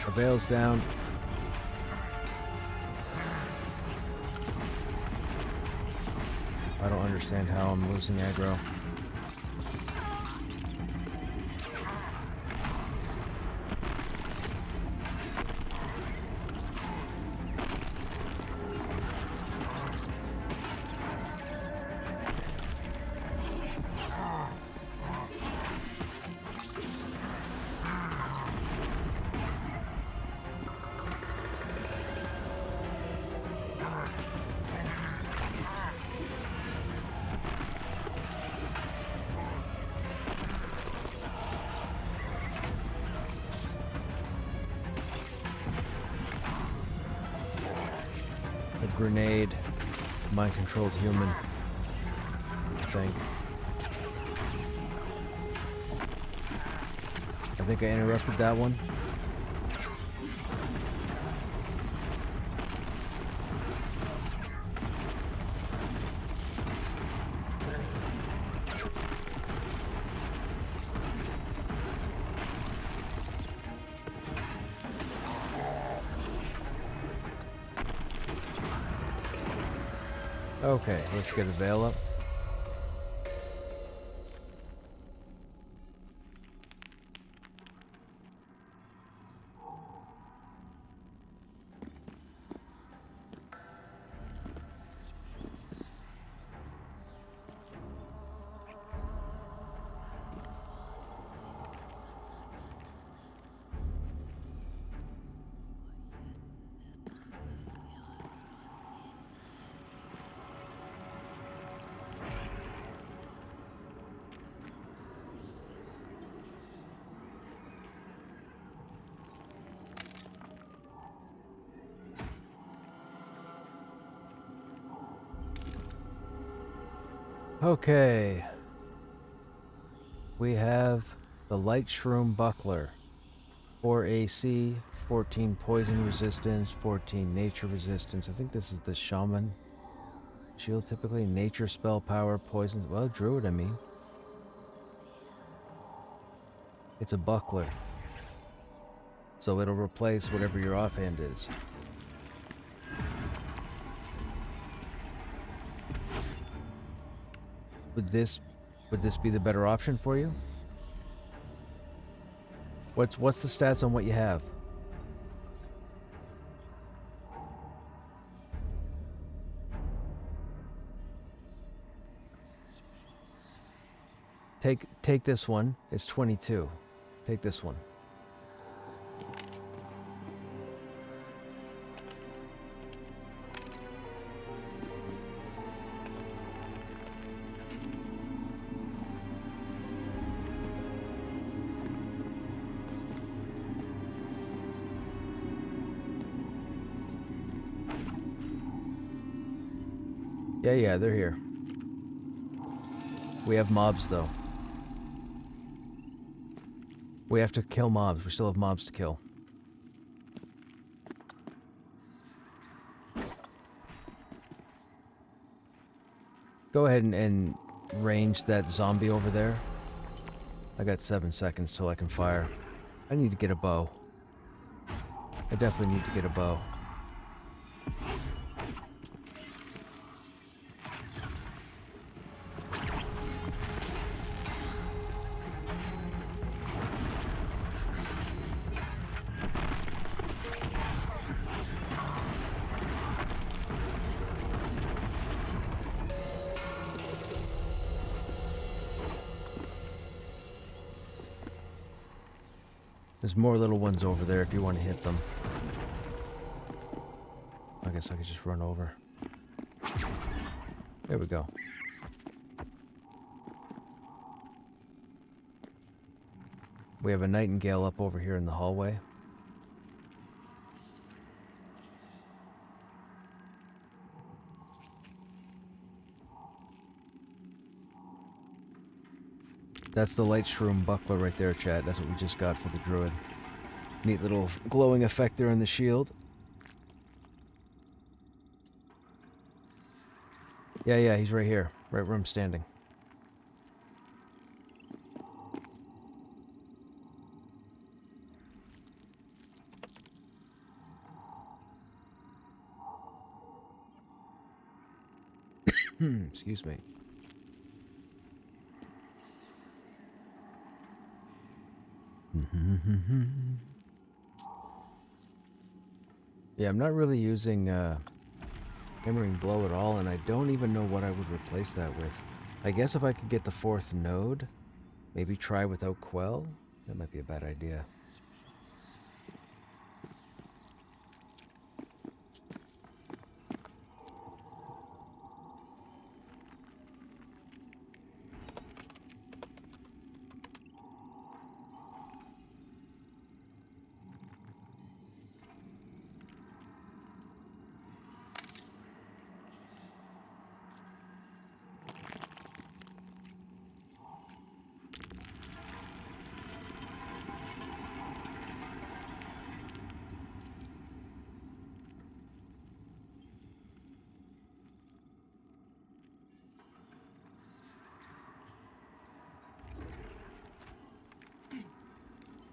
The veil's down. I don't understand how I'm losing aggro. Grenade, mind-controlled human, I think. I think I interrupted that one. Okay, let's get a veil up. Okay. We have the Light Shroom Buckler. 4 AC, 14 poison resistance, 14 nature resistance. I think this is the Shaman shield typically. Nature spell power, poisons. Well, Druid, I mean. It's a buckler. So it'll replace whatever your offhand is. Would this be the better option for you? What's the stats on what you have? Take this one. It's 22. Take this one. Yeah, they're here. We have mobs, though. We have to kill mobs. We still have mobs to kill. Go ahead and range that zombie over there. I got 7 seconds till I can fire. I need to get a bow. I definitely need to get a bow. There's more little ones over there if you want to hit them. I guess I could just run over. There we go. We have a nightingale up over here in the hallway. That's the light shroom buckler right there, chat. That's what we just got for the druid. Neat little glowing effect there on the shield. Yeah, he's right here. Right where I'm standing. Excuse me. Yeah, I'm not really using hammering blow at all, and I don't even know what I would replace that with. I guess if I could get the 4th node, maybe try without quell. That might be a bad idea.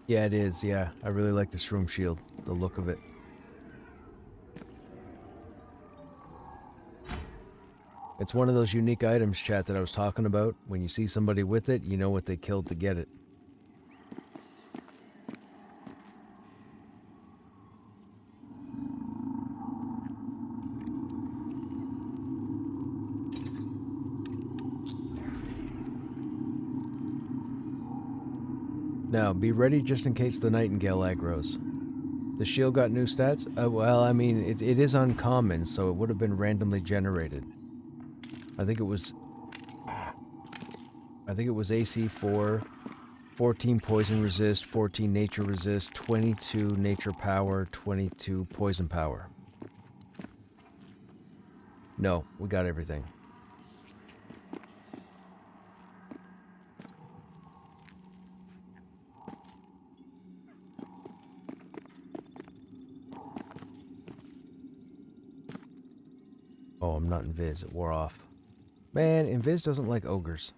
Yeah, it is, yeah. I really like this room shield, the look of it. It's one of those unique items, chat, that I was talking about. When you see somebody with it, you know what they killed to get it. Now, be ready just in case the Nightingale aggroes. The shield got new stats? Well, I mean, it is uncommon, so it would have been randomly generated. I think it was AC 4, 14 poison resist, 14 nature resist, 22 nature power, 22 poison power. No, we got everything. Oh, I'm not invis. It wore off. Man, invis doesn't like ogres.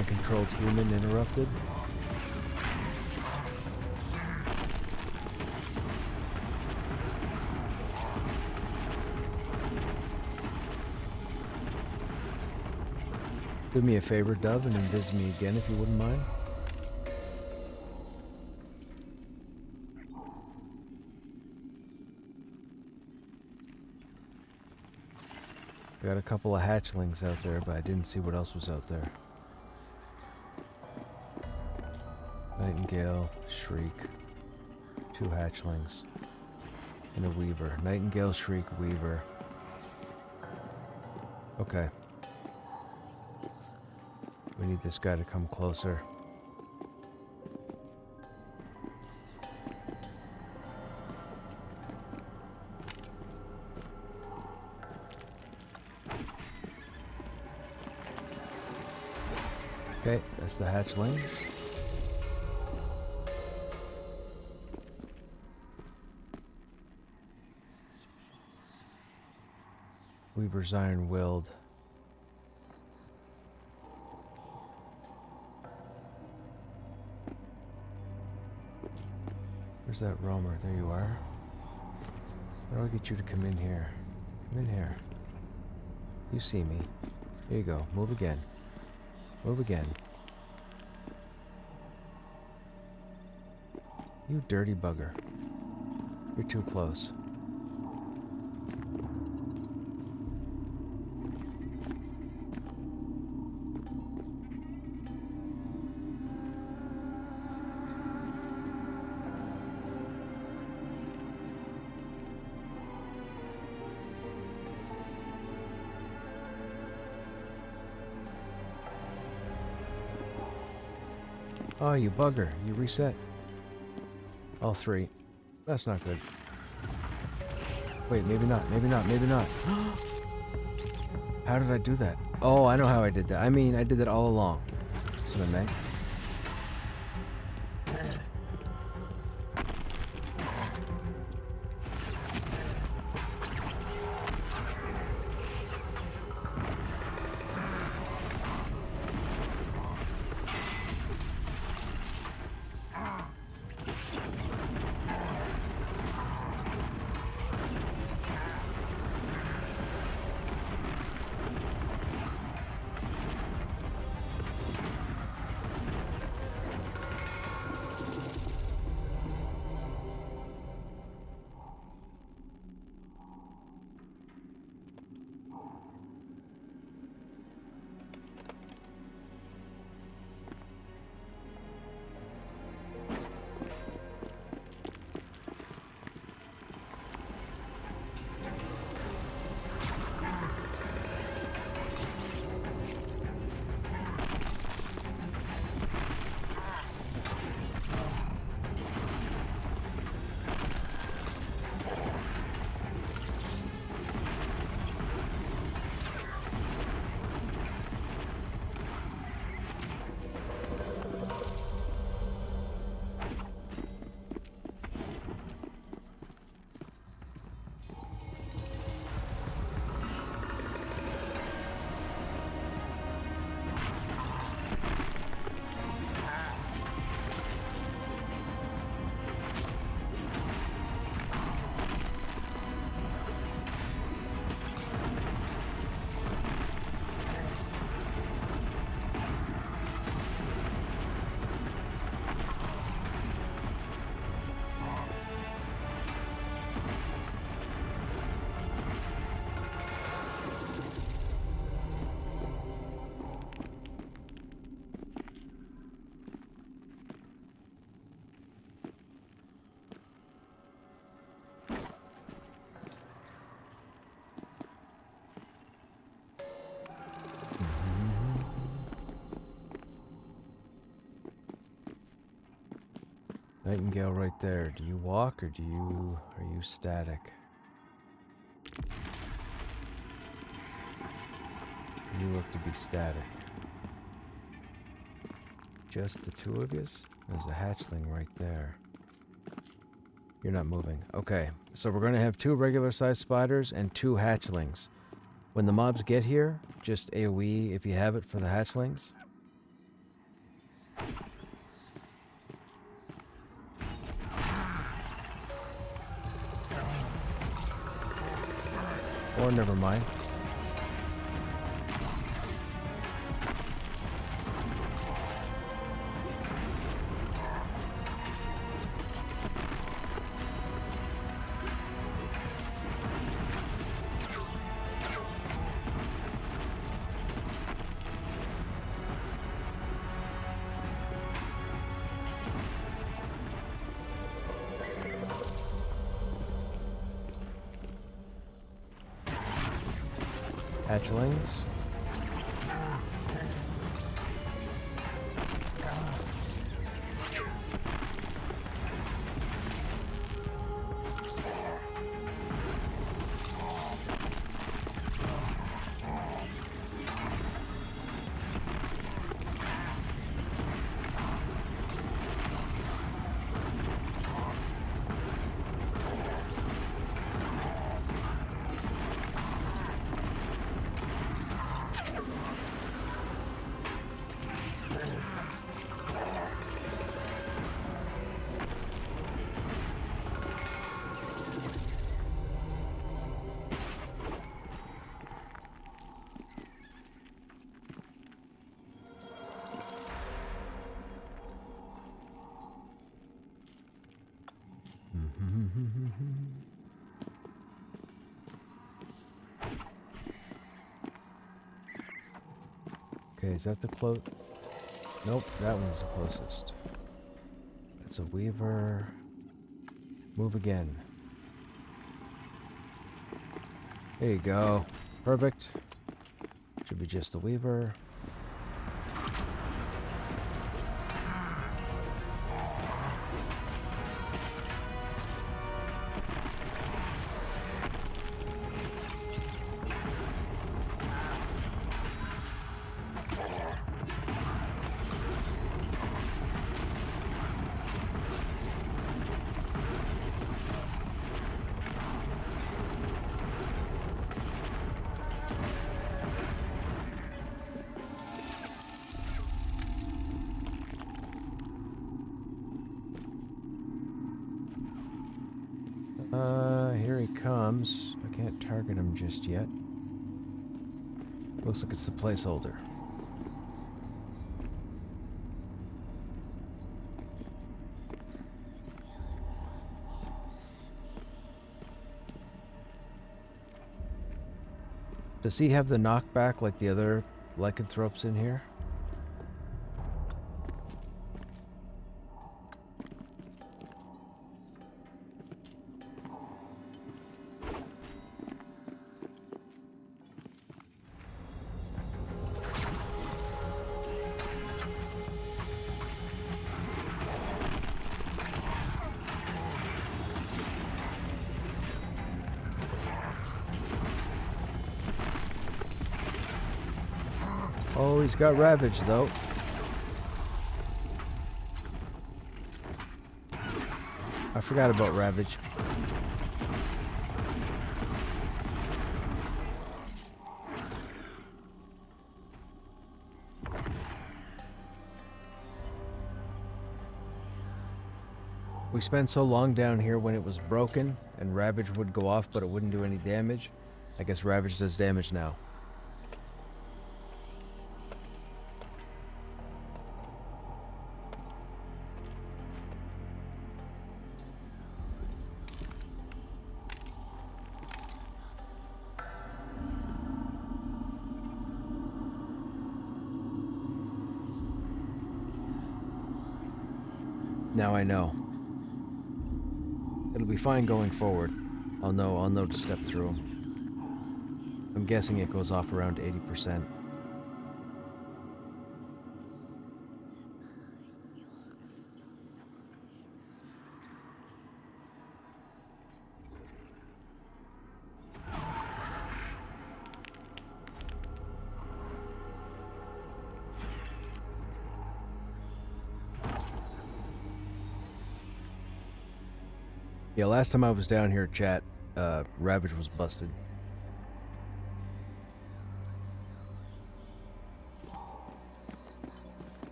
mind-controlled human interrupted. Do me a favor, Dove, and invis me again if you wouldn't mind. Got a couple of hatchlings out there, but I didn't see what else was out there. Nightingale, Shriek, 2 hatchlings, and a Weaver. Nightingale, Shriek, Weaver. Okay. We need this guy to come closer. Okay, that's the hatchlings. Weaver's iron-willed. Where's that roamer? There you are. How do I get you to come in here? Come in here. You see me. There you go. Move again. Move again. You dirty bugger. You're too close. Oh, you bugger. You reset. All 3. That's not good. Wait, maybe not. Maybe not. Maybe not. How did I do that? Oh, I know how I did that. I mean, I did that all along. So I may. Nightingale right there. Do you walk or are you static? You look to be static. Just the 2 of yous? There's a hatchling right there. You're not moving. Okay, so we're going to have 2 regular-sized spiders and 2 hatchlings. When the mobs get here, just AoE if you have it for the hatchlings. Or never mind. Hatchlings. Okay, is that the close? Nope, that one's the closest. That's a weaver. Move again. There you go. Perfect. Should be just the weaver. Here he comes. I can't target him just yet. Looks like it's the placeholder. Does he have the knockback like the other lycanthropes in here? Oh, he's got Ravage, though. I forgot about Ravage. We spent so long down here when it was broken, and Ravage would go off, but it wouldn't do any damage. I guess Ravage does damage now. Now I know. It'll be fine going forward. I'll know to step through 'em. I'm guessing it goes off around 80%. Yeah, last time I was down here, chat, Ravage was busted.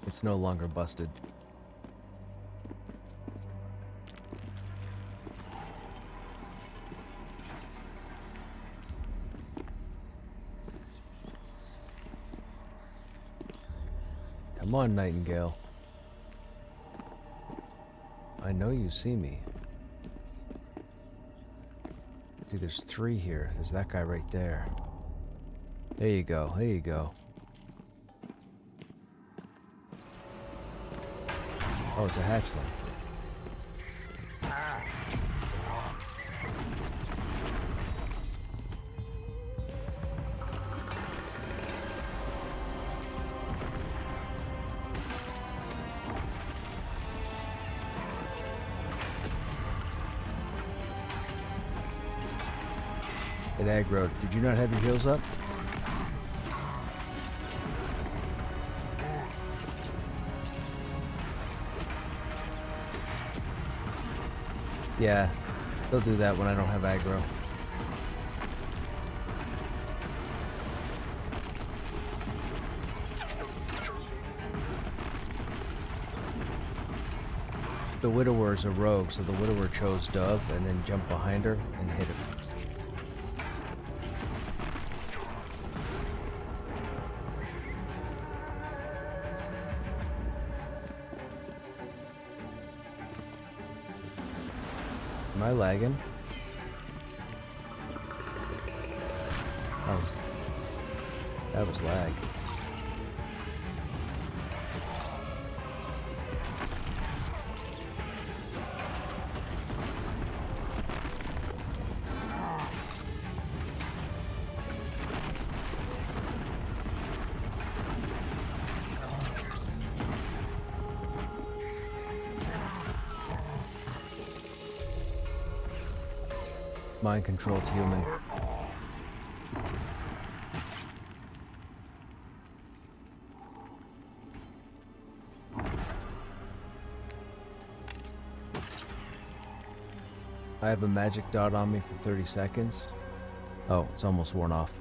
It's no longer busted. Come on, Nightingale. I know you see me. See, there's 3 here. There's that guy right there. There you go. There you go. Oh, it's a hatchling. It aggroed. Did you not have your heals up? Yeah, they'll do that when I don't have aggro. The Widower's a rogue, so the Widower chose Dove and then jumped behind her and hit her. Am I lagging? That was lag. Mind controlled human. I have a magic dot on me for 30 seconds. Oh, it's almost worn off.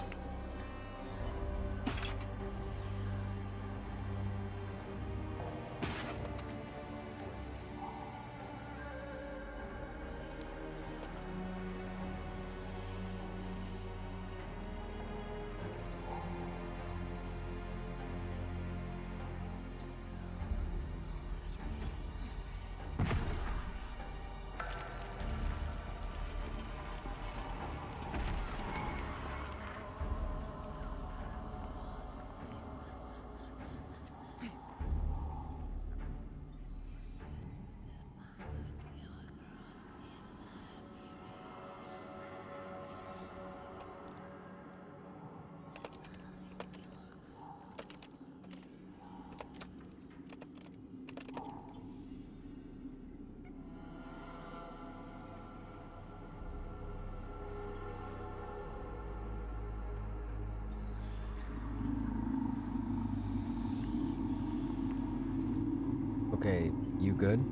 Okay, you good?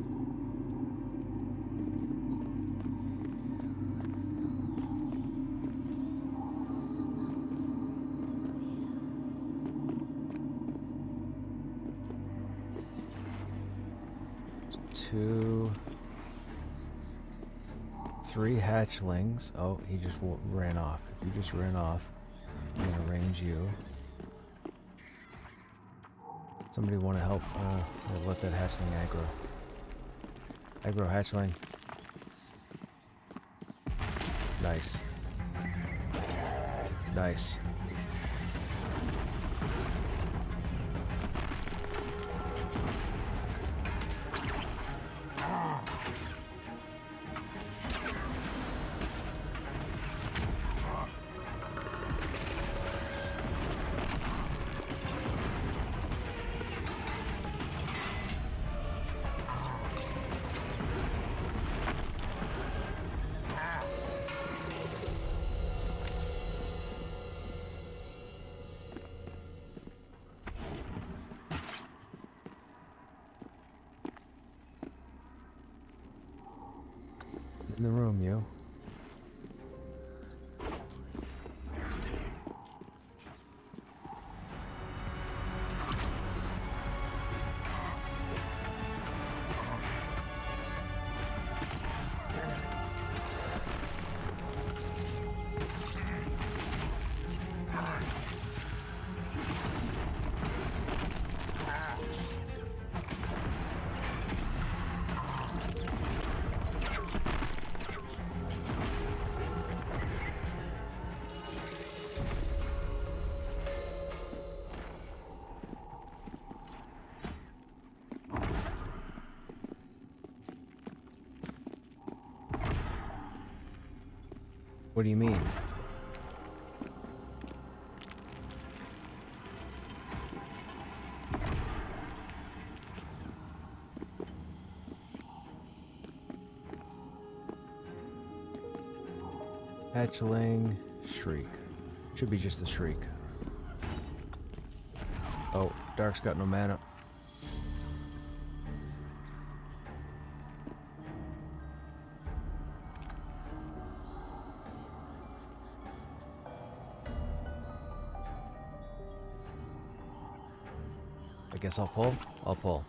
Two, 3 hatchlings. Oh, he just ran off. If you just ran off, I'm gonna range you. Somebody want to help? Let that hatchling aggro. Aggro hatchling. Nice. Nice. In the room, you. What do you mean? Hatchling, Shriek. Should be just the Shriek. Oh, Dark's got no mana. I guess I'll pull. I'll pull.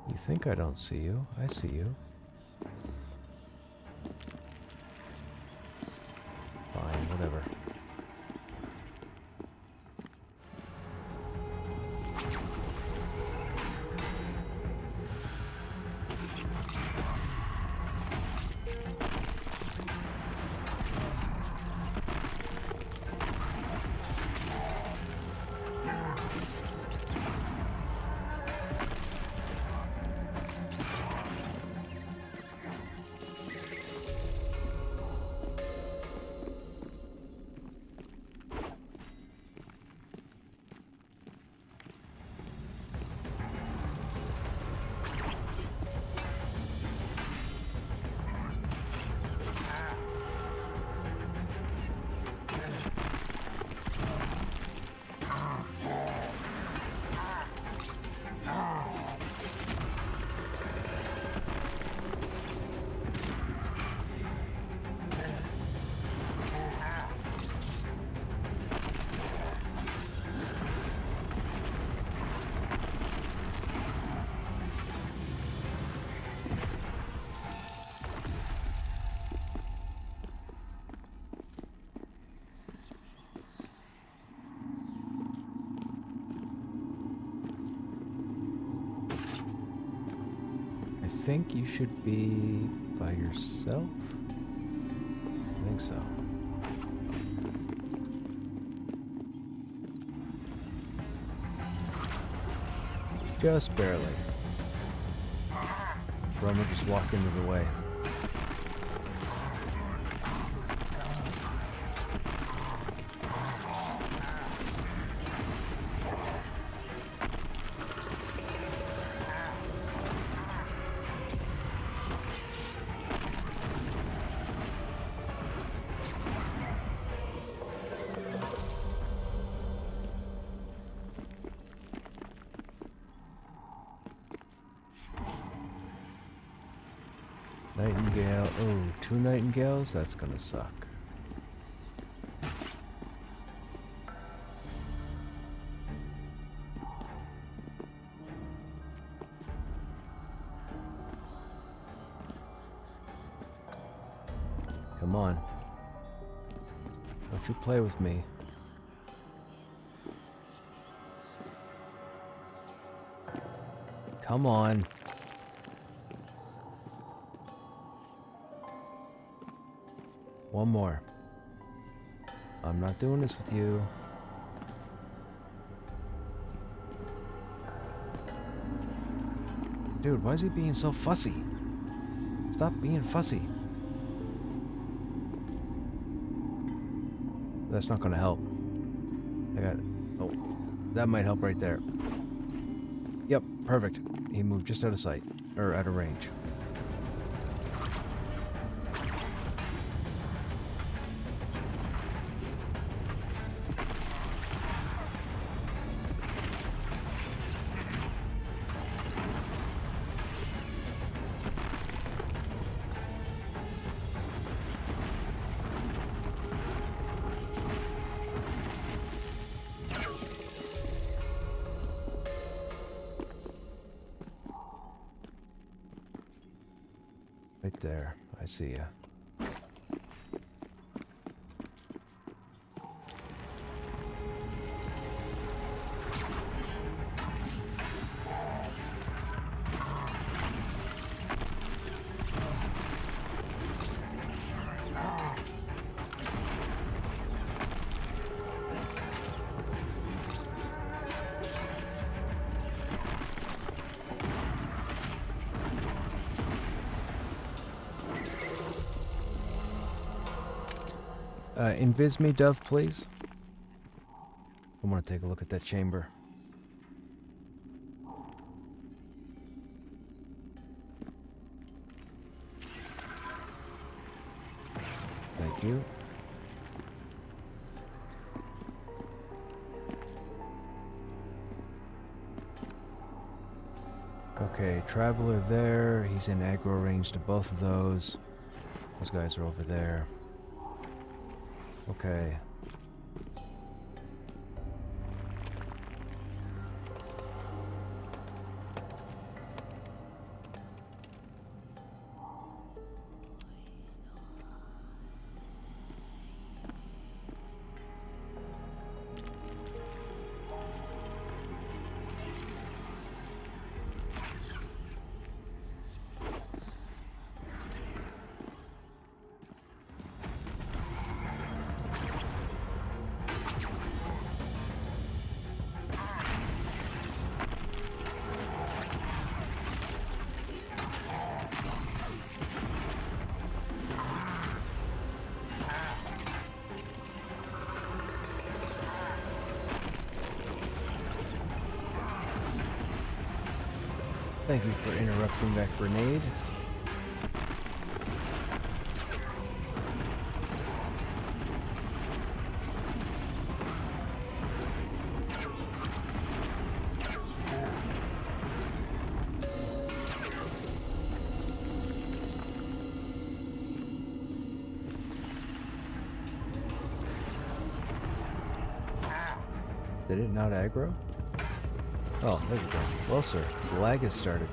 I think I don't see you. I see you. Fine, whatever. I think you should be by yourself? I think so. Just barely. Roman just walked into the way. Nightingale. Oh, 2 nightingales? That's gonna suck. Come on. Don't you play with me. Come on. One more. I'm not doing this with you. Dude, why is he being so fussy? Stop being fussy. That's not gonna help. I got... Oh, that might help right there. Yep, perfect. He moved just out of sight. Or out of range. Right there. I see ya. Invis me, Dove, please. I want to take a look at that chamber. Thank you. Okay, Traveler there. He's in aggro range to both of those. Those guys are over there. Okay. Thank you for interrupting that grenade. Did it not aggro? Oh, there we go. Well, sir, the lag has started.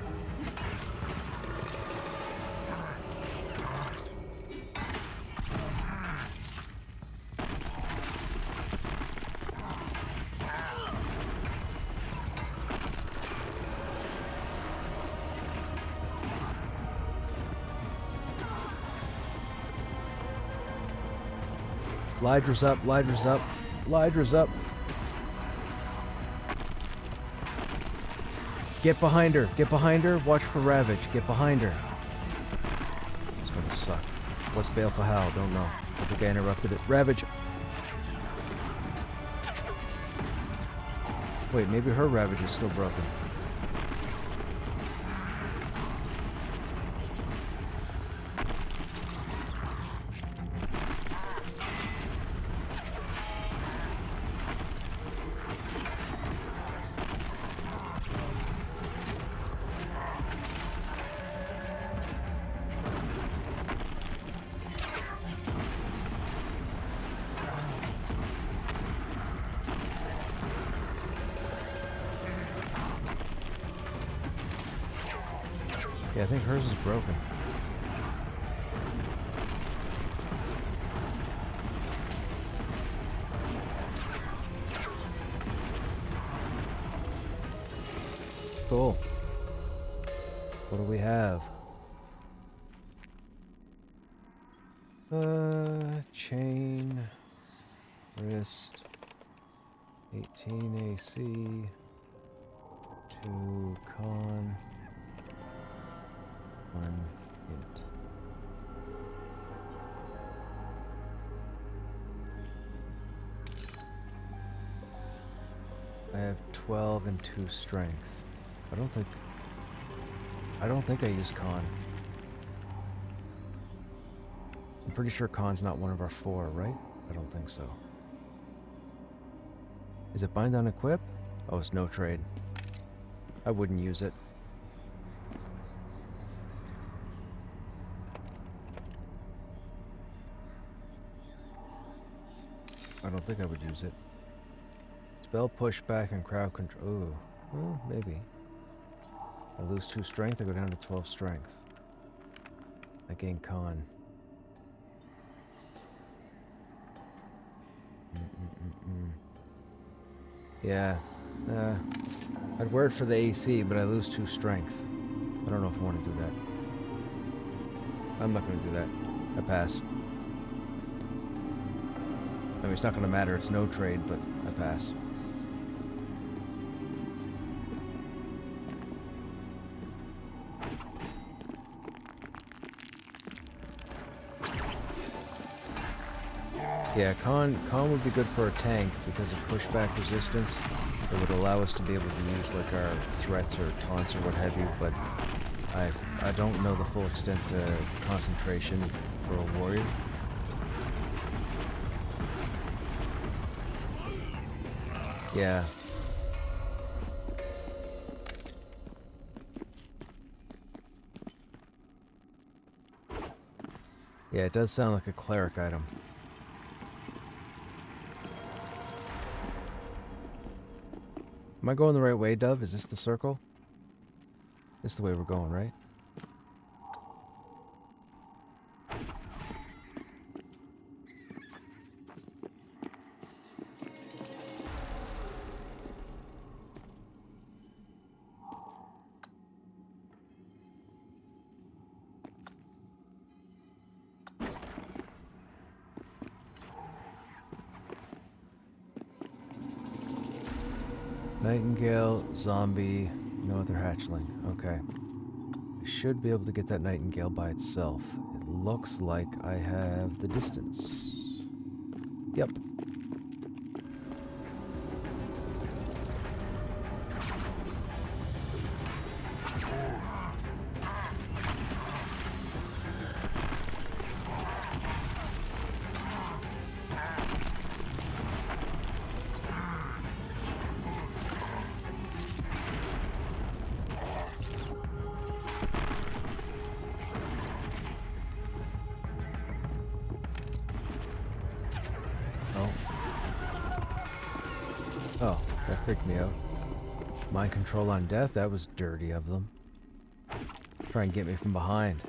Lydra's up, Lydra's up, Lydra's up. Get behind her, watch for Ravage, get behind her. It's gonna suck. What's Baal Pahal? Don't know. I think I interrupted it. Ravage! Wait, maybe her Ravage is still broken. Yeah, I think hers is broken. Cool. What do we have? Chain, wrist, 18 AC, 2 con, 1 int. I have 12 and 2 strength. I don't think I use con. I'm pretty sure con's not one of our 4, right? I don't think so. Is it bind on equip? Oh, it's no trade. I wouldn't use it. I don't think I would use it. Spell pushback and crowd control. Ooh, well, maybe. I lose 2 strength, I go down to 12 strength. I gain con. Yeah, I'd wear it for the AC, but I lose 2 strength. I don't know if I want to do that. I'm not going to do that. I pass. I mean, it's not going to matter, it's no trade, but I pass. Yeah, con would be good for a tank because of pushback resistance. It would allow us to be able to use like our threats or taunts or what have you, but I don't know the full extent to concentration for a warrior. Yeah. Yeah, it does sound like a cleric item. Am I going the right way, Dove? Is this the circle? This is the way we're going, right? Nightingale, zombie, no other hatchling. Okay. I should be able to get that nightingale by itself. It looks like I have the distance. Yep. Oh, that freaked me out. Mind control on death? That was dirty of them. Try and get me from behind.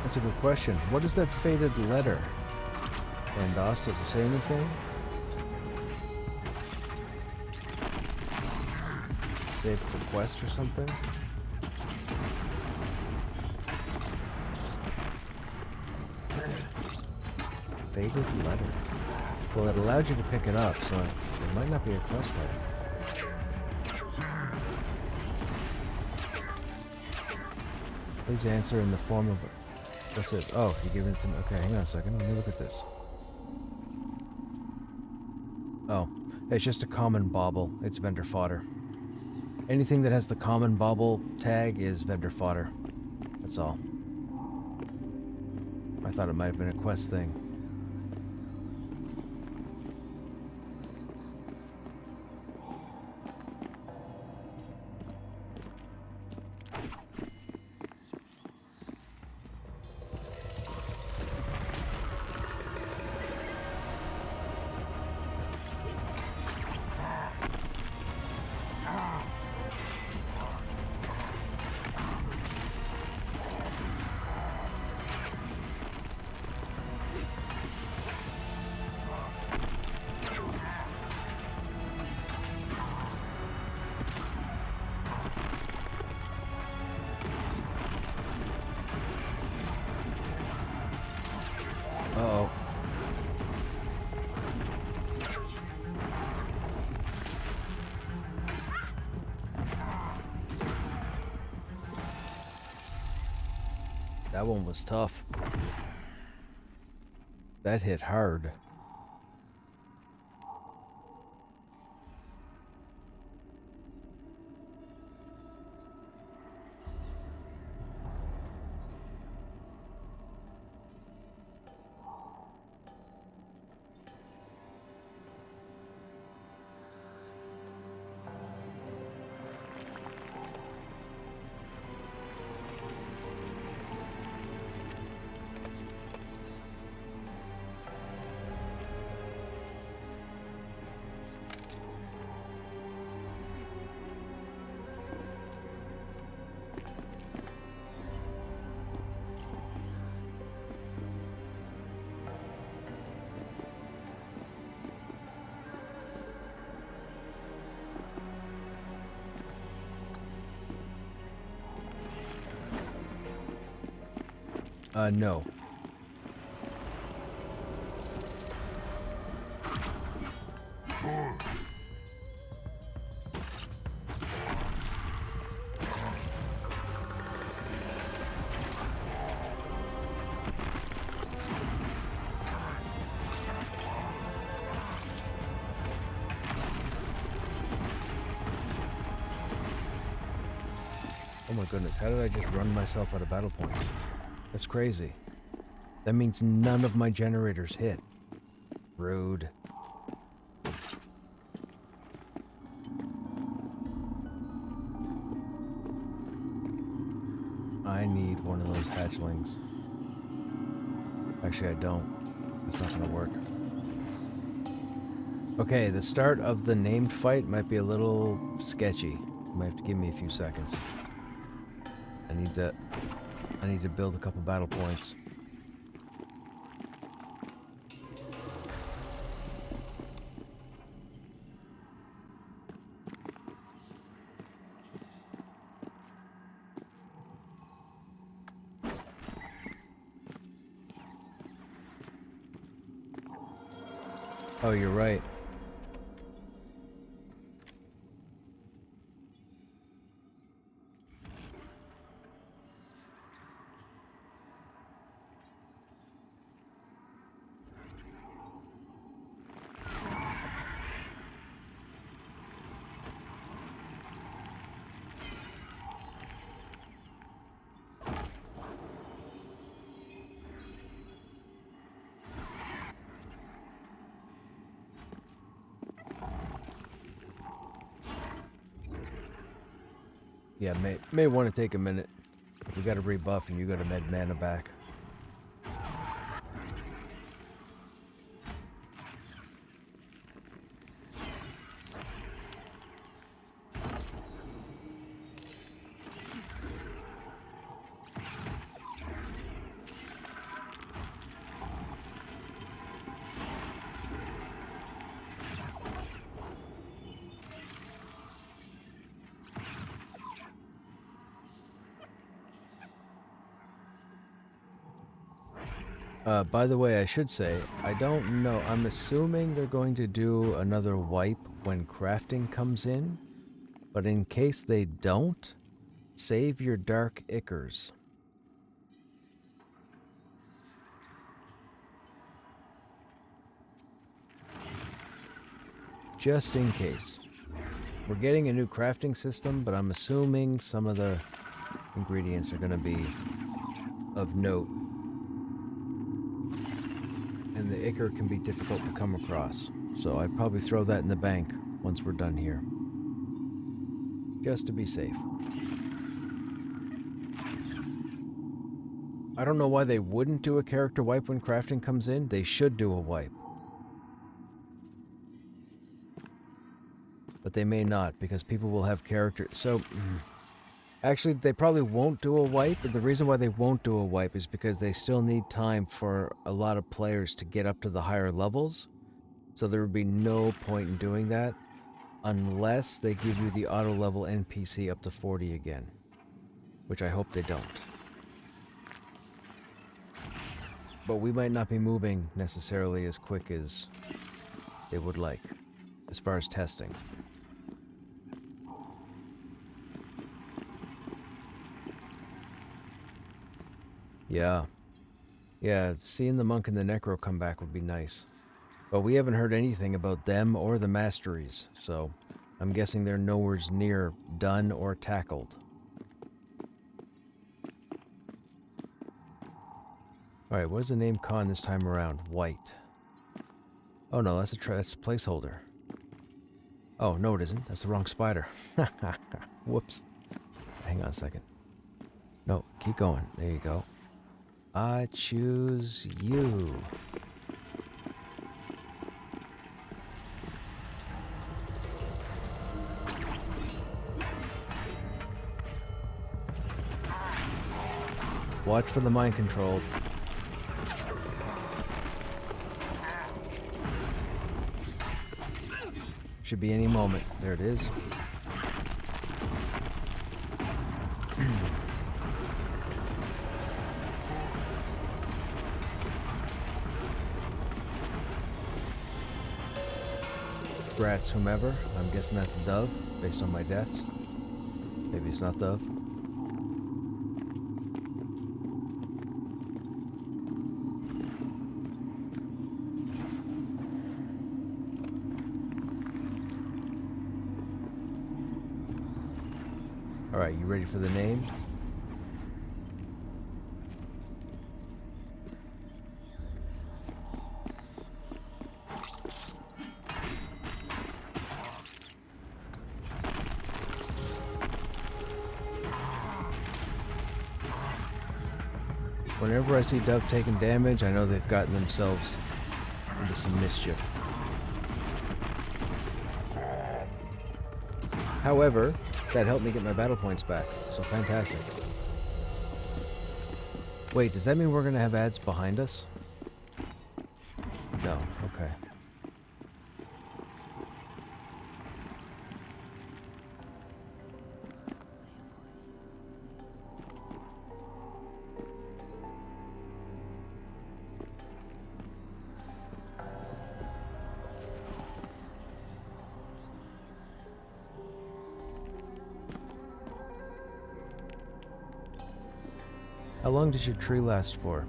That's a good question. What is that faded letter? Vandos, does it say anything? Say if it's a quest or something? Faded letter. Well, it allowed you to pick it up, so it might not be a quest letter. Please answer in the form of... What's it? Oh, you give it to me. Okay, hang on a second. Let me look at this. Oh, it's just a common bauble. It's vendor fodder. Anything that has the common bauble tag is vendor fodder. That's all. I thought it might have been a quest thing. Uh-oh. That one was tough. That hit hard. No. Oh my goodness, how did I just run myself out of battle points? That's crazy. That means none of my generators hit. Rude. I need one of those hatchlings. Actually, I don't. That's not gonna work. Okay, the start of the named fight might be a little sketchy. You might have to give me a few seconds. I need to build a couple battle points. Oh, you're right. Yeah, may want to take a minute. We got to rebuff and you got to med mana back. By the way, I should say, I don't know. I'm assuming they're going to do another wipe when crafting comes in. But in case they don't, save your dark ichors. Just in case. We're getting a new crafting system, but I'm assuming some of the ingredients are going to be of note. ichor can be difficult to come across, so I'd probably throw that in the bank once we're done here. Just to be safe. I don't know why they wouldn't do a character wipe when crafting comes in. They should do a wipe. But they may not, because people will have characters. So, actually, they probably won't do a wipe, and the reason why they won't do a wipe is because they still need time for a lot of players to get up to the higher levels. So there would be no point in doing that unless they give you the auto-level NPC up to 40 again, which I hope they don't. But we might not be moving necessarily as quick as they would like, as far as testing. Yeah. Yeah, seeing the monk and the necro come back would be nice. But we haven't heard anything about them or the masteries, so I'm guessing they're nowhere near done or tackled. Alright, what is the name con this time around? White. Oh no, that's a placeholder. Oh, no it isn't. That's the wrong spider. Whoops. Hang on a second. No, keep going. There you go. I choose you. Watch for the mind control. Should be any moment. There it is. Grats whomever. I'm guessing that's a dove, based on my deaths. Maybe it's not dove. Alright, you ready for the name? Whenever I see Dove taking damage, I know they've gotten themselves into some mischief. However, that helped me get my battle points back, so fantastic. Wait, does that mean we're gonna have ads behind us? No, okay. How long does your tree last for?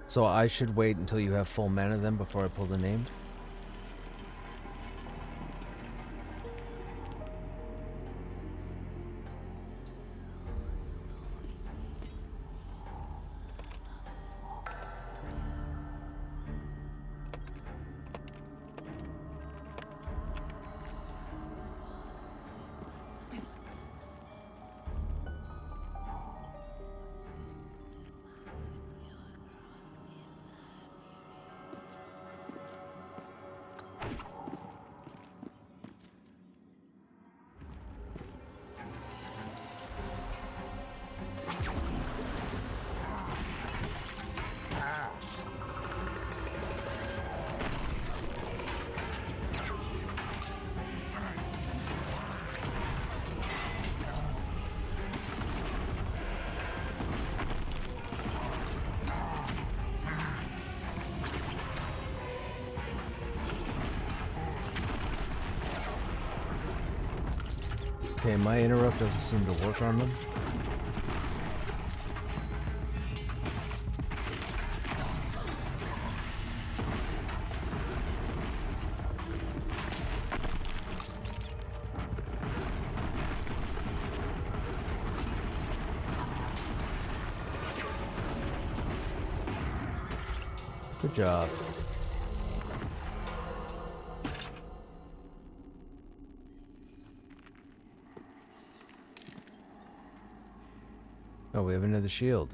So I should wait until you have full mana then before I pull the named? Okay, my interrupt doesn't seem to work on them. Good job. Oh, we have another shield.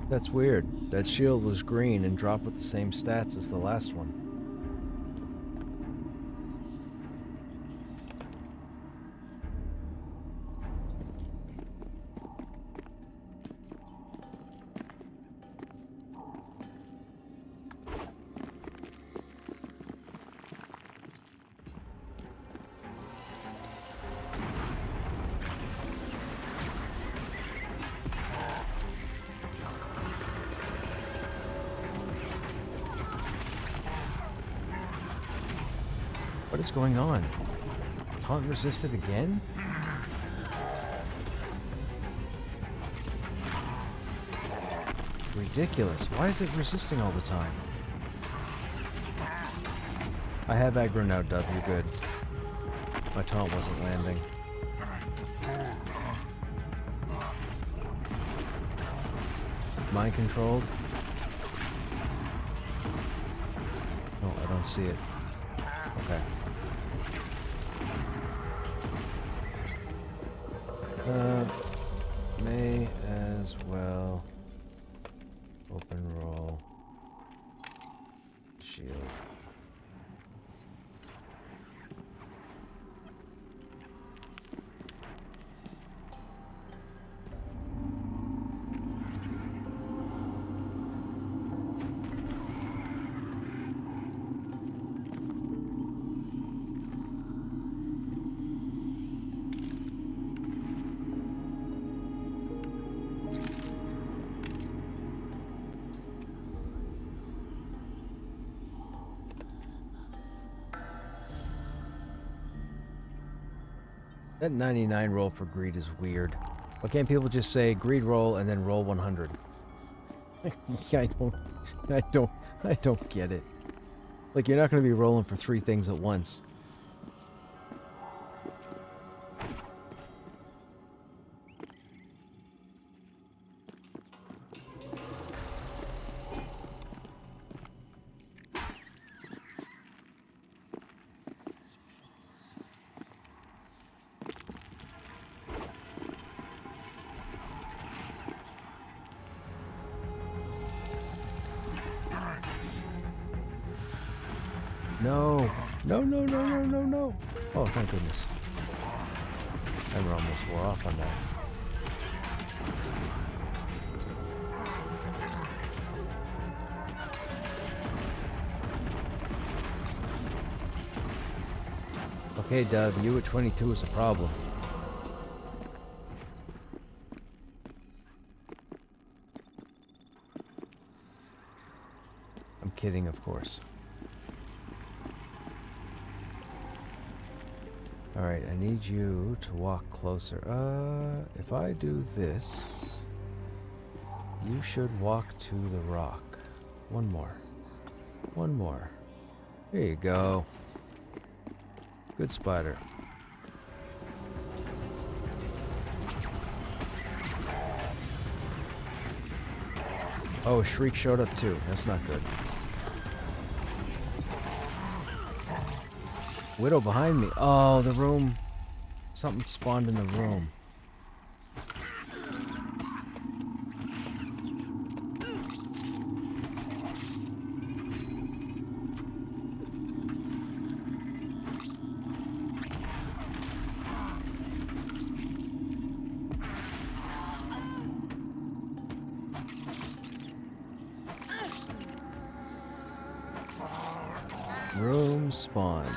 That's weird. That shield was green and dropped with the same stats as the last one. What is going on? Taunt resisted again? Ridiculous. Why is it resisting all the time? I have aggro now, Dub. You're good. My taunt wasn't landing. Mind controlled? Oh, I don't see it. Okay. May as well open roll shield. That 99 roll for greed is weird. Why can't people just say greed roll and then roll 100? I don't get it. Like, you're not going to be rolling for 3 things at once. No. No, no, no, no, no, no. Oh, thank goodness. Timer almost wore off on that. Okay, Dub, you at 22 is a problem. I'm kidding, of course. Alright, I need you to walk closer. If I do this, you should walk to the rock. One more. One more. There you go. Good spider. Oh, Shriek showed up too. That's not good. Widow behind me. Oh, the room. Something spawned in the room. Room spawned.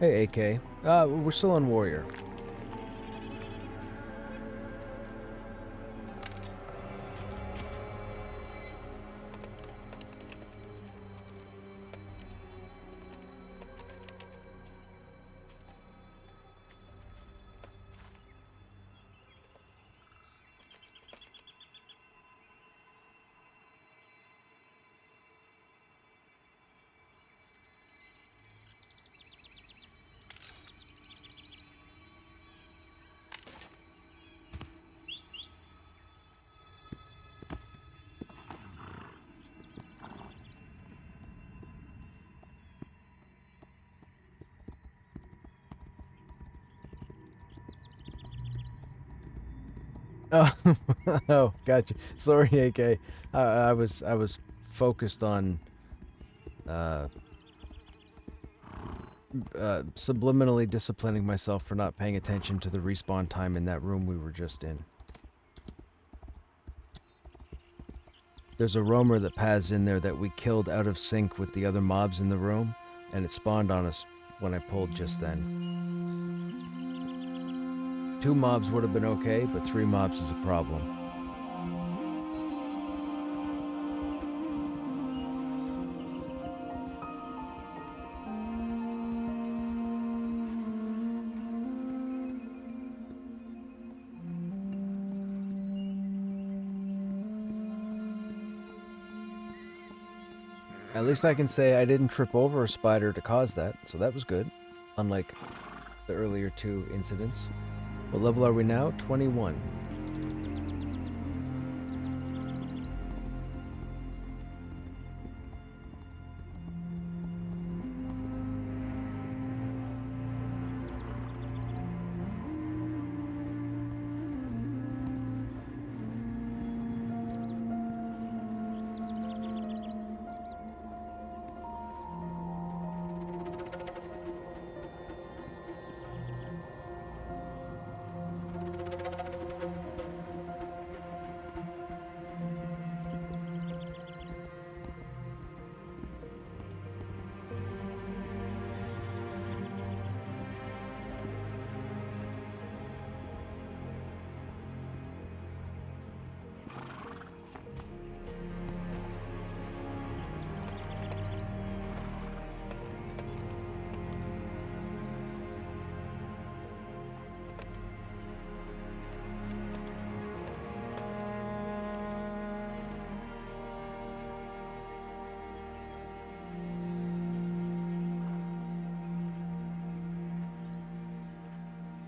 Hey, AK. We're still on Warrior. Oh, oh, gotcha. Sorry, AK. I was focused on uh, subliminally disciplining myself for not paying attention to the respawn time in that room we were just in. There's a roamer that paths in there that we killed out of sync with the other mobs in the room, and it spawned on us when I pulled just then. 2 mobs would have been okay, but 3 mobs is a problem. At least I can say I didn't trip over a spider to cause that, so that was good. Unlike the earlier 2 incidents. What level are we now? 21.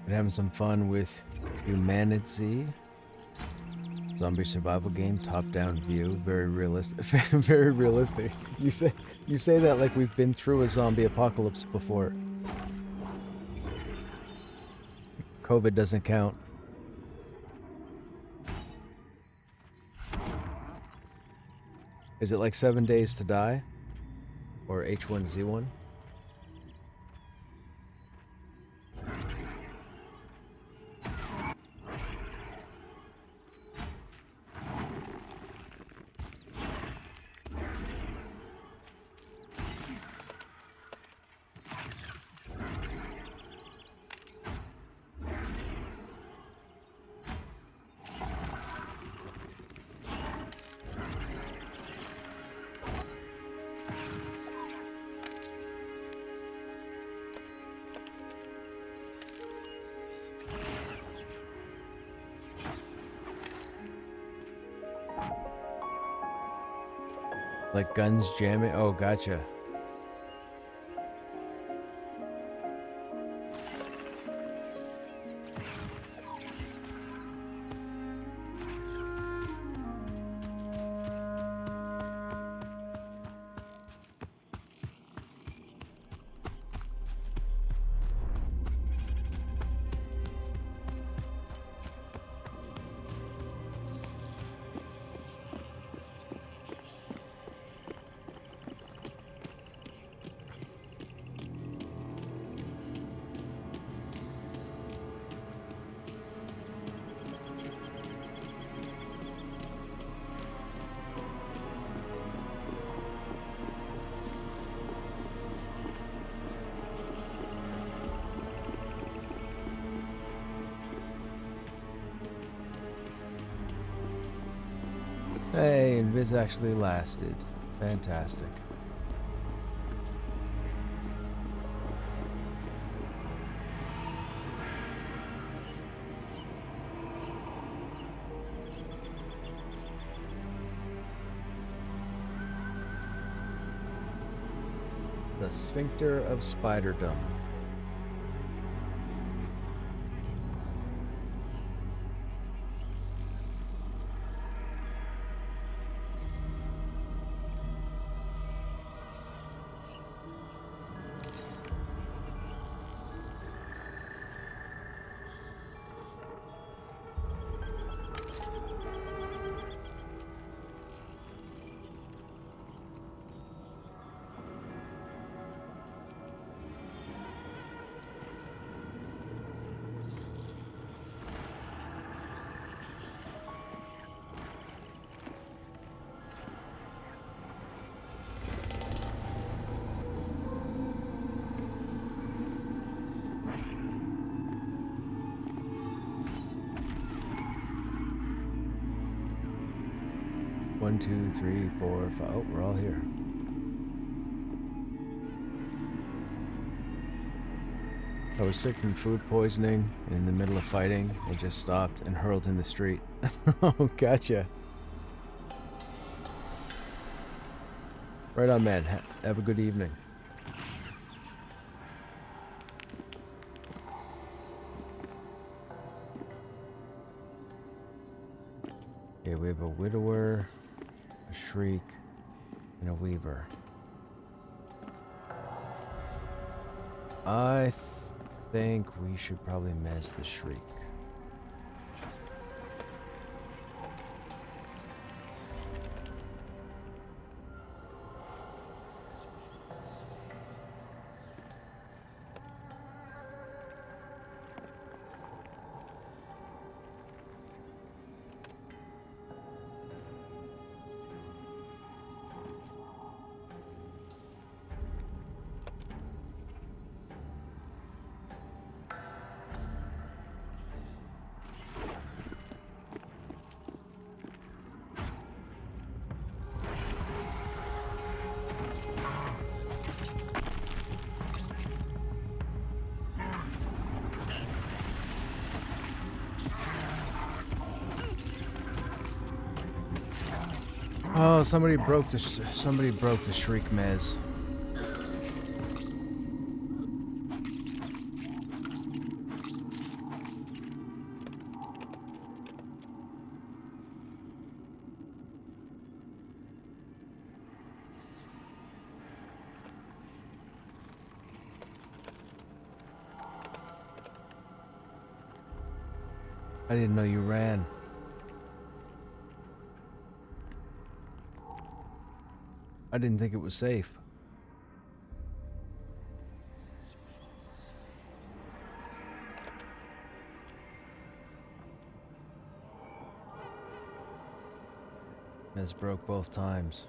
Been having some fun with Humanity. Zombie survival game, top-down view, very realistic. Very realistic. You say that like we've been through a zombie apocalypse before. COVID doesn't count. Is it like 7 days to die? Or H1Z1? Like guns jamming? Oh, gotcha. Hey, and Viz actually lasted. Fantastic. The sphincter of spiderdom. 1, 2, 3, 4, 5. Oh, we're all here. I was sick from food poisoning in the middle of fighting. I just stopped and hurled in the street. Oh, gotcha. Right on, man. Have a good evening. Okay, we have a widower, a shriek, and a weaver. I think we should probably mess the shriek. Oh, somebody broke the shriek mez. I didn't know you ran. I didn't think it was safe. Mez broke both times.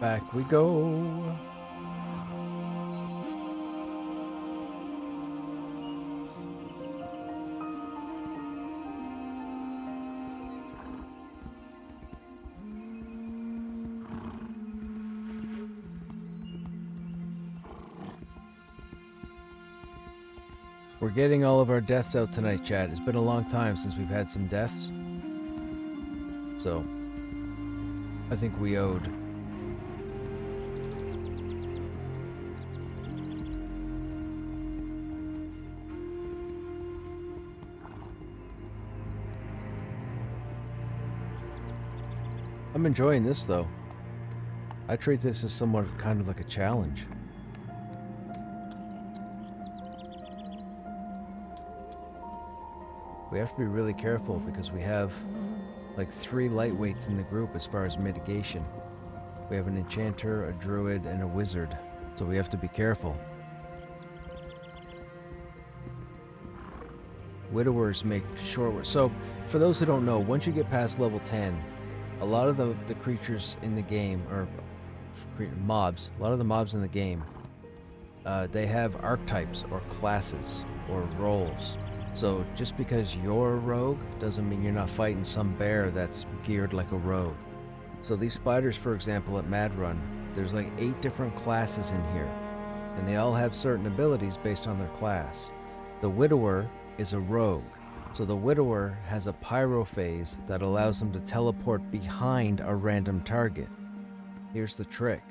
Back we go. We're getting all of our deaths out tonight, chat. It's been a long time since we've had some deaths. So, I think we owed. I'm enjoying this, though. I treat this as somewhat kind of like a challenge. We have to be really careful because we have like 3 lightweights in the group as far as mitigation. We have an enchanter, a druid, and a wizard, so we have to be careful. Widowers make short work. So, for those who don't know, once you get past level 10, a lot of the creatures in the game, or mobs, a lot of the mobs in the game, they have archetypes or classes or roles. So just because you're a rogue doesn't mean you're not fighting some bear that's geared like a rogue. So these spiders, for example, at Madrun, there's like 8 different classes in here, and they all have certain abilities based on their class. The Widower is a rogue, so the Widower has a pyro phase that allows them to teleport behind a random target. Here's the trick.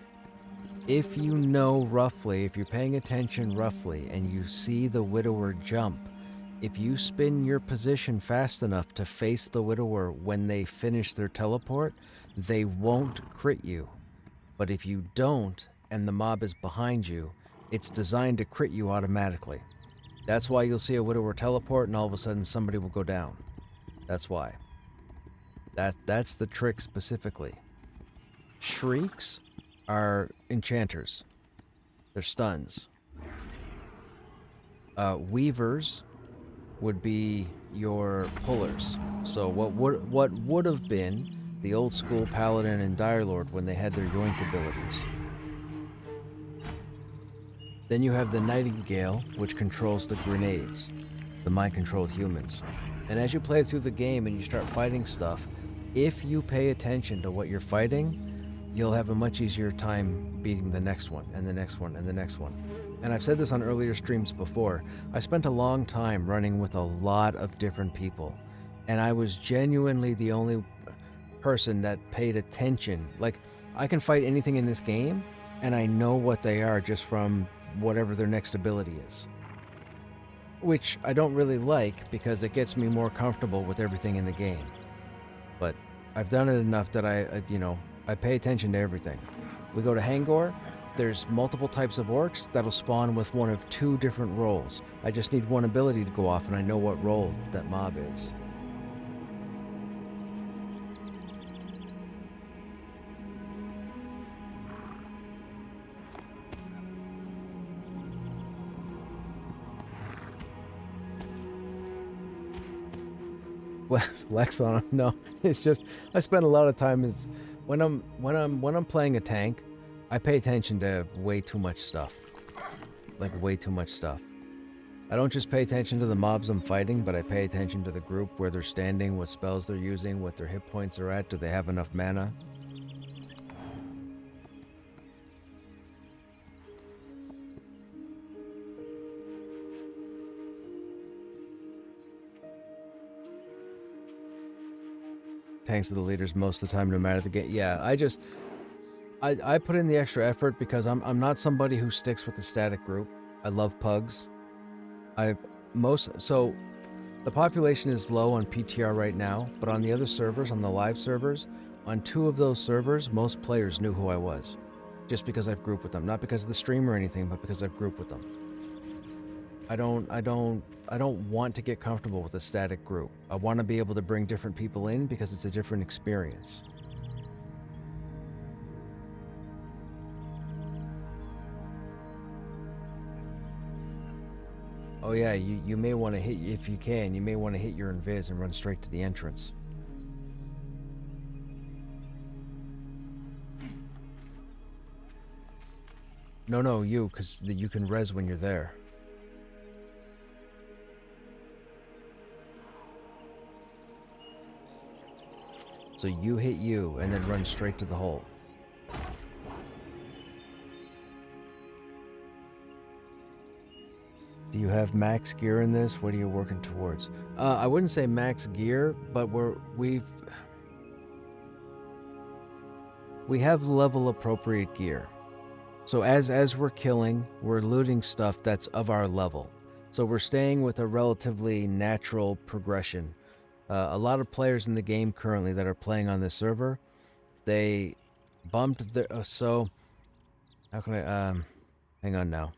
If you know roughly, if you're paying attention roughly, and you see the Widower jump, if you spin your position fast enough to face the Widower when they finish their teleport, they won't crit you. But if you don't, and the mob is behind you, it's designed to crit you automatically. That's why you'll see a Widower teleport and all of a sudden somebody will go down. That's why. That's the trick specifically. Shrieks are enchanters. They're stuns. Weavers would be your pullers. So what would have been the old school Paladin and Dire Lord when they had their yoink abilities. Then you have the Nightingale, which controls the grenades, the mind-controlled humans. And as you play through the game and you start fighting stuff, if you pay attention to what you're fighting, you'll have a much easier time beating the next one, and the next one, and the next one. And I've said this on earlier streams before, I spent a long time running with a lot of different people, and I was genuinely the only person that paid attention. Like, I can fight anything in this game, and I know what they are just from whatever their next ability is. Which I don't really like, because it gets me more comfortable with everything in the game. But I've done it enough that I pay attention to everything. We go to Hangor, there's multiple types of orcs that'll spawn with one of 2 different roles. I just need one ability to go off and I know what role that mob is. Flex on him. No, it's just I spend a lot of time when I'm playing a tank, I pay attention to way too much stuff. Like way too much stuff. I don't just pay attention to the mobs I'm fighting, but I pay attention to the group, where they're standing, what spells they're using, what their hit points are at, do they have enough mana? Tanks are the leaders most of the time, no matter the game. Yeah, I put in the extra effort because I'm not somebody who sticks with the static group. I love pugs. So the population is low on PTR right now, but on the other servers, on the live servers, on 2 of those servers, most players knew who I was, just because I've grouped with them. Not because of the stream or anything, but because I've grouped with them. I don't want to get comfortable with a static group. I want to be able to bring different people in because it's a different experience. Oh yeah, you may want to hit, if you can, you may want to hit your invis and run straight to the entrance. No, you, because you can res when you're there. So you hit you, and then run straight to the hole. Do you have max gear in this? What are you working towards? I wouldn't say max gear, but we have level appropriate gear. So as we're killing, we're looting stuff that's of our level. So we're staying with a relatively natural progression. A lot of players in the game currently that are playing on this server, they bumped their... so, how can I... hang on now.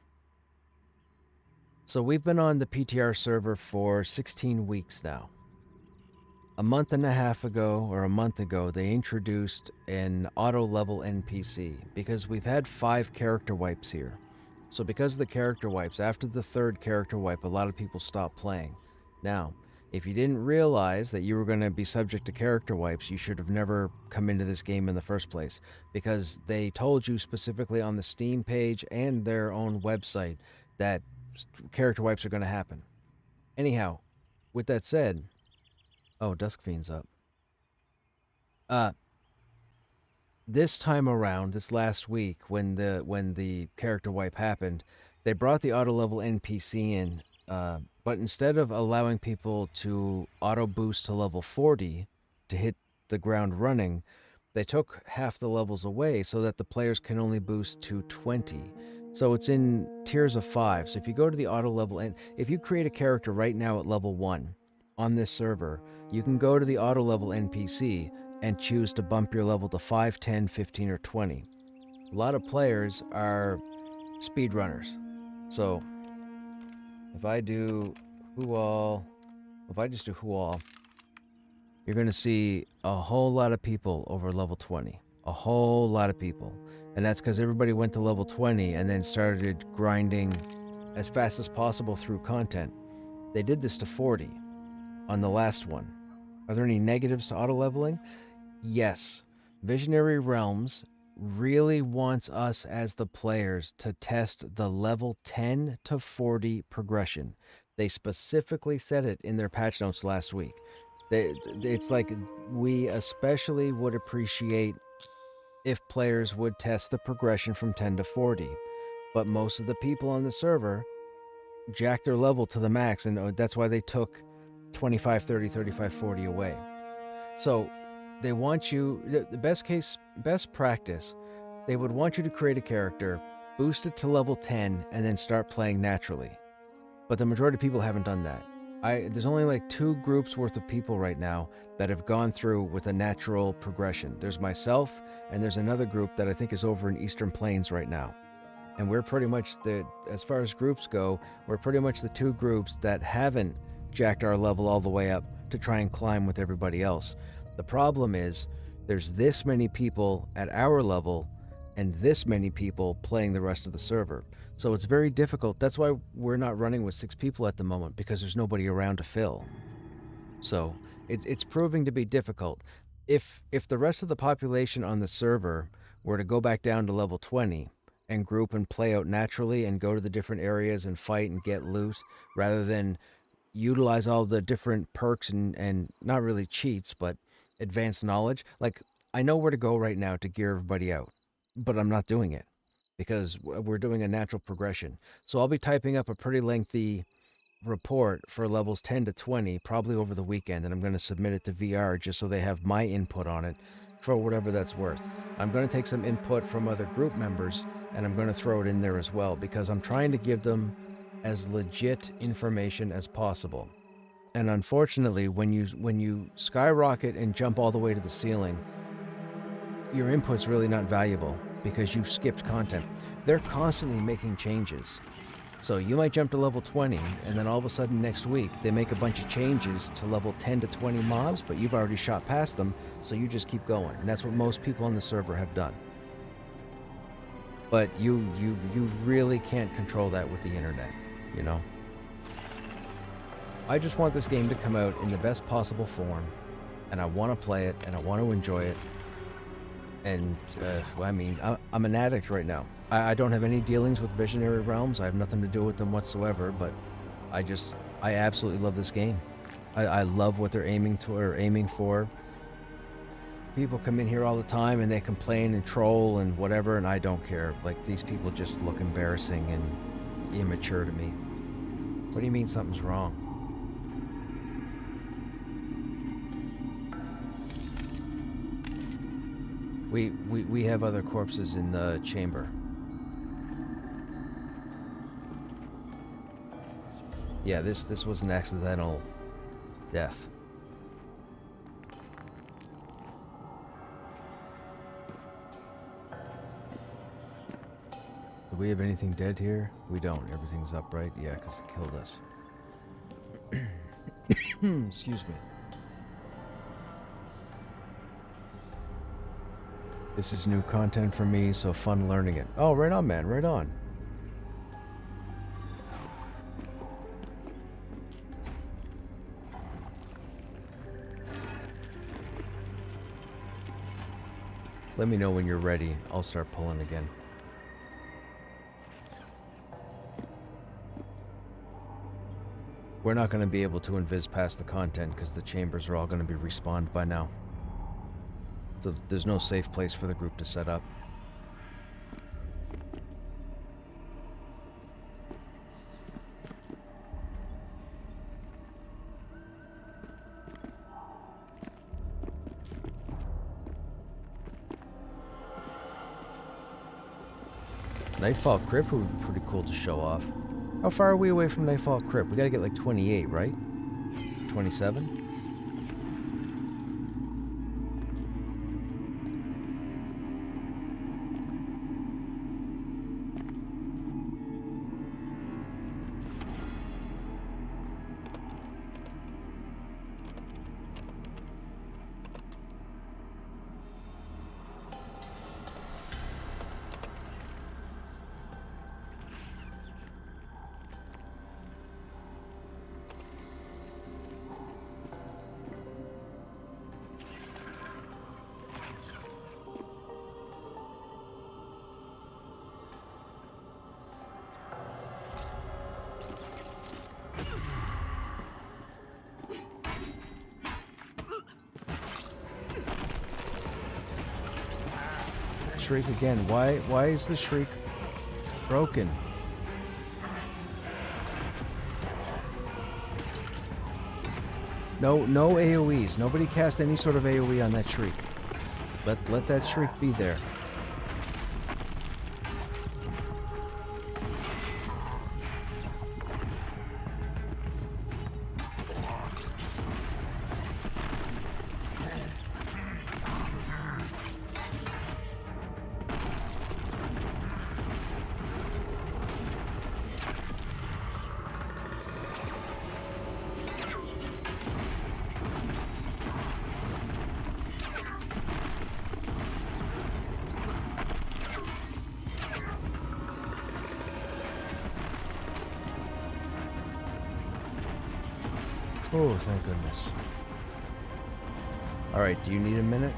So we've been on the PTR server for 16 weeks now. A month and a half ago, or a month ago, they introduced an auto-level NPC, because we've had 5 character wipes here. So because of the character wipes, after the 3rd character wipe, a lot of people stopped playing. Now, if you didn't realize that you were going to be subject to character wipes, you should have never come into this game in the first place, because they told you specifically on the Steam page and their own website that character wipes are going to happen. Anyhow, with that said, oh, Dusk Fiend's up. Uh, this time around, this last week, when the character wipe happened, they brought the auto level NPC in, but instead of allowing people to auto boost to level 40 to hit the ground running, they took half the levels away so that the players can only boost to 20. So it's in tiers of 5. So if you go to the auto level, and if you create a character right now at level 1 on this server, you can go to the auto level NPC and choose to bump your level to 5, 10, 15, or 20. A lot of players are speedrunners. So if I do who all, if I just do who all, you're going to see a whole lot of people over level 20. A whole lot of people. And that's because everybody went to level 20 and then started grinding as fast as possible through content. They did this to 40 on the last one. Are there any negatives to auto-leveling? Yes. Visionary Realms really wants us as the players to test the level 10 to 40 progression. They specifically said it in their patch notes last week. It's like we especially would appreciate if players would test the progression from 10 to 40. But most of the people on the server jacked their level to the max, and that's why they took 25, 30, 35, 40 away. So they want you, the best practice, they would want you to create a character, boost it to level 10, and then start playing naturally. But the majority of people haven't done that. There's only like 2 groups worth of people right now that have gone through with a natural progression. There's myself, and there's another group that I think is over in Eastern Plains right now. And we're pretty much as far as groups go, we're pretty much the 2 groups that haven't jacked our level all the way up to try and climb with everybody else. The problem is there's this many people at our level and this many people playing the rest of the server. So it's very difficult. That's why we're not running with 6 people at the moment, because there's nobody around to fill. So it's proving to be difficult. If the rest of the population on the server were to go back down to level 20 and group and play out naturally and go to the different areas and fight and get loot, rather than utilize all the different perks and not really cheats, but advanced knowledge. Like, I know where to go right now to gear everybody out, but I'm not doing it because we're doing a natural progression. So I'll be typing up a pretty lengthy report for levels 10 to 20 probably over the weekend, and I'm going to submit it to VR just so they have my input on it for whatever that's worth. I'm going to take some input from other group members, and I'm going to throw it in there as well, because I'm trying to give them as legit information as possible. And unfortunately, when you skyrocket and jump all the way to the ceiling, your input's really not valuable because you've skipped content. They're constantly making changes. So you might jump to level 20, and then all of a sudden next week they make a bunch of changes to level 10 to 20 mobs, but you've already shot past them, so you just keep going. And that's what most people on the server have done. But you really can't control that with the internet, you know? I just want this game to come out in the best possible form, and I want to play it, and I want to enjoy it. And, I mean, I'm an addict right now. I don't have any dealings with Visionary Realms. I have nothing to do with them whatsoever, but I absolutely love this game. I love what they're aiming for. People come in here all the time and they complain and troll and whatever, and I don't care. Like, these people just look embarrassing and immature to me. What do you mean something's wrong? We have other corpses in the chamber. Yeah, this was an accidental death. Do we have anything dead here? We don't. Everything's upright. Yeah, because it killed us. Excuse me. This is new content for me, so fun learning it. Oh, right on, man. Right on. Let me know when you're ready. I'll start pulling again. We're not going to be able to invis past the content because the chambers are all going to be respawned by now. So there's no safe place for the group to set up. Nightfall Crypt would be pretty cool to show off. How far are we away from Nightfall Crypt? We gotta get like 28, right? 27? Shriek again. Why is the shriek broken? No AoEs. Nobody cast any sort of AoE on that shriek. Let that shriek be there. Oh, thank goodness. Alright, do you need a minute?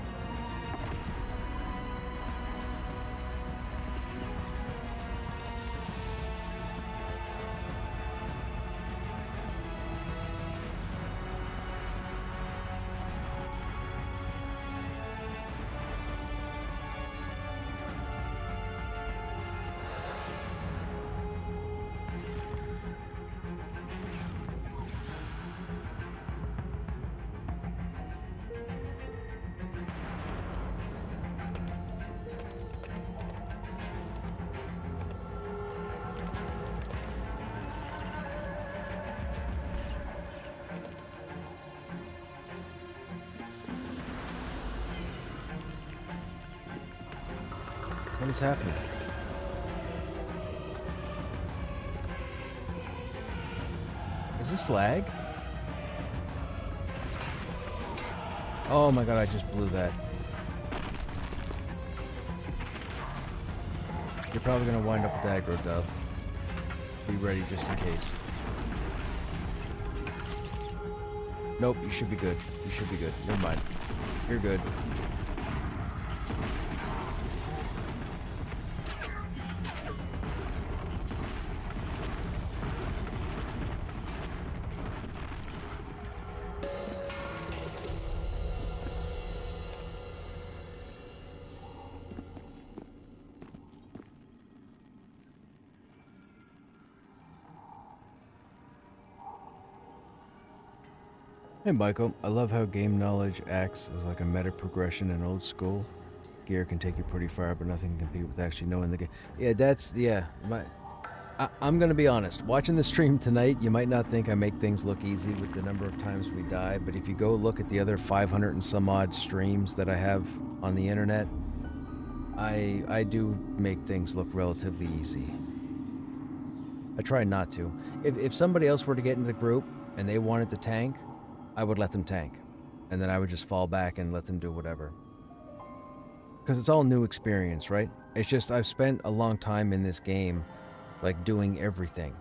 What is happening? Is this lag? Oh my god, I just blew that. You're probably gonna wind up with aggro, Dove. Be ready just in case. Nope, you should be good. You should be good. Never mind. You're good. Hey Michael, I love how game knowledge acts as like a meta progression in old school. Gear can take you pretty far, but nothing can compete with actually knowing the game. Yeah, I'm gonna be honest. Watching the stream tonight, you might not think I make things look easy with the number of times we die, but if you go look at the other 500 and some odd streams that I have on the internet, I do make things look relatively easy. I try not to. If somebody else were to get into the group and they wanted to tank, I would let them tank, and then I would just fall back and let them do whatever. Because it's all new experience, right? It's just I've spent a long time in this game, like doing everything.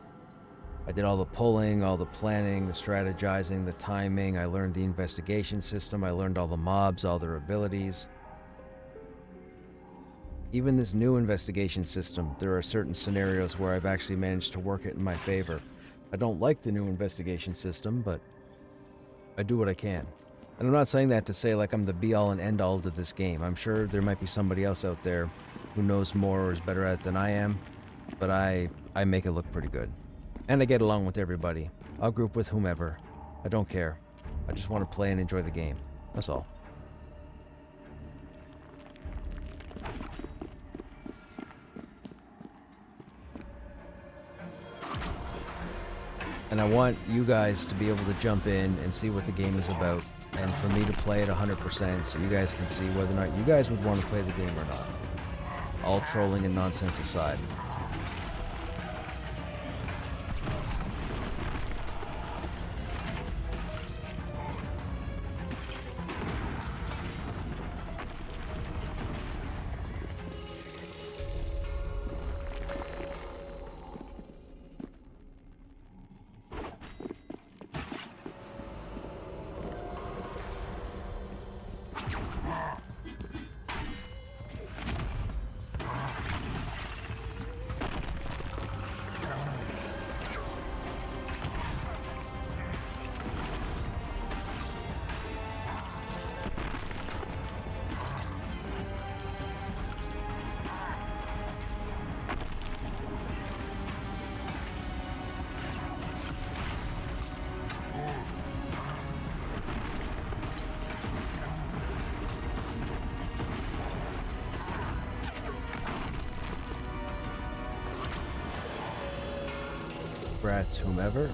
I did all the pulling, all the planning, the strategizing, the timing. I learned the investigation system. I learned all the mobs, all their abilities. Even this new investigation system, there are certain scenarios where I've actually managed to work it in my favor. I don't like the new investigation system, but I do what I can. And I'm not saying that to say like I'm the be-all and end-all to this game. I'm sure there might be somebody else out there who knows more or is better at it than I am, but I make it look pretty good. And I get along with everybody. I'll group with whomever. I don't care. I just want to play and enjoy the game. That's all. And I want you guys to be able to jump in and see what the game is about, and for me to play it 100% so you guys can see whether or not you guys would want to play the game or not. All trolling and nonsense aside. Brats, whomever.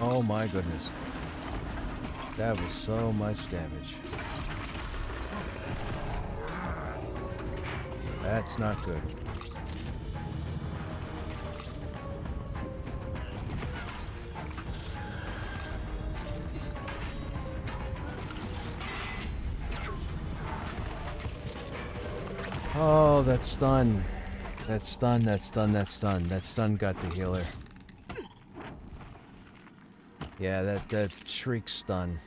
Oh my goodness. That was so much damage. That's not good. Oh, that stun. That stun, that stun, that stun. That stun got the healer. Yeah, that shriek stun.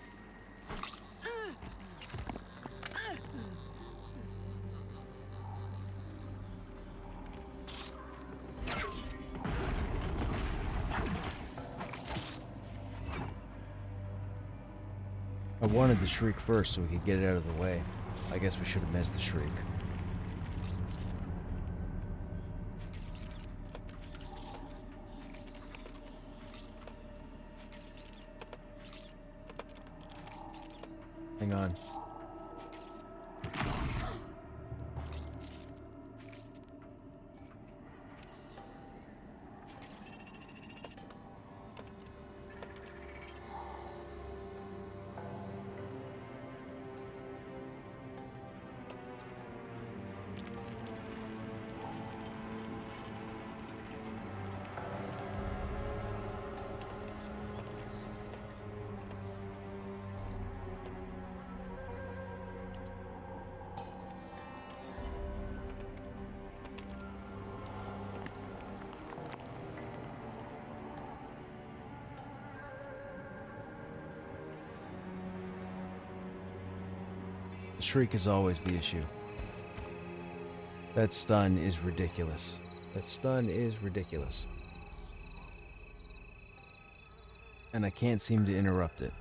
I wanted the shriek first so we could get it out of the way. I guess we should have missed the shriek. Hang on. The shriek is always the issue. That stun is ridiculous. That stun is ridiculous. And I can't seem to interrupt it.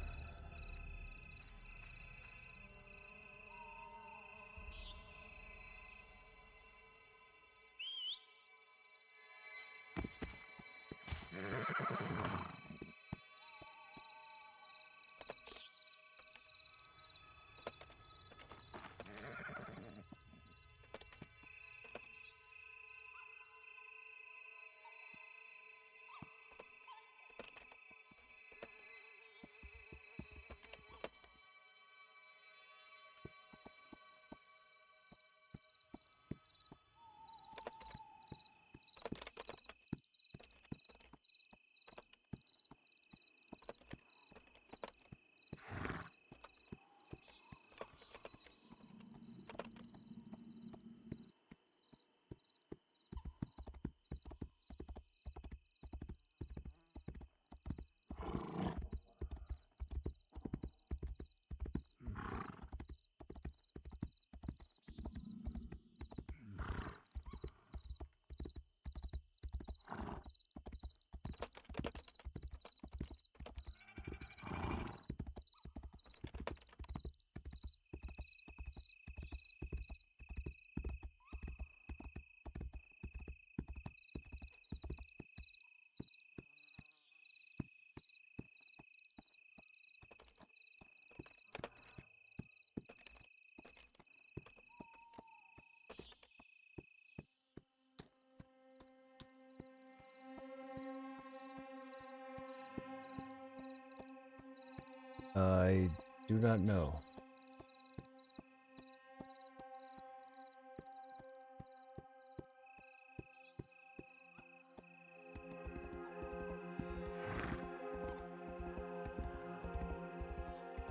I do not know.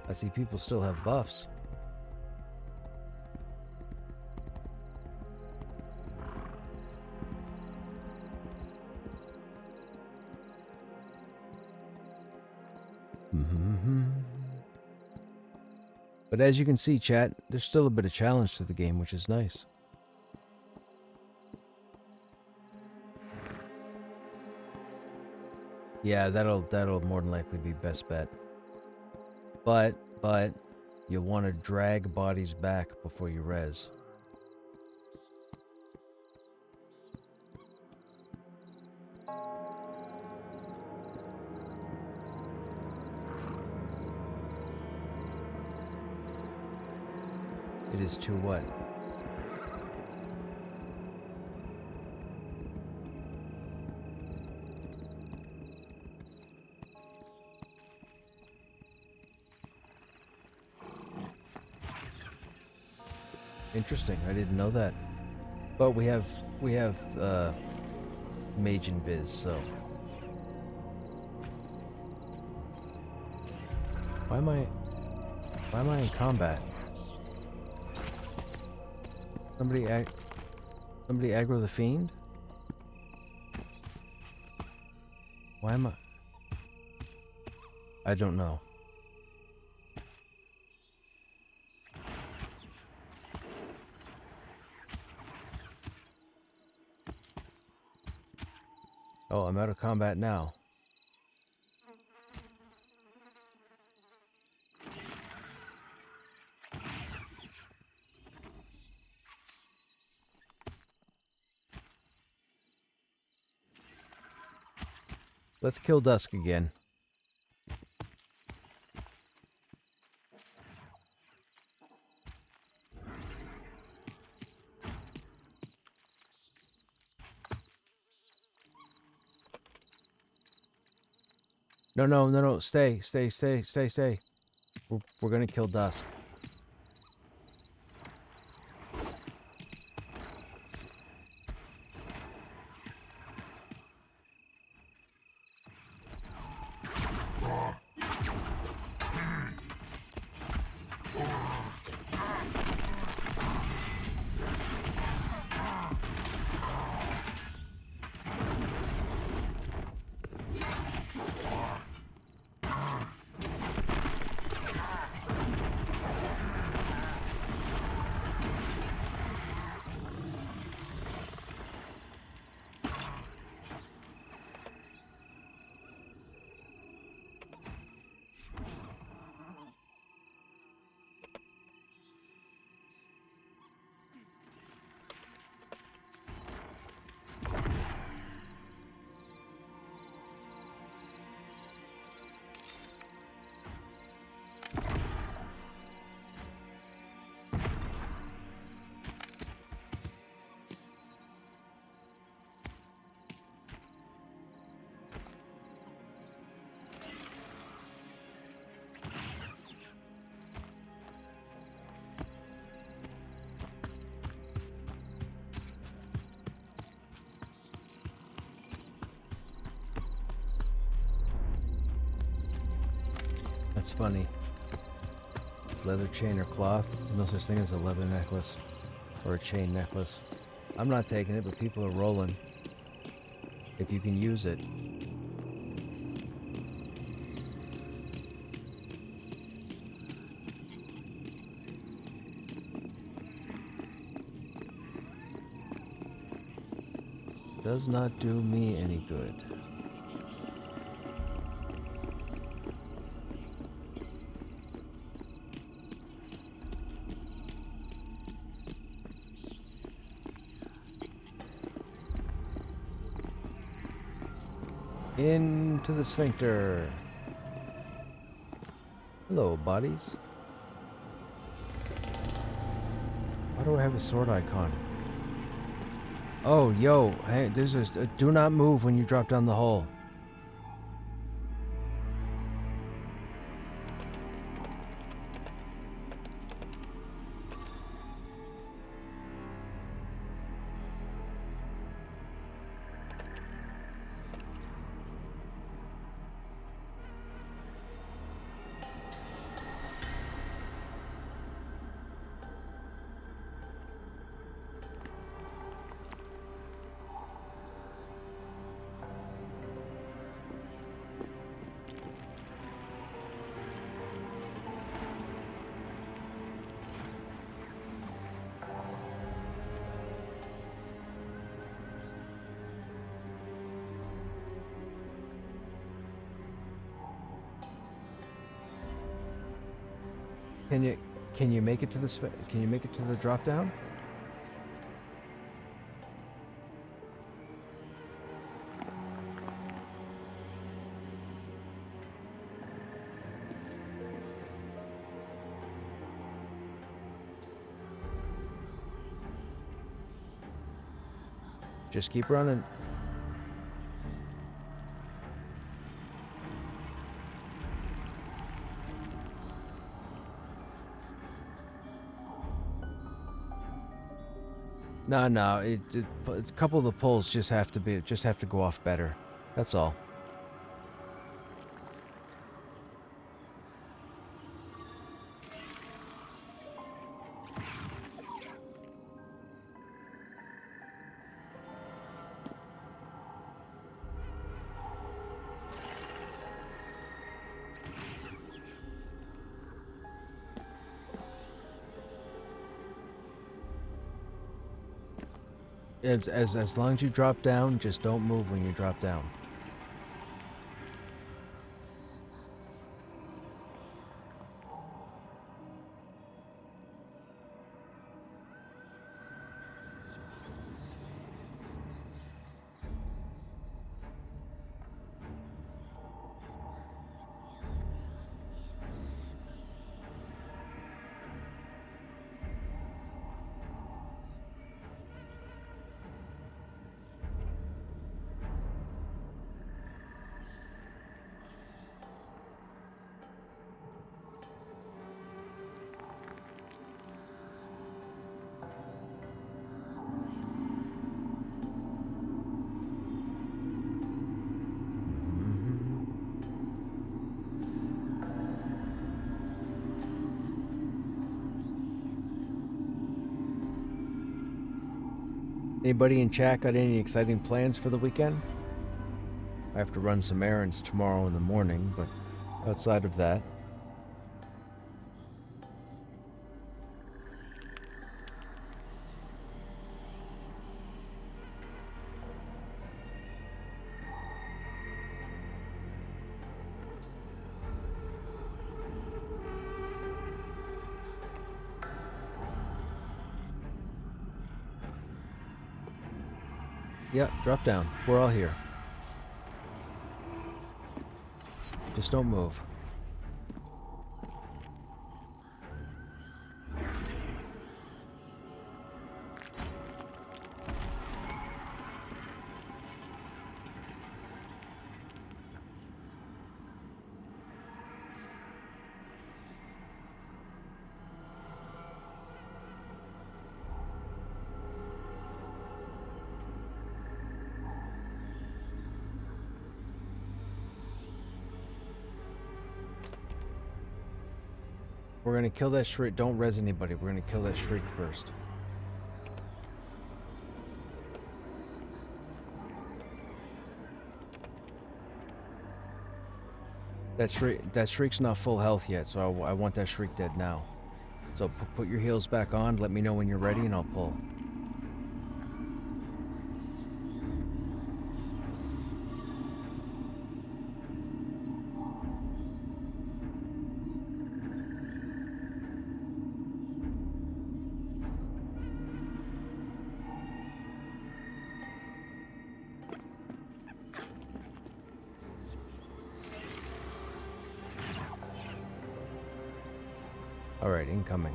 I see people still have buffs. But as you can see, chat, there's still a bit of challenge to the game, which is nice. Yeah, that'll more than likely be best bet. But you'll want to drag bodies back before you res. It is to what? Interesting. I didn't know that. But we have mage and biz, so why am I in combat? Somebody aggro the fiend? Why am I don't know. Oh, I'm out of combat now. Let's kill Dusk again. No. Stay. We're gonna kill Dusk. That's funny. Leather chain or cloth. No such thing as a leather necklace or a chain necklace. I'm not taking it, but people are rolling. If you can use it. Does not do me any good. Into the sphincter. Hello, bodies. Why do I have a sword icon? Oh, yo, hey, there's a do not move when you drop down the hole. Can you make it to the drop down? Just keep running. No. It's a couple of the pulls just have to go off better. That's all. As long as you drop down, just don't move when you drop down. Anybody in chat got any exciting plans for the weekend? I have to run some errands tomorrow in the morning, but outside of that... Yeah, drop down. We're all here. Just don't move. We're gonna kill that shriek. Don't res anybody. We're gonna kill that shriek first. That shriek's not full health yet, so I want that shriek dead now. So put your heals back on. Let me know when you're ready, and I'll pull. Alright, incoming.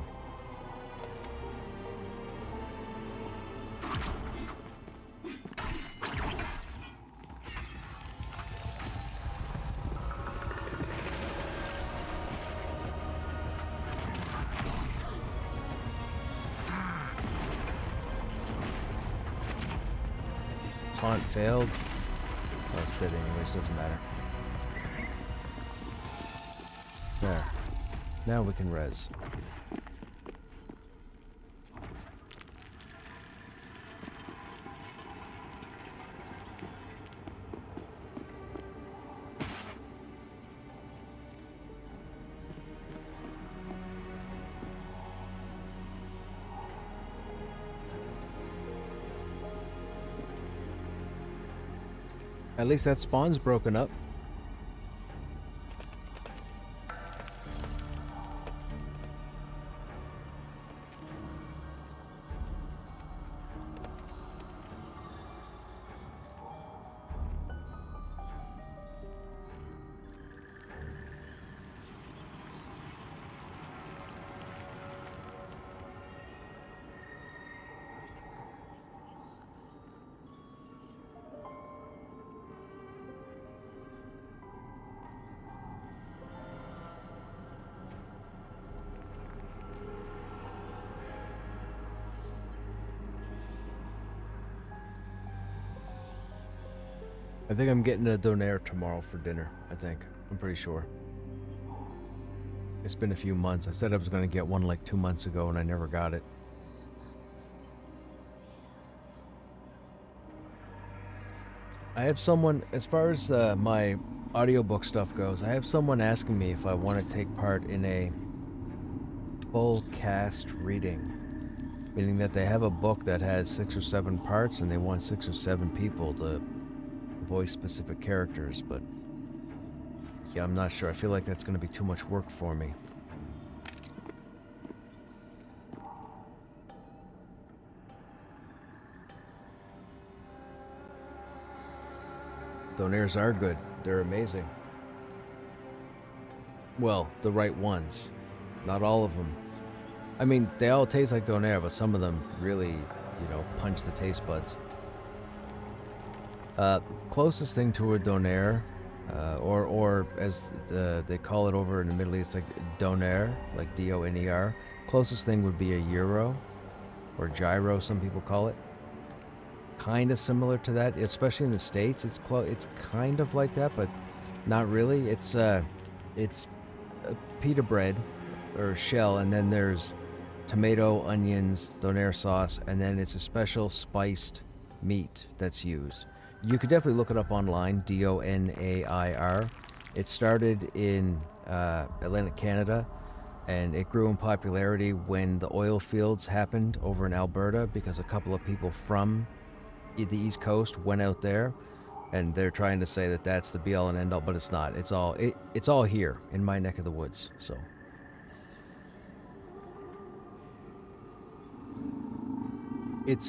Taunt failed. Oh, it's dead anyways, doesn't matter. There. Now we can res. At least that spawn's broken up. I think I'm getting a donaire tomorrow for dinner, I think. I'm pretty sure. It's been a few months. I said I was going to get one like 2 months ago and I never got it. I have someone, as far as my audiobook stuff goes, I have someone asking me if I want to take part in a full cast reading. Meaning that they have a book that has 6 or 7 parts and they want 6 or 7 people to voice specific characters, but yeah, I'm not sure. I feel like that's going to be too much work for me. Donairs are good. They're amazing. Well, the right ones. Not all of them. I mean, they all taste like donair, but some of them really, you know, punch the taste buds. Closest thing to a donair, or as they call it over in the Middle East, like donair, like D-O-N-E-R. Closest thing would be a gyro, or gyro, some people call it. Kind of similar to that, especially in the States. It's kind of like that, but not really. It's a pita bread or shell, and then there's tomato, onions, donair sauce, and then it's a special spiced meat that's used. You could definitely look it up online, D-O-N-A-I-R. It started in Atlantic Canada, and it grew in popularity when the oil fields happened over in Alberta, because a couple of people from the East Coast went out there, and they're trying to say that that's the be-all and end-all, but it's not. It's all here in my neck of the woods. So it's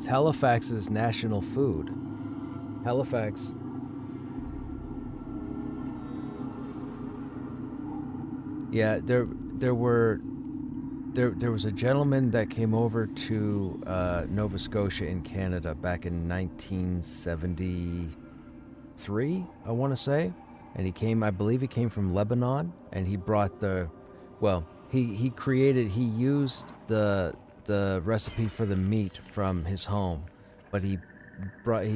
Halifax's national food. Halifax. Yeah, there was a gentleman that came over to Nova Scotia in Canada back in 1973, I want to say, and I believe he came from Lebanon, and he brought he used the recipe for the meat from his home, but he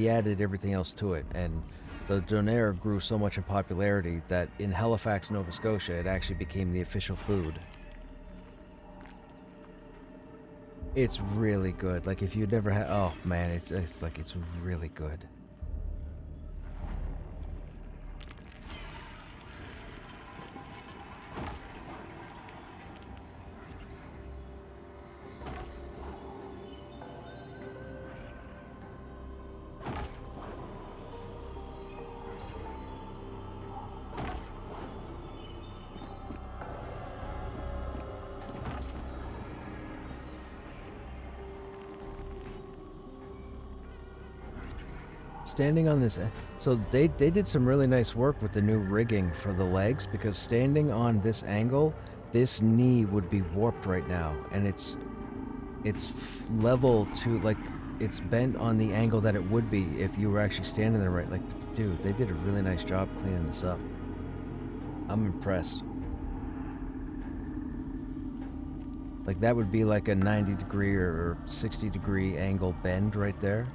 added everything else to it, and the donair grew so much in popularity that in Halifax, Nova Scotia, it actually became the official food It's really good. Like if you'd never had, oh man, it's like it's really good. Standing on this, so they did some really nice work with the new rigging for the legs, because standing on this angle, this knee would be warped right now, and it's level to, like, it's bent on the angle that it would be if you were actually standing there right. Like, dude, they did a really nice job cleaning this up. I'm impressed. Like, that would be like a 90-degree or 60-degree angle bend right there.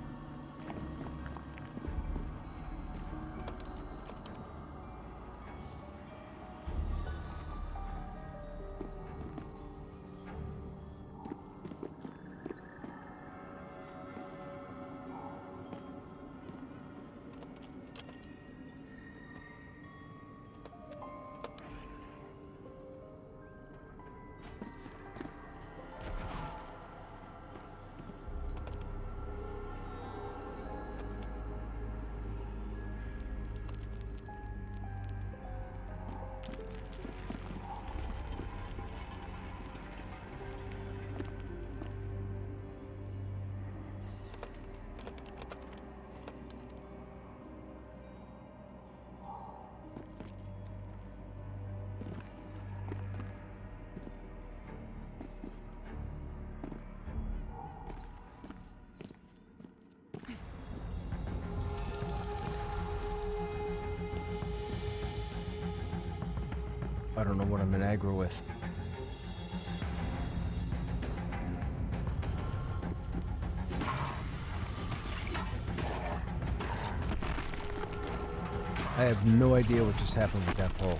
I don't know what I'm in aggro with. I have no idea what just happened with that pole.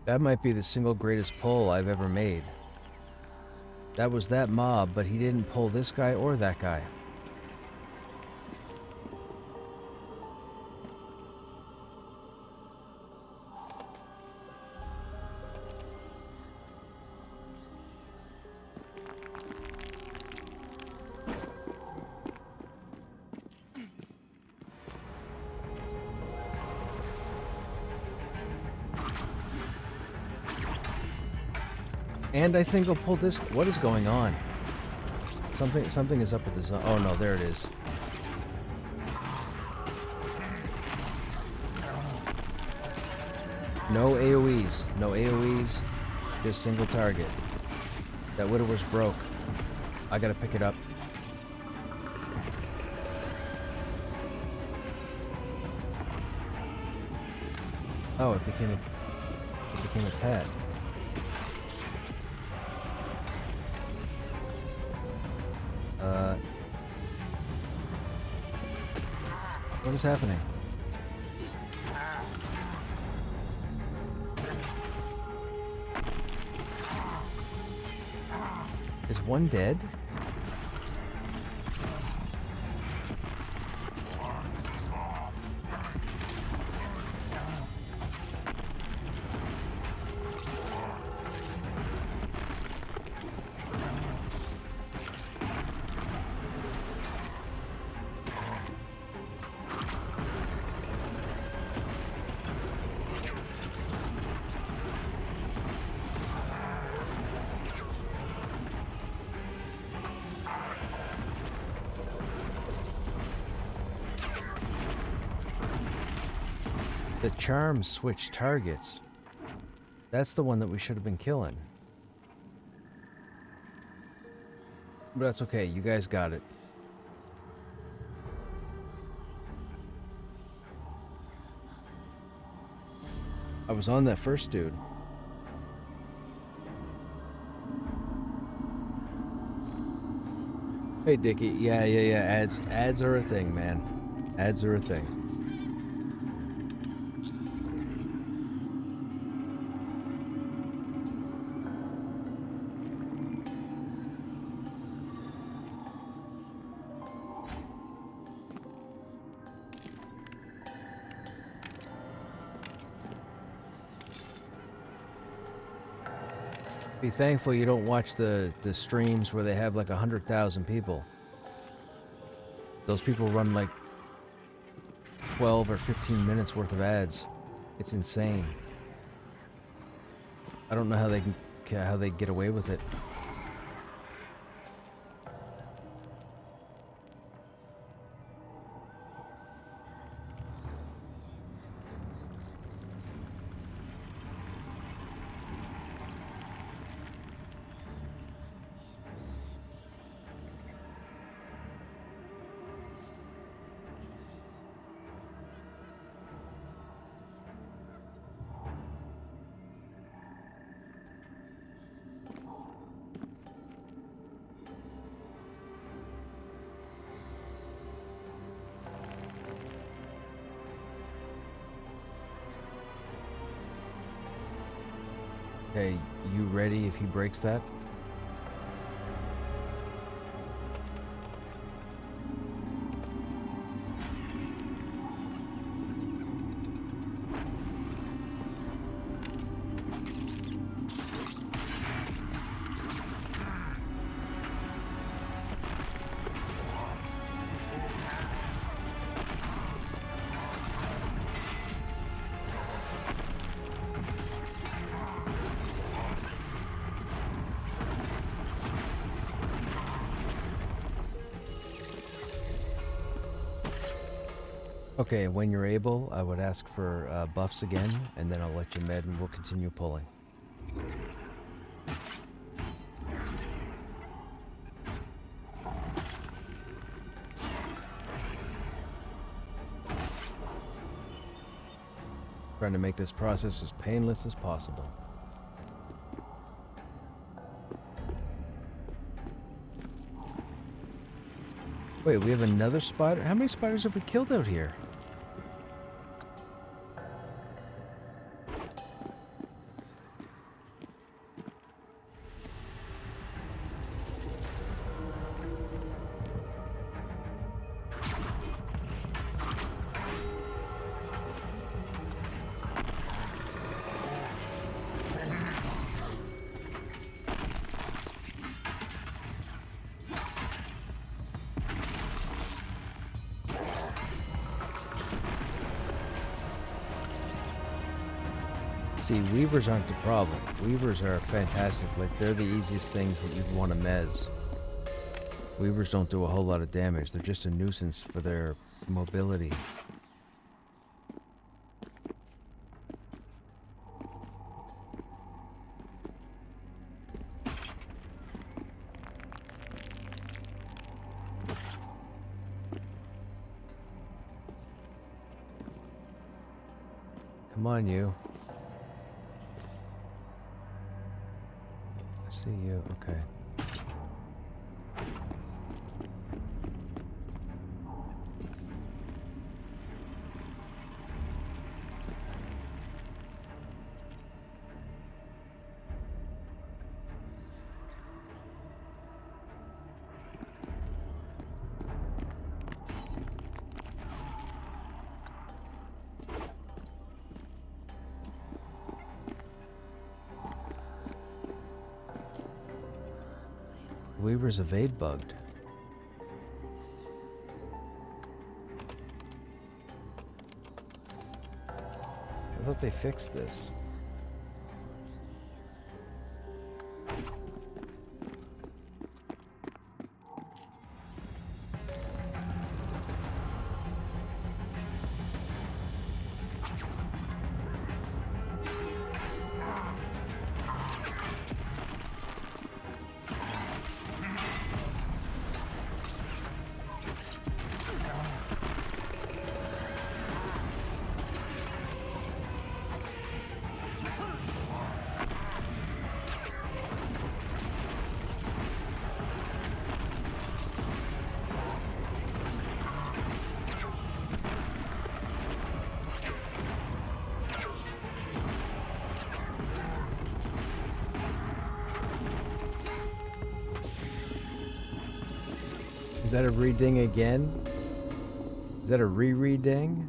That might be the single greatest pull I've ever made. That was that mob, but he didn't pull this guy or that guy. And I single pulled this. What is going on? Something is up with this. Oh no, there it is. No AoEs. No AoEs. Just single target. That widower's broke. I gotta pick it up. Oh, it became a pet. What is happening? Is one dead? The charm switch targets. That's the one that we should have been killing. But that's okay. You guys got it. I was on that first dude. Hey, Dickie. Yeah. Ads are a thing, man. Ads are a thing. Be thankful you don't watch the streams where they have like 100,000 people. Those people run like 12 or 15 minutes worth of ads. It's insane. I don't know how they get away with it. Okay, you ready if he breaks that? Okay, when you're able, I would ask for buffs again, and then I'll let you med and we'll continue pulling. Trying to make this process as painless as possible. Wait, we have another spider? How many spiders have we killed out here? See, weavers aren't the problem. Weavers are fantastic. Like, they're the easiest things that you'd want to mez. Weavers don't do a whole lot of damage. They're just a nuisance for their mobility. Come on, you. See you, okay. Weaver's evade bugged. I thought they fixed this. that a re-ding again? Is that a re-re-ding?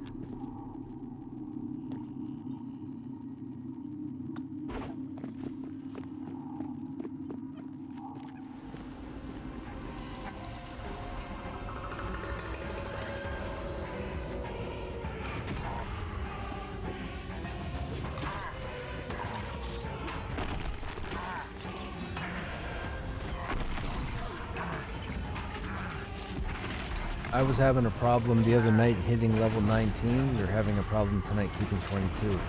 I was having a problem the other night hitting level 19. You're having a problem tonight keeping 22.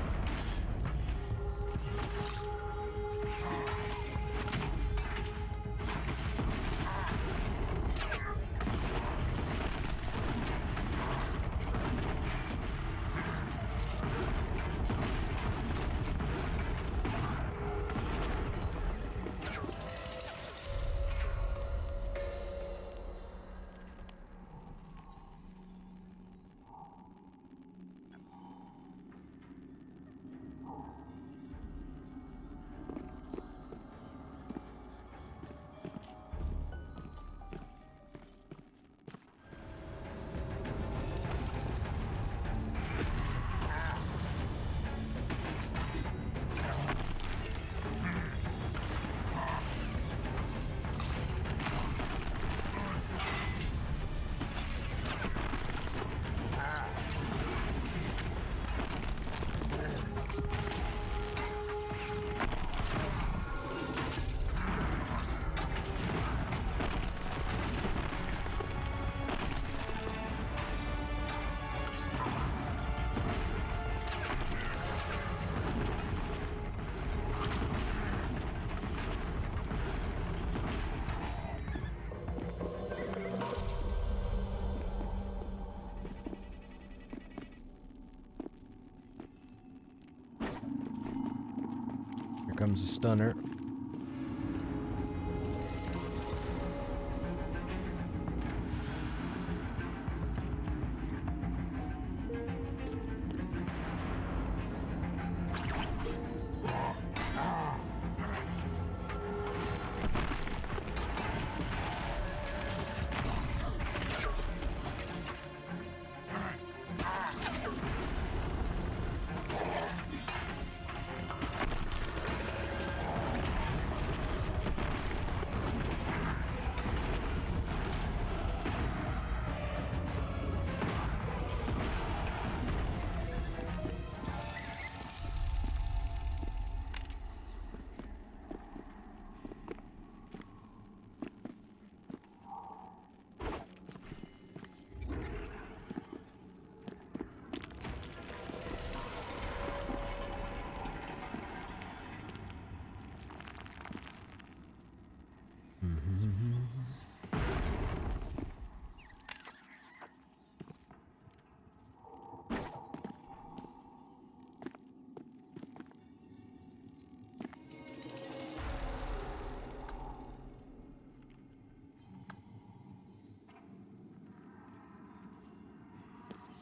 Here comes a stunner.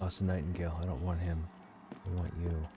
Lost a nightingale. I don't want him. I want you.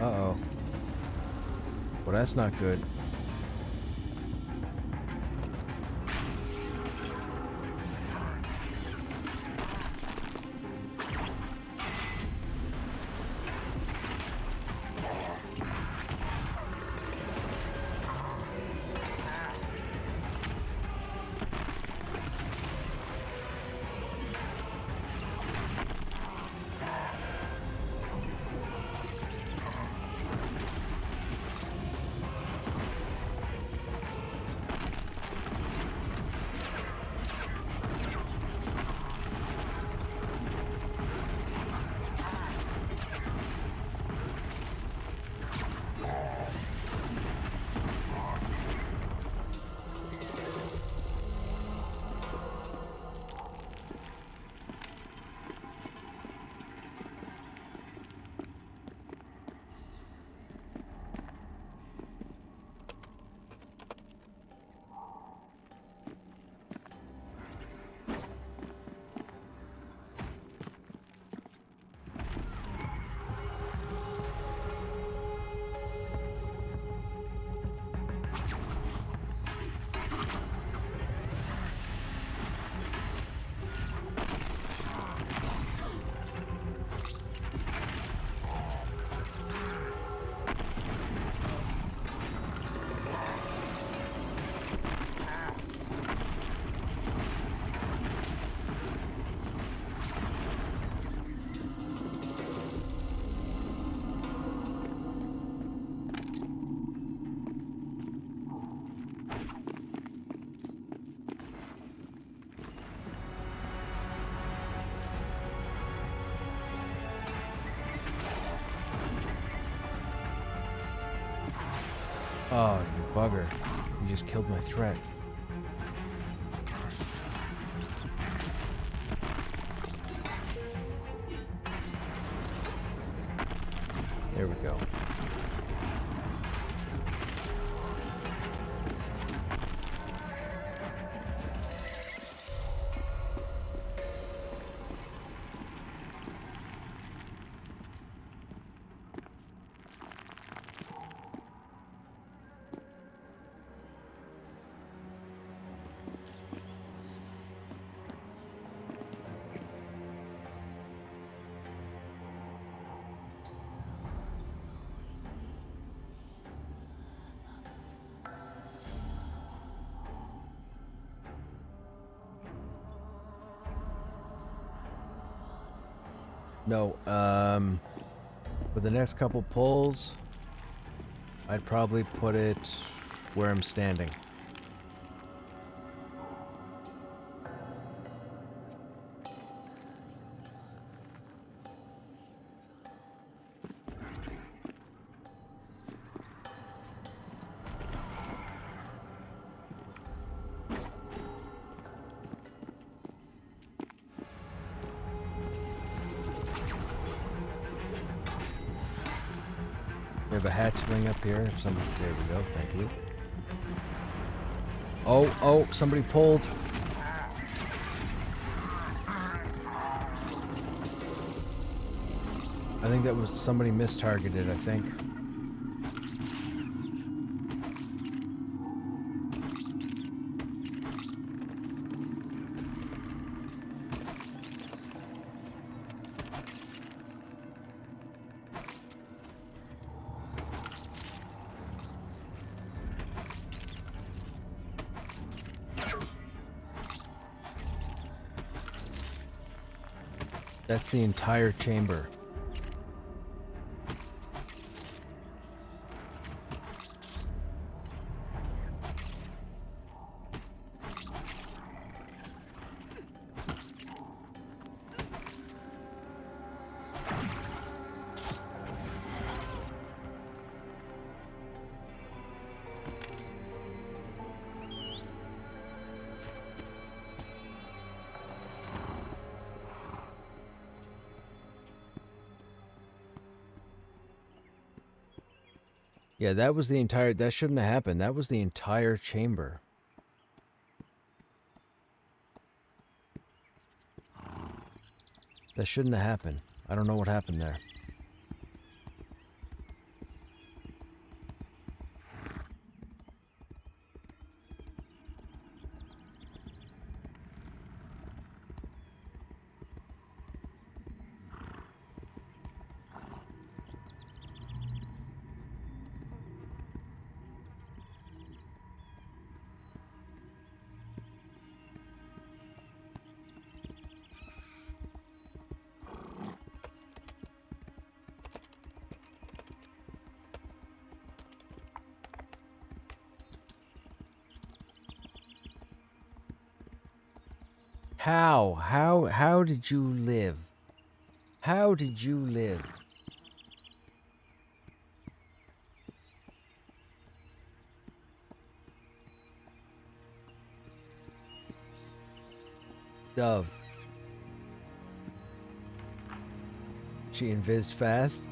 Uh-oh. Well, that's not good. Oh, you bugger. You just killed my threat. There we go. No, for the next couple pulls, I'd probably put it where I'm standing. We have a hatchling up here. If somebody, there we go. Thank you. Oh, somebody pulled. I think that was somebody mistargeted, I think. That's the entire chamber. Yeah, that was the entire... That shouldn't have happened. That was the entire chamber. That shouldn't have happened. I don't know what happened there. How did you live? How did you live? Dove. She invis fast.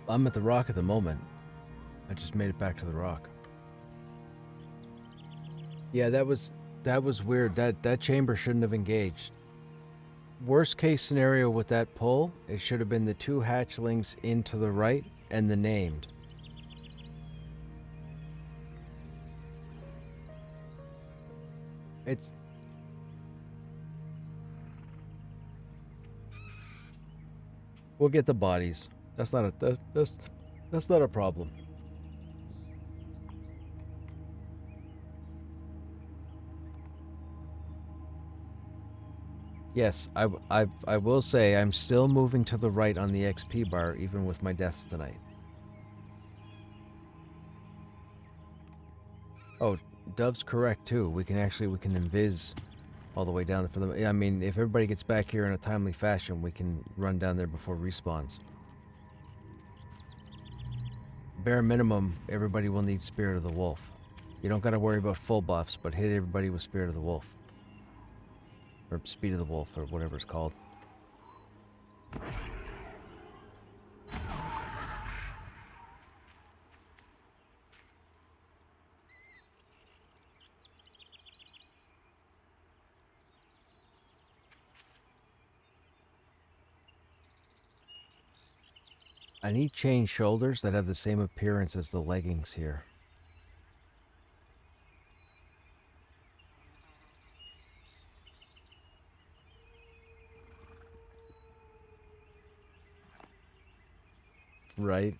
I'm at the rock at the moment. I just made it back to the rock. Yeah, that was weird. That chamber shouldn't have engaged. Worst case scenario with that pull, it should have been the two hatchlings in to the right and the named. It's... We'll get the bodies. That's not a that's not a problem. Yes, I will say I'm still moving to the right on the XP bar, even with my deaths tonight. Oh, Dove's correct too. We can invis all the way down for them. I mean, if everybody gets back here in a timely fashion, we can run down there before respawns. Bare minimum, everybody will need Spirit of the Wolf. You don't gotta worry about full buffs, but hit everybody with Spirit of the Wolf. Or Speed of the Wolf, or whatever it's called. I need chain shoulders that have the same appearance as the leggings here. Right?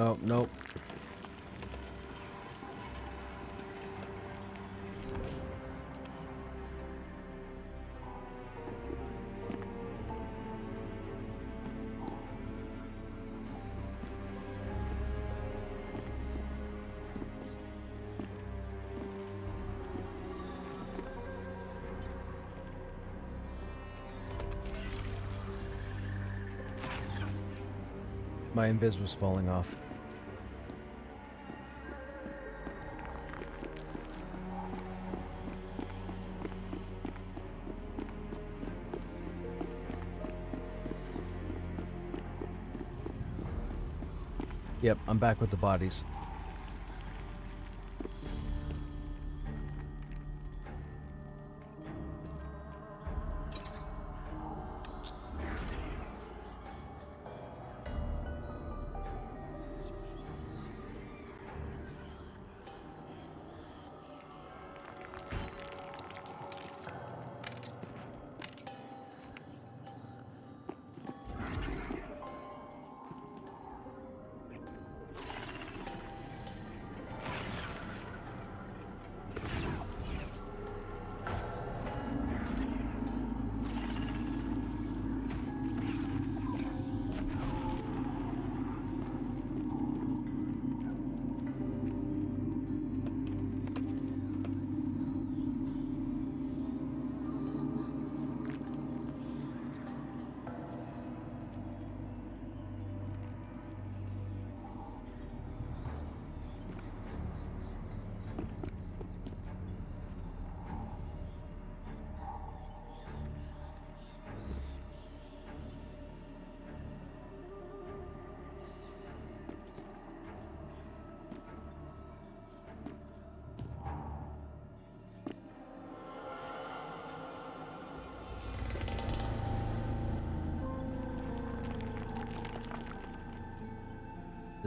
Oh, nope. My invis was falling off. Yep, I'm back with the bodies.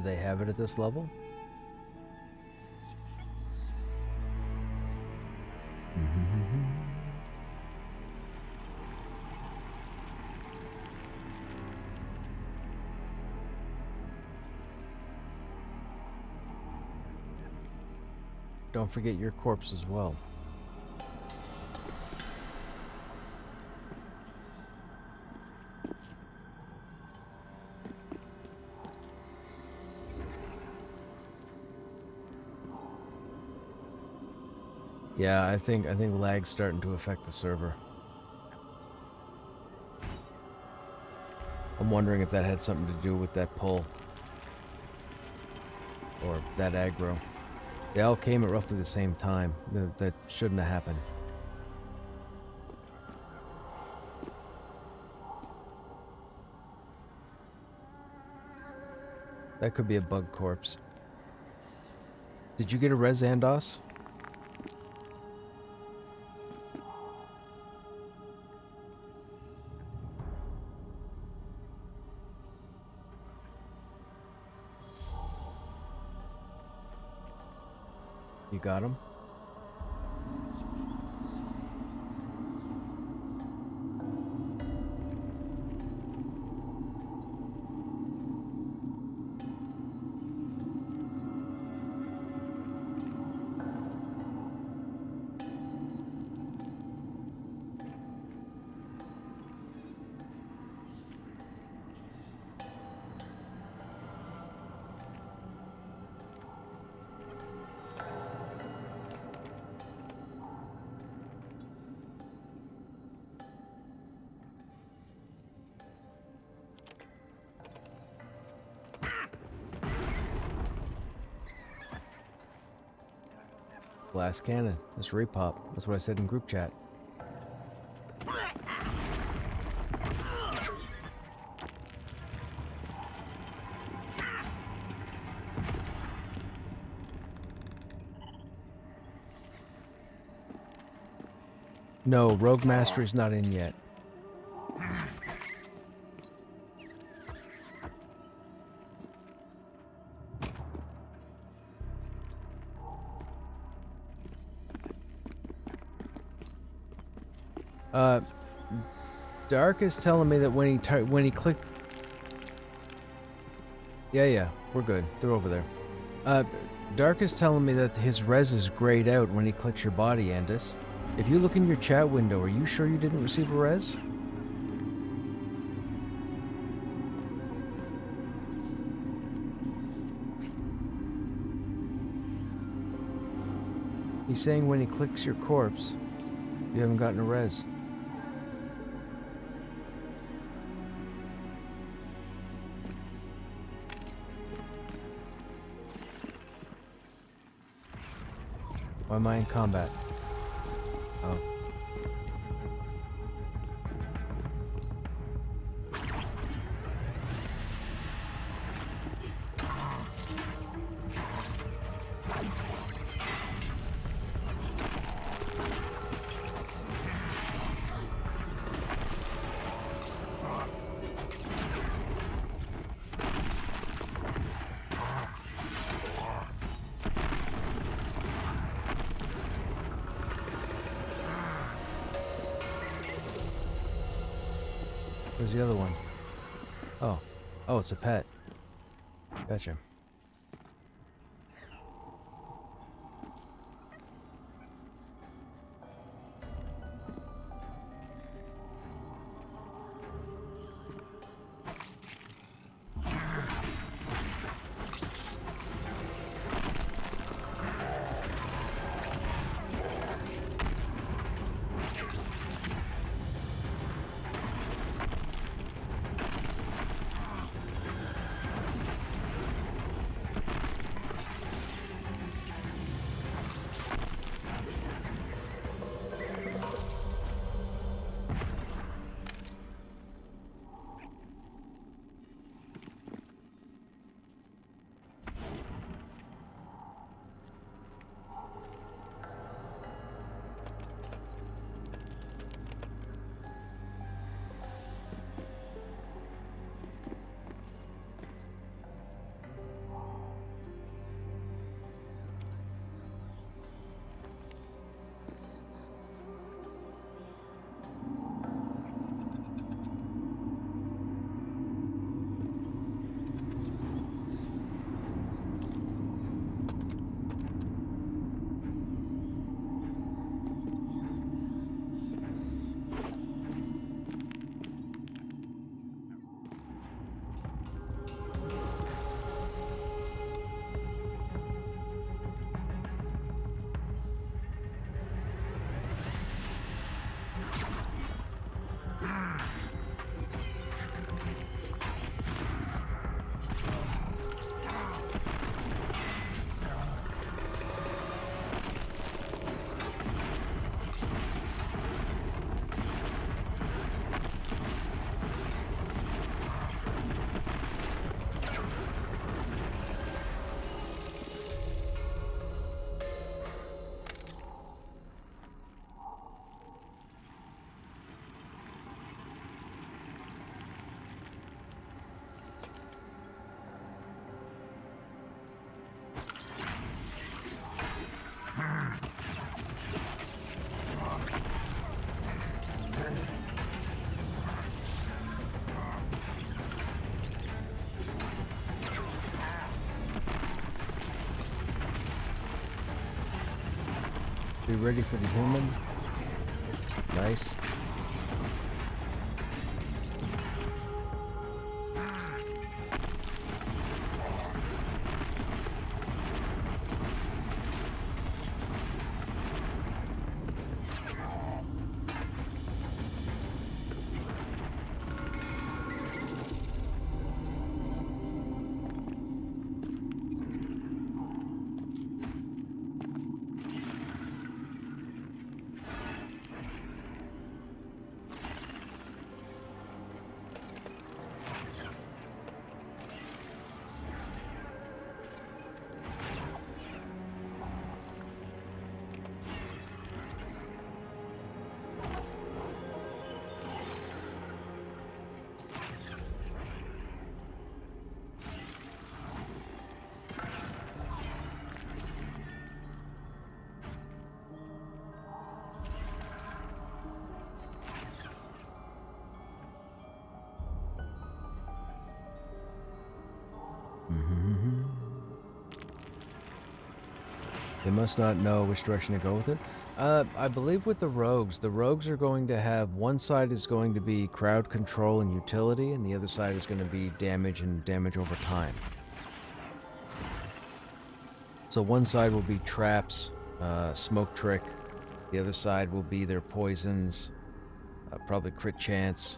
Do they have it at this level? Don't forget your corpse as well. Yeah, I think lag's starting to affect the server. I'm wondering if that had something to do with that pull. Or that aggro. They all came at roughly the same time. That shouldn't have happened. That could be a bug corpse. Did you get a res Andos? You got him? Glass cannon. That's repop. That's what I said in group chat. No, Rogue Mastery's not in yet. Dark is telling me that when he clicked... Yeah, we're good. They're over there. Dark is telling me that his res is grayed out when he clicks your body, Andis. If you look in your chat window, are you sure you didn't receive a res? He's saying when he clicks your corpse, you haven't gotten a res. Why am I in combat? Oh. Where's the other one? Oh, it's a pet. Gotcha. Be ready for the human. Nice. They must not know which direction to go with it. I believe with the rogues are going to have, one side is going to be crowd control and utility, and the other side is going to be damage and damage over time. So one side will be traps, smoke trick. The other side will be their poisons, probably crit chance.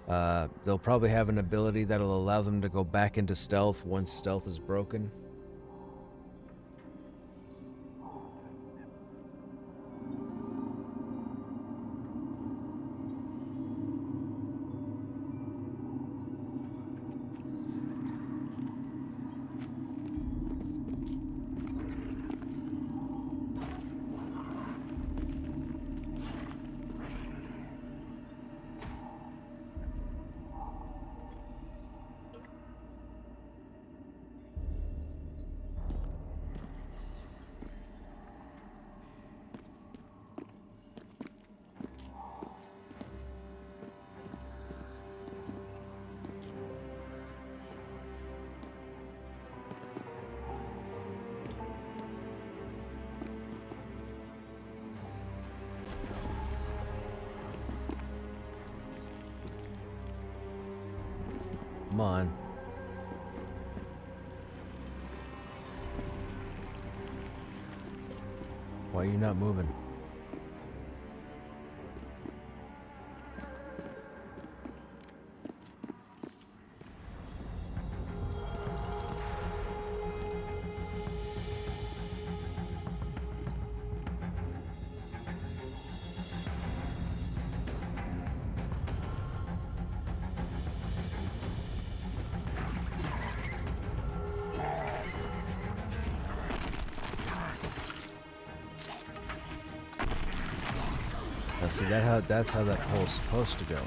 They'll probably have an ability that'll allow them to go back into stealth once stealth is broken. Come on. Why are you not moving? Now see, that's how that pole's supposed to go.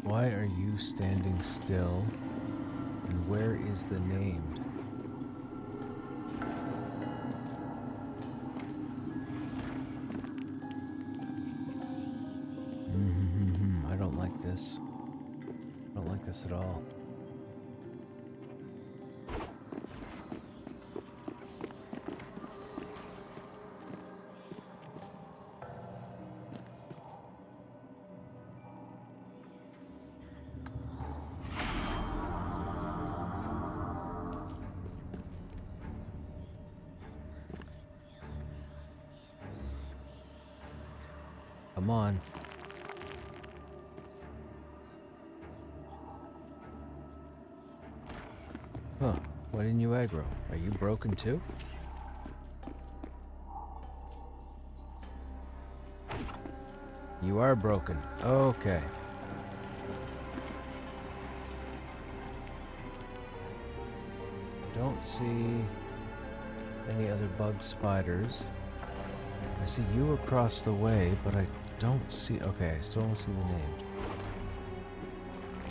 Why are you standing still? And where is the name? I don't like this. I don't like this at all. Come on. Huh. Why didn't you aggro? Are you broken too? You are broken. Okay. Don't see any other bug spiders. I see you across the way, but I don't see... Okay, I still don't see the name.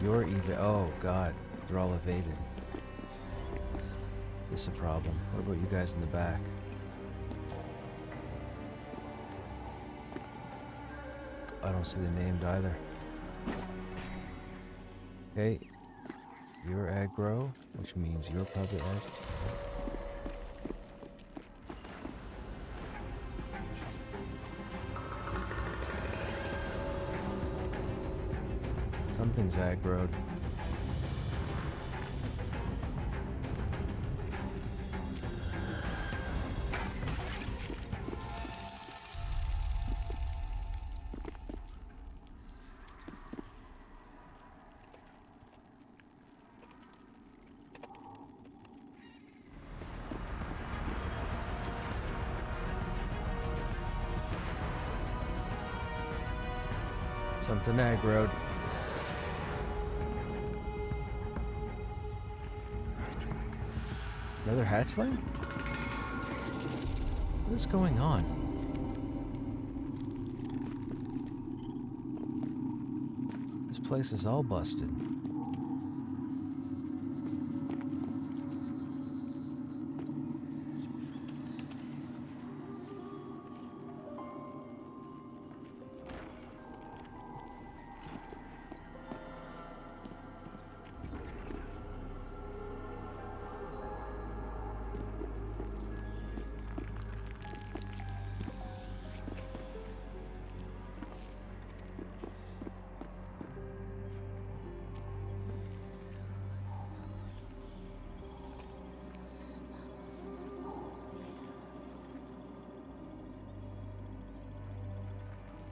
You're even... Oh, God. They're all evaded. This is a problem. What about you guys in the back? I don't see the named either. Okay. You're aggro, which means you're probably aggro. Something's aggroed. Something aggroed. Another hatchling? What is going on? This place is all busted.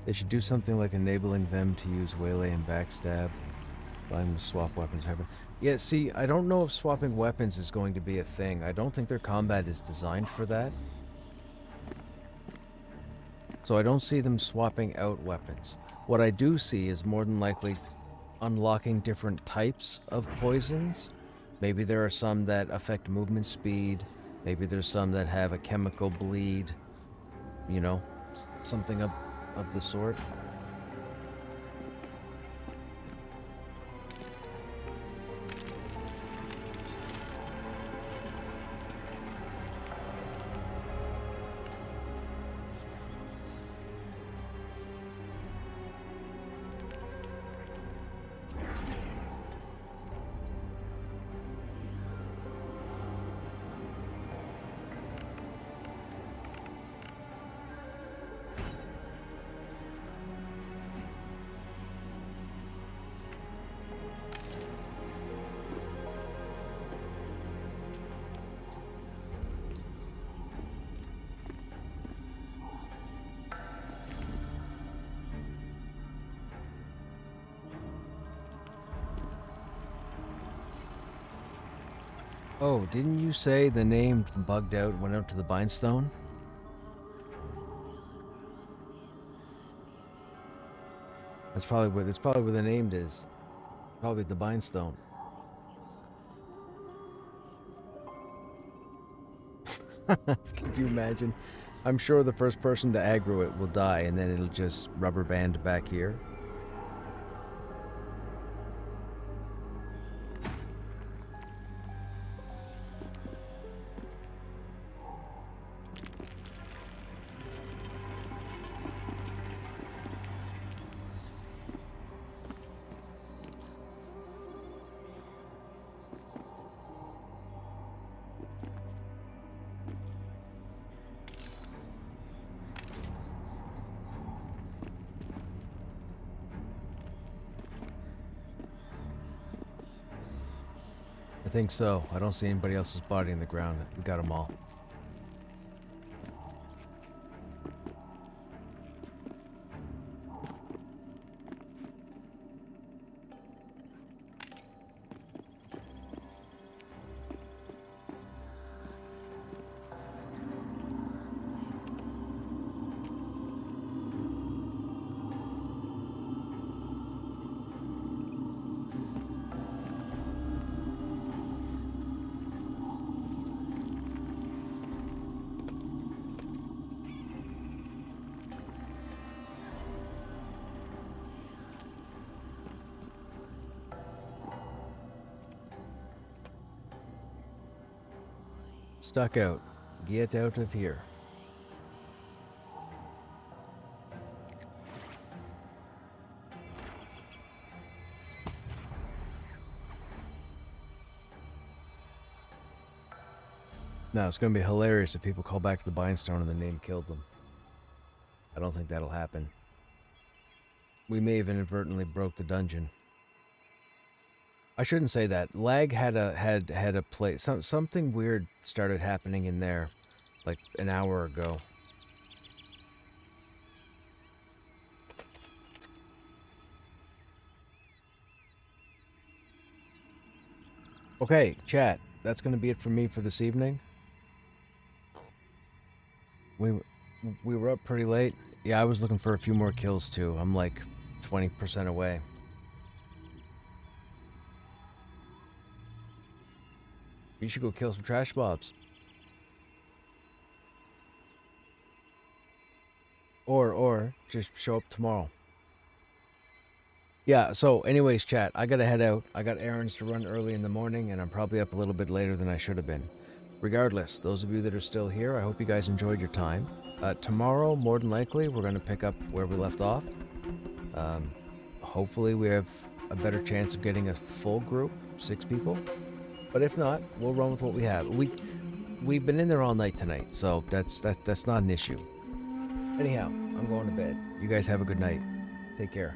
They should do something like enabling them to use waylay and backstab, allowing them to swap weapons. Yeah, see, I don't know if swapping weapons is going to be a thing. I don't think their combat is designed for that. So I don't see them swapping out weapons. What I do see is more than likely unlocking different types of poisons. Maybe there are some that affect movement speed. Maybe there's some that have a chemical bleed. You know, something of the sort. Oh, didn't you say the name bugged out, went out to the Bindstone? That's probably where the named is. Probably the Bindstone. Can you imagine? I'm sure the first person to aggro it will die, and then it'll just rubber band back here. think so. I don't see anybody else's body in the ground. We got them all. Stuck out. Get out of here. Now, it's going to be hilarious if people call back to the Bindstone and the name killed them. I don't think that'll happen. We may have inadvertently broke the dungeon. I shouldn't say that. Lag had a play. Something weird started happening in there, like an hour ago. Okay, chat. That's going to be it for me for this evening. We were up pretty late. Yeah, I was looking for a few more kills too. I'm like 20% away. You should go kill some trash mobs. Or just show up tomorrow. Yeah, so anyways, chat, I gotta head out. I got errands to run early in the morning, and I'm probably up a little bit later than I should have been. Regardless, those of you that are still here, I hope you guys enjoyed your time. Tomorrow, more than likely, we're going to pick up where we left off. Hopefully we have a better chance of getting a full group, 6 people. But if not, we'll run with what we have. We've been in there all night tonight, so that's not an issue. Anyhow, I'm going to bed. You guys have a good night. Take care.